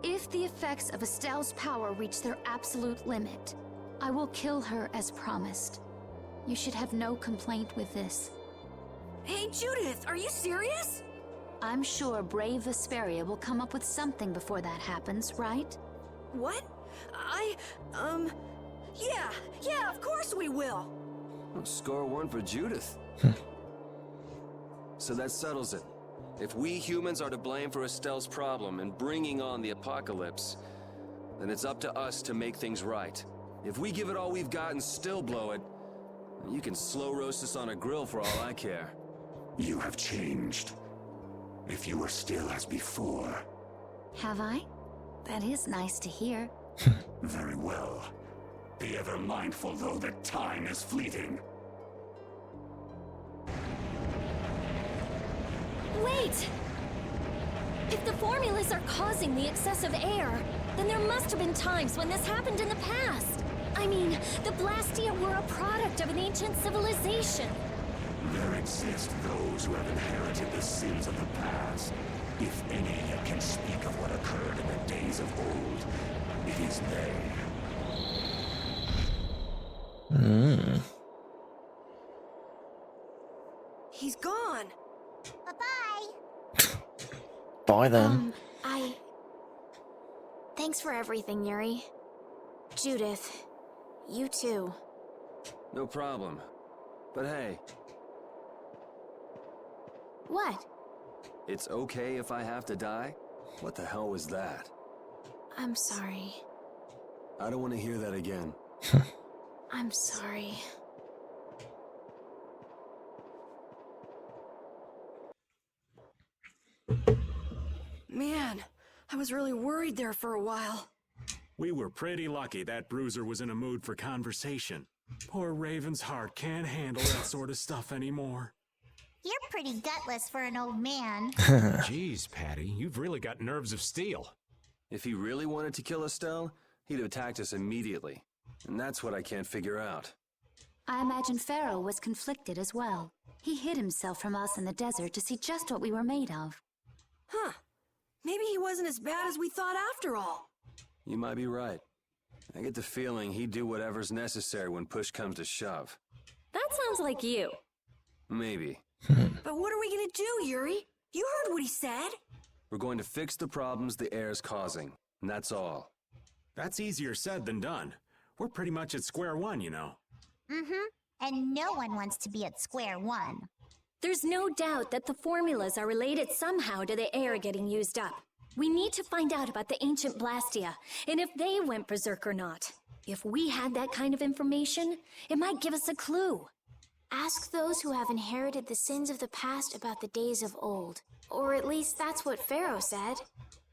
if the effects of Estelle's power reach their absolute limit, I will kill her as promised. You should have no complaint with this. Hey, Judith, are you serious? I'm sure brave Vesperia will come up with something before that happens, right? What? Yeah, of course we will. Well, score one for Judith. So that settles it. If we humans are to blame for Estelle's problem and bringing on the apocalypse, then it's up to us to make things right. If we give it all we've got and still blow it, you can slow roast us on a grill for all I care. You have changed. If you were still as before. Have I? That is nice to hear. Very well. Be ever mindful, though, that time is fleeting. Wait! If the formulas are causing the excessive air, then there must have been times when this happened in the past. I mean, the Blastia were a product of an ancient civilization. There exist those who have inherited the sins of the past. If any yet can speak of what occurred in the days of old, it is they. He's gone. Bye-bye. Bye then. Thanks for everything, Yuri. Judith, you too. No problem. But hey, What? it's okay if I have to die? What the hell was that? I'm sorry. I don't want to hear that again. I'm sorry. Man, I was really worried there for a while. We were pretty lucky that bruiser was in a mood for conversation. Poor Raven's heart can't handle that sort of stuff anymore. You're pretty gutless for an old man. Jeez, Patty, you've really got nerves of steel. If he really wanted to kill Estelle, he'd have attacked us immediately. And that's what I can't figure out. I imagine Pharaoh was conflicted as well. He hid himself from us in the desert to see just what we were made of. Huh. Maybe he wasn't as bad as we thought after all. You might be right. I get the feeling he'd do whatever's necessary when push comes to shove. That sounds like you. Maybe. But what are we gonna do, Yuri? You heard what he said. We're going to fix the problems the air's causing, and that's all. That's easier said than done. We're pretty much at square one, you know. Mm-hmm. And no one wants to be at square one. There's no doubt that the formulas are related somehow to the air getting used up. We need to find out about the ancient Blastia, and if they went berserk or not. If we had that kind of information, it might give us a clue. Ask those who have inherited the sins of the past about the days of old. Or at least that's what Pharaoh said.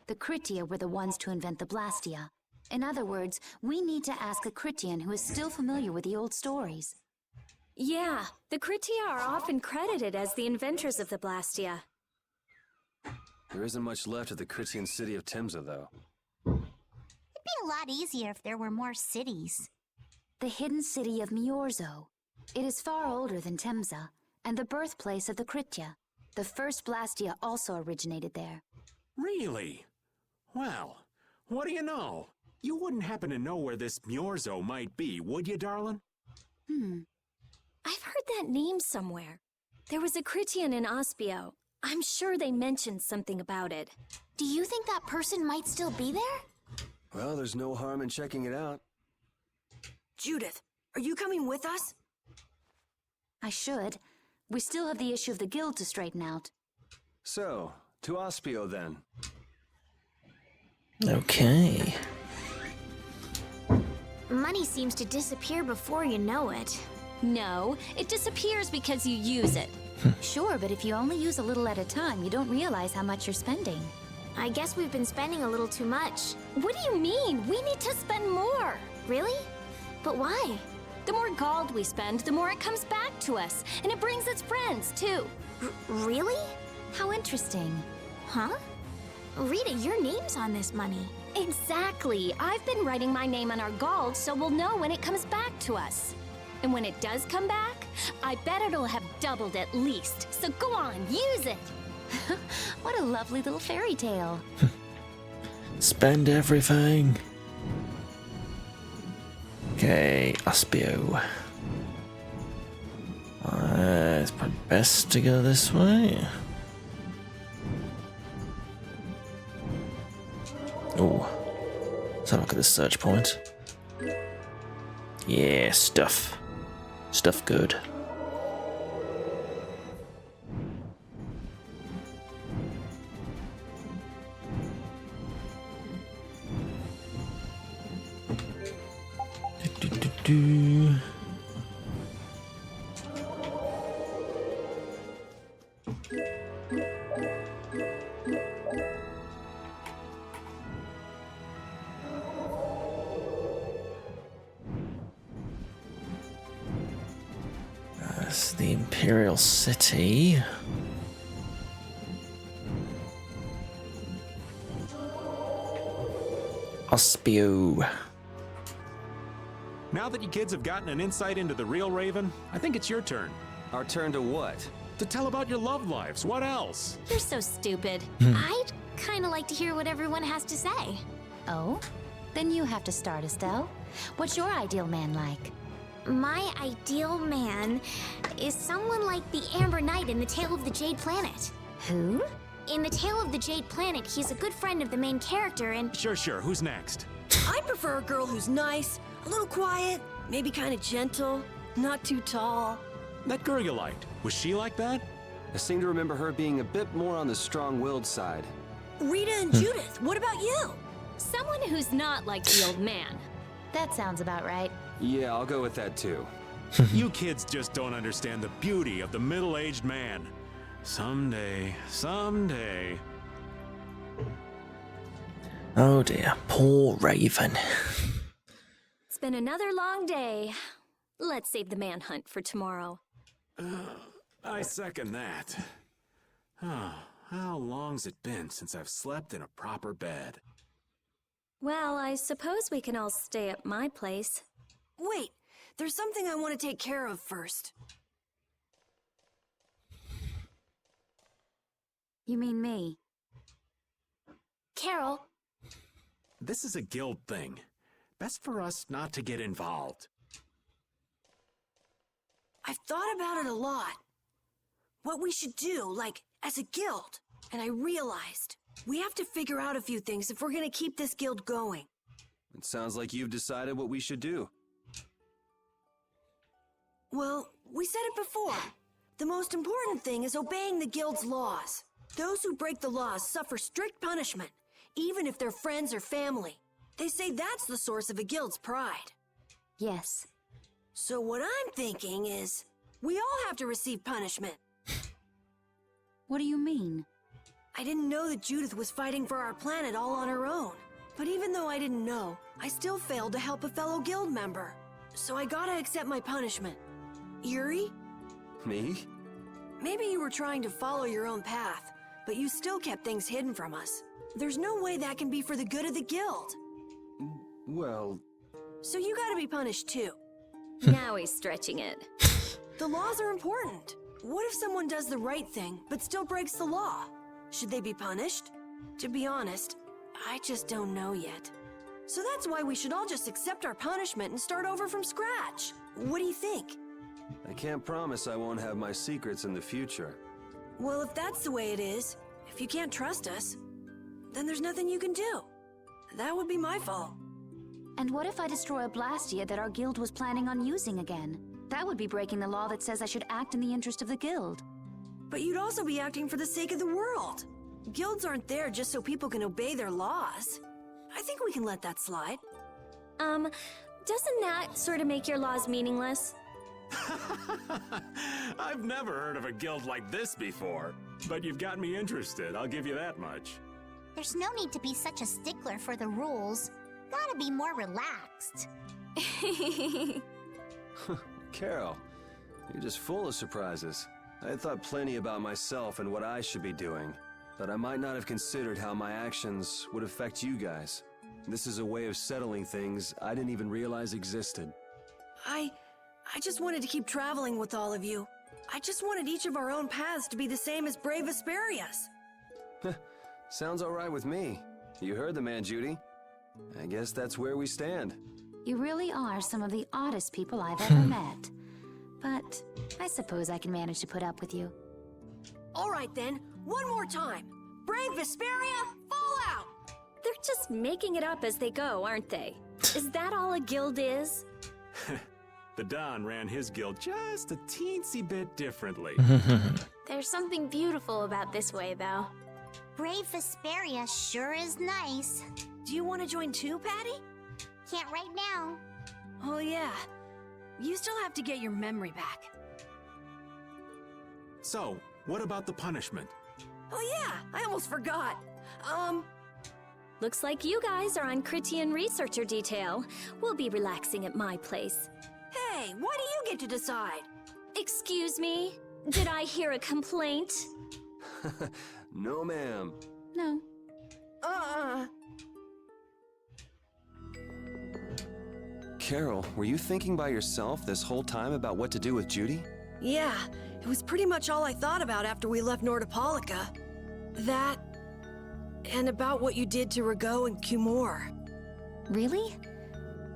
The Kritia were the ones to invent the Blastia. In other words, we need to ask a Kritian who is still familiar with the old stories. Yeah, the Kritia are often credited as the inventors of the Blastia. There isn't much left of the Critian city of Temza, though. It'd be a lot easier if there were more cities. The hidden city of Miorzo. It is far older than Temza, and the birthplace of the Kritia. The first Blastia also originated there. Really? Well, what do you know? You wouldn't happen to know where this Miorzo might be, would you, darling? I've heard that name somewhere. There was a Kritian in Ospio. I'm sure they mentioned something about it. Do you think that person might still be there? Well, there's no harm in checking it out. Judith, are you coming with us? I should. We still have the issue of the guild to straighten out. So, to Ospio then. Okay. Money seems to disappear before you know it. No, it disappears because you use it. Sure, but if you only use a little at a time, you don't realize how much you're spending. I guess we've been spending a little too much. What do you mean? We need to spend more. Really? But why? The more gold we spend, the more it comes back to us. And it brings its friends, too. Really? How interesting. Huh? Rita, your name's on this money. Exactly. I've been writing my name on our gold so we'll know when it comes back to us. And when it does come back, I bet it'll have doubled at least. So go on, use it. What a lovely little fairy tale. Spend everything. Okay, Ospio. It's probably best to go this way. Oh, let's have a look at this search point. Yeah, stuff. Stuff good. Do. That's the Imperial City. Ospio. Now that you kids have gotten an insight into the real Raven, I think it's your turn. Our turn to what? To tell about your love lives. What else? You're so stupid. I'd kind of like to hear what everyone has to say. Oh? Then you have to start, Estelle. What's your ideal man like? My ideal man is someone like the Amber Knight in The Tale of the Jade Planet. Who? In The Tale of the Jade Planet, he's a good friend of the main character and... Sure. Who's next? I prefer a girl who's nice, a little quiet, maybe kind of gentle, not too tall. That girl you liked, was she like that? I seem to remember her being a bit more on the strong-willed side. Rita and Judith, what about you? Someone who's not like the old man. That sounds about right. Yeah, I'll go with that too. You kids just don't understand the beauty of the middle-aged man. Someday, Oh dear, poor Raven. It's been another long day. Let's save the manhunt for tomorrow. I second that. How long's it been since I've slept in a proper bed? Well, I suppose we can all stay at my place. Wait, there's something I want to take care of first. You mean me? Carol. This is a guild thing. Best for us not to get involved. I've thought about it a lot. What we should do, like, as a guild. And I realized we have to figure out a few things if we're gonna keep this guild going. It sounds like you've decided what we should do. Well, we said it before. The most important thing is obeying the guild's laws. Those who break the laws suffer strict punishment, even if they're friends or family. They say that's the source of a guild's pride. Yes. So what I'm thinking is, we all have to receive punishment. What do you mean? I didn't know that Judith was fighting for our planet all on her own. But even though I didn't know, I still failed to help a fellow guild member. So I gotta accept my punishment. Yuri? Me? Maybe you were trying to follow your own path, but you still kept things hidden from us. There's no way that can be for the good of the guild. Well... So you gotta be punished too. Now he's stretching it. The laws are important. What if someone does the right thing, but still breaks the law? Should they be punished? To be honest, I just don't know yet. So that's why we should all just accept our punishment and start over from scratch. What do you think? I can't promise I won't have my secrets in the future. Well, if that's the way it is, if you can't trust us, then there's nothing you can do. That would be my fault. And what if I destroy a Blastia that our guild was planning on using again? That would be breaking the law that says I should act in the interest of the guild. But you'd also be acting for the sake of the world. Guilds aren't there just so people can obey their laws. I think we can let that slide. Doesn't that sort of make your laws meaningless? I've never heard of a guild like this before. But you've got me interested, I'll give you that much. There's no need to be such a stickler for the rules. Gotta be more relaxed. Carol, you're just full of surprises. I had thought plenty about myself and what I should be doing, but I might not have considered how my actions would affect you guys. This is a way of settling things I didn't even realize existed. I just wanted to keep traveling with all of you. I just wanted each of our own paths to be the same as brave Vesperia's. Sounds alright with me. You heard the man, Judy. I guess that's where we stand. You really are some of the oddest people I've ever met. But I suppose I can manage to put up with you. All right then, one more time. Brave Vesperia, fall out! They're just making it up as they go, aren't they? Is that all a guild is? The Don ran his guild just a teensy bit differently. There's something beautiful about this way, though. Brave Vesperia sure is nice. Do you want to join too, Patty? Can't right now. Oh yeah. You still have to get your memory back. So, what about the punishment? Oh yeah, I almost forgot. Looks like you guys are on Critian researcher detail. We'll be relaxing at my place. Hey, why do you get to decide? Excuse me? Did I hear a complaint? No, ma'am. No. Carol, were you thinking by yourself this whole time about what to do with Judy? Yeah, it was pretty much all I thought about after we left Nordopolica. That, and about what you did to Rigaud and Cumore. Really?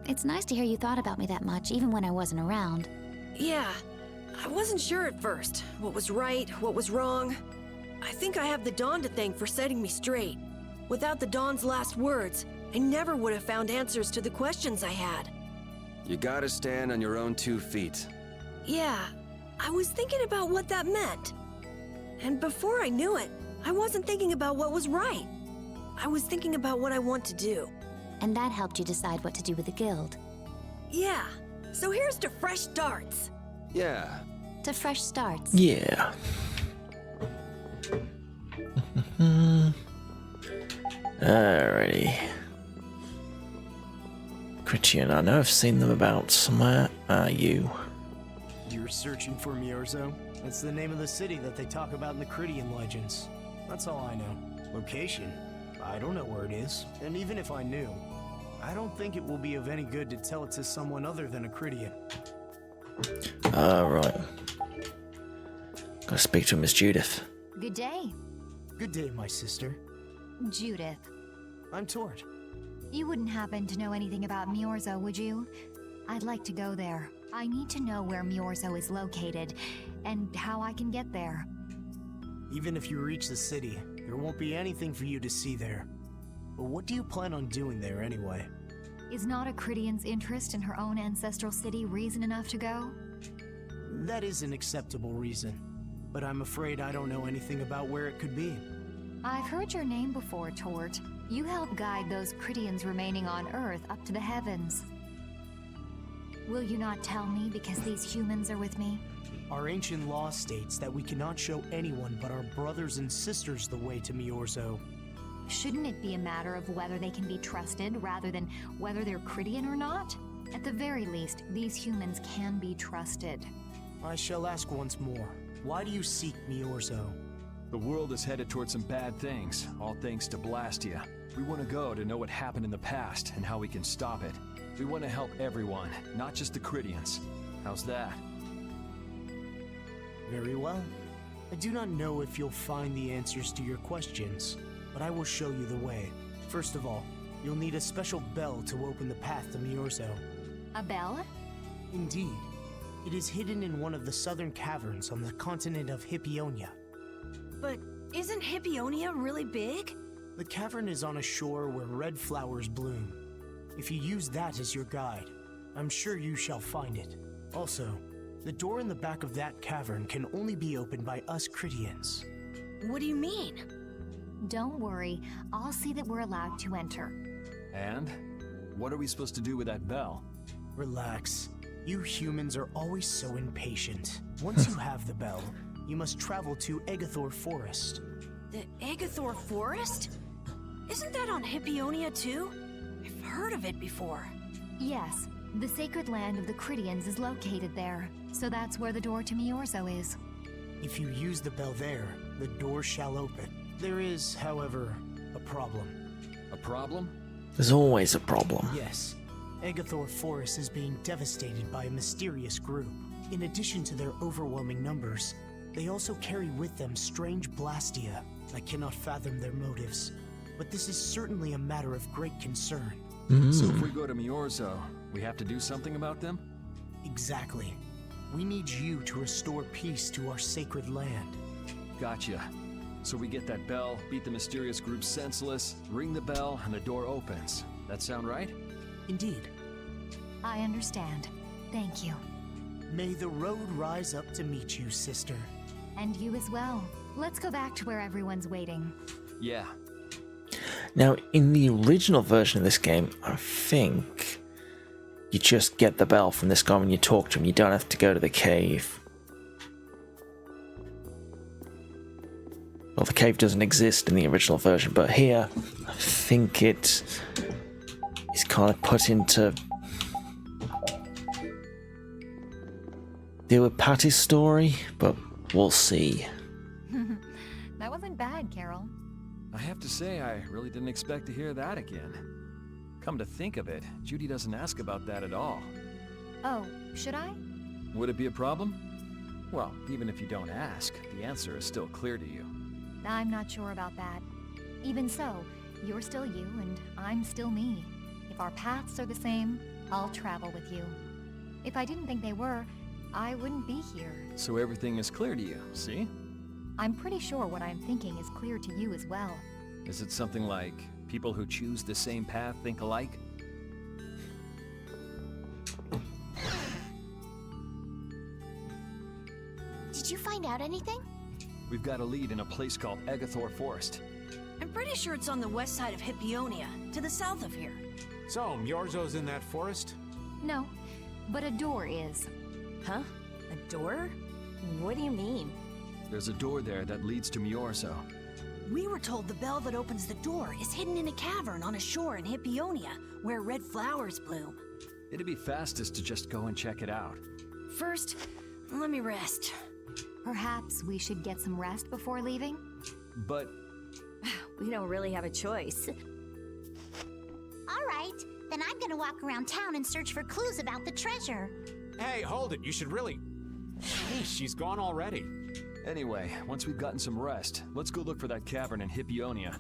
It's nice to hear you thought about me that much, even when I wasn't around. Yeah, I wasn't sure at first. What was right, what was wrong. I think I have the Dawn to thank for setting me straight. Without the Dawn's last words, I never would have found answers to the questions I had. You gotta stand on your own 2 feet. Yeah, I was thinking about what that meant. And before I knew it, I wasn't thinking about what was right. I was thinking about what I want to do. And that helped you decide what to do with the guild. Yeah, so here's to fresh starts. Yeah. To fresh starts. Yeah. Alrighty. Neptune. I know I've seen them about somewhere. You. You're searching for Miorzo? It's the name of the city that they talk about in the Cridian legends. That's all I know. Location? I don't know where it is. And even if I knew, I don't think it will be of any good to tell it to someone other than a Cridian. Right. Gotta speak to Miss Judith. Good day. Good day, my sister. Judith. I'm Tord. You wouldn't happen to know anything about Miorzo, would you? I'd like to go there. I need to know where Miorzo is located, and how I can get there. Even if you reach the city, there won't be anything for you to see there. But what do you plan on doing there anyway? Is not a Cridian's interest in her own ancestral city reason enough to go? That is an acceptable reason, but I'm afraid I don't know anything about where it could be. I've heard your name before, Tort. You help guide those Cridians remaining on Earth up to the heavens. Will you not tell me because these humans are with me? Our ancient law states that we cannot show anyone but our brothers and sisters the way to Miorzo. Shouldn't it be a matter of whether they can be trusted rather than whether they're Cridian or not? At the very least, these humans can be trusted. I shall ask once more. Why do you seek Miorzo? The world is headed towards some bad things, all thanks to Blastia. We want to go to know what happened in the past and how we can stop it. We want to help everyone, not just the Cridians. How's that? Very well. I do not know if you'll find the answers to your questions, but I will show you the way. First of all, you'll need a special bell to open the path to Miorzo. A bell? Indeed. It is hidden in one of the southern caverns on the continent of Hippionia. But isn't Hippionia really big? The cavern is on a shore where red flowers bloom. If you use that as your guide, I'm sure you shall find it. Also, the door in the back of that cavern can only be opened by us Cridians. What do you mean? Don't worry, I'll see that we're allowed to enter. And? What are we supposed to do with that bell? Relax. You humans are always so impatient. Once you have the bell, you must travel to Egathor Forest. The Egathor Forest? Isn't that on Hippionia too? I've heard of it before. Yes, the sacred land of the Cridians is located there, so that's where the door to Miorzo is. If you use the bell there, the door shall open. There is, however, a problem. A problem? There's always a problem. Yes. Egathor Forest is being devastated by a mysterious group. In addition to their overwhelming numbers, they also carry with them strange Blastia. I cannot fathom their motives, but this is certainly a matter of great concern. So if we go to Miorzo, we have to do something about them? Exactly. We need you to restore peace to our sacred land. Gotcha. So we get that bell, beat the mysterious group senseless, ring the bell, and the door opens. That sound right? Indeed. I understand. Thank you. May the road rise up to meet you, sister. And you as well. Let's go back to where everyone's waiting. Yeah. Now, in the original version of this game, I think you just get the bell from this guy when you talk to him. You don't have to go to the cave. Well, the cave doesn't exist in the original version, but here, I think it is kind of put into deal with Patty's story, but we'll see. That wasn't bad, Carol. I have to say, I really didn't expect to hear that again. Come to think of it, Judy doesn't ask about that at all. Oh, should I? Would it be a problem? Well, even if you don't ask, the answer is still clear to you. I'm not sure about that. Even so, you're still you and I'm still me. If our paths are the same, I'll travel with you. If I didn't think they were, I wouldn't be here. So everything is clear to you, see? I'm pretty sure what I'm thinking is clear to you as well. Is it something like people who choose the same path think alike? Did you find out anything? We've got a lead in a place called Egathor Forest. I'm pretty sure it's on the west side of Hippionia, to the south of here. So, Miorzo's in that forest? No, but a door is. Huh? A door? What do you mean? There's a door there that leads to Miorzo. We were told the bell that opens the door is hidden in a cavern on a shore in Hippionia, where red flowers bloom. It'd be fastest to just go and check it out. First, let me rest. Perhaps we should get some rest before leaving? But We don't really have a choice. Alright, then I'm gonna walk around town and search for clues about the treasure. Hey, hold it. You should really... Hey, she's gone already. anyway, once we've gotten some rest, let's go look for that cavern in Hippionia.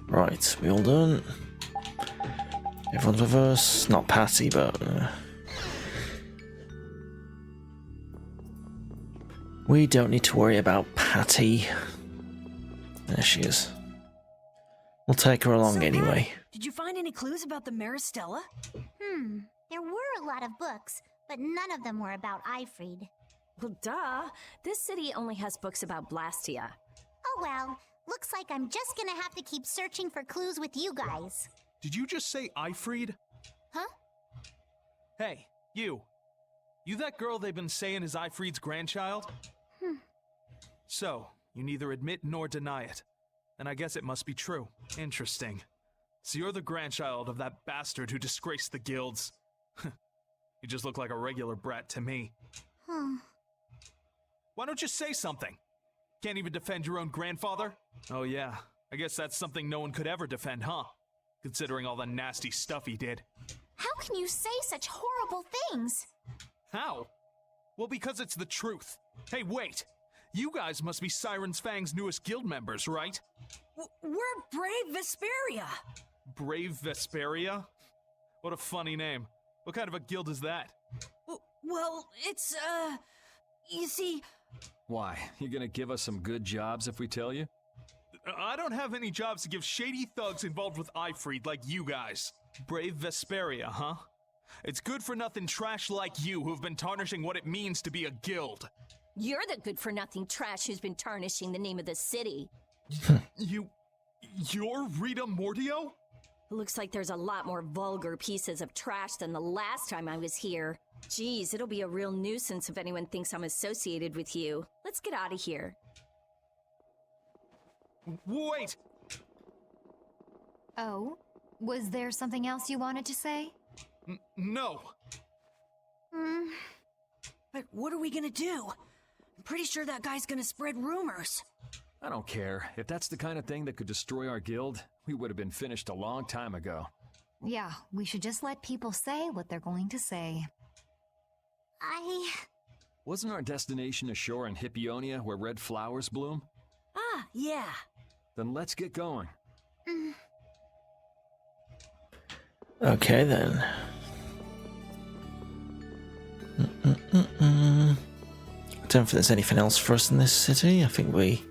Right, we all done. Everyone's with us. Not Patty, but we don't need to worry about Patty. There she is. We'll take her along anyway. Did you find any clues about the Maristella? There were a lot of books, but none of them were about Ifrid. Well, duh. This city only has books about Blastia. Oh well, looks like I'm just gonna have to keep searching for clues with you guys. Did you just say Ifrid? Huh? Hey, you. You that girl they've been saying is Ifrid's grandchild? So, you neither admit nor deny it. And I guess it must be true. Interesting. So you're the grandchild of that bastard who disgraced the guilds. You just look like a regular brat to me. Why don't you say something? Can't even defend your own grandfather? Oh yeah, I guess that's something no one could ever defend, huh? Considering all the nasty stuff he did. How can you say such horrible things? How? Well, because it's the truth. Hey, wait! You guys must be Siren's Fang's newest guild members, right? We're Brave Vesperia! Brave Vesperia? What a funny name. What kind of a guild is that? Well, it's, you see... Why? You gonna give us some good jobs if we tell you? I don't have any jobs to give shady thugs involved with Ifrid like you guys. Brave Vesperia, huh? It's good-for-nothing trash like you who've been tarnishing what it means to be a guild. You're the good-for-nothing trash who's been tarnishing the name of the city. You're Rita Mordio? Looks like there's a lot more vulgar pieces of trash than the last time I was here. Geez, it'll be a real nuisance if anyone thinks I'm associated with you. Let's get out of here. Wait! Oh? Was there something else you wanted to say? No. But what are we gonna do? I'm pretty sure that guy's gonna spread rumors. I don't care. If that's the kind of thing that could destroy our guild, we would have been finished a long time ago. Yeah, we should just let people say what they're going to say. Wasn't our destination ashore in Hippionia where red flowers bloom? Ah, yeah. Then let's get going. Okay then. I don't think there's anything else for us in this city. I think we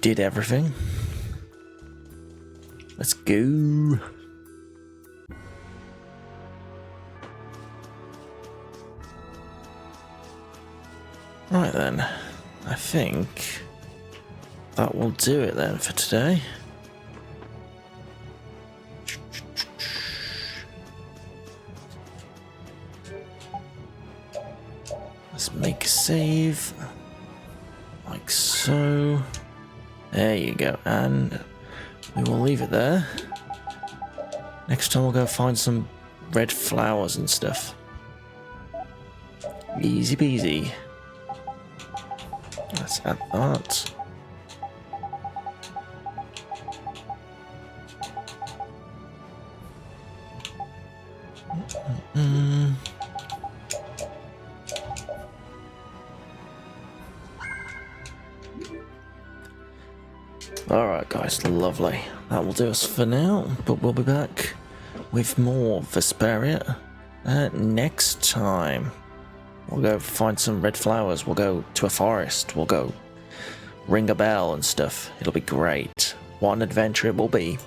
did everything. Let's go. Right then. I think that will do it then for today. Let's make a save, like so. There you go, and we will leave it there. Next time we'll go find some red flowers and stuff. Easy peasy. Let's add that. Alright guys, lovely. That will do us for now, but we'll be back with more Vesperia next time. We'll go find some red flowers, we'll go to a forest, we'll go ring a bell and stuff. It'll be great. What an adventure it will be.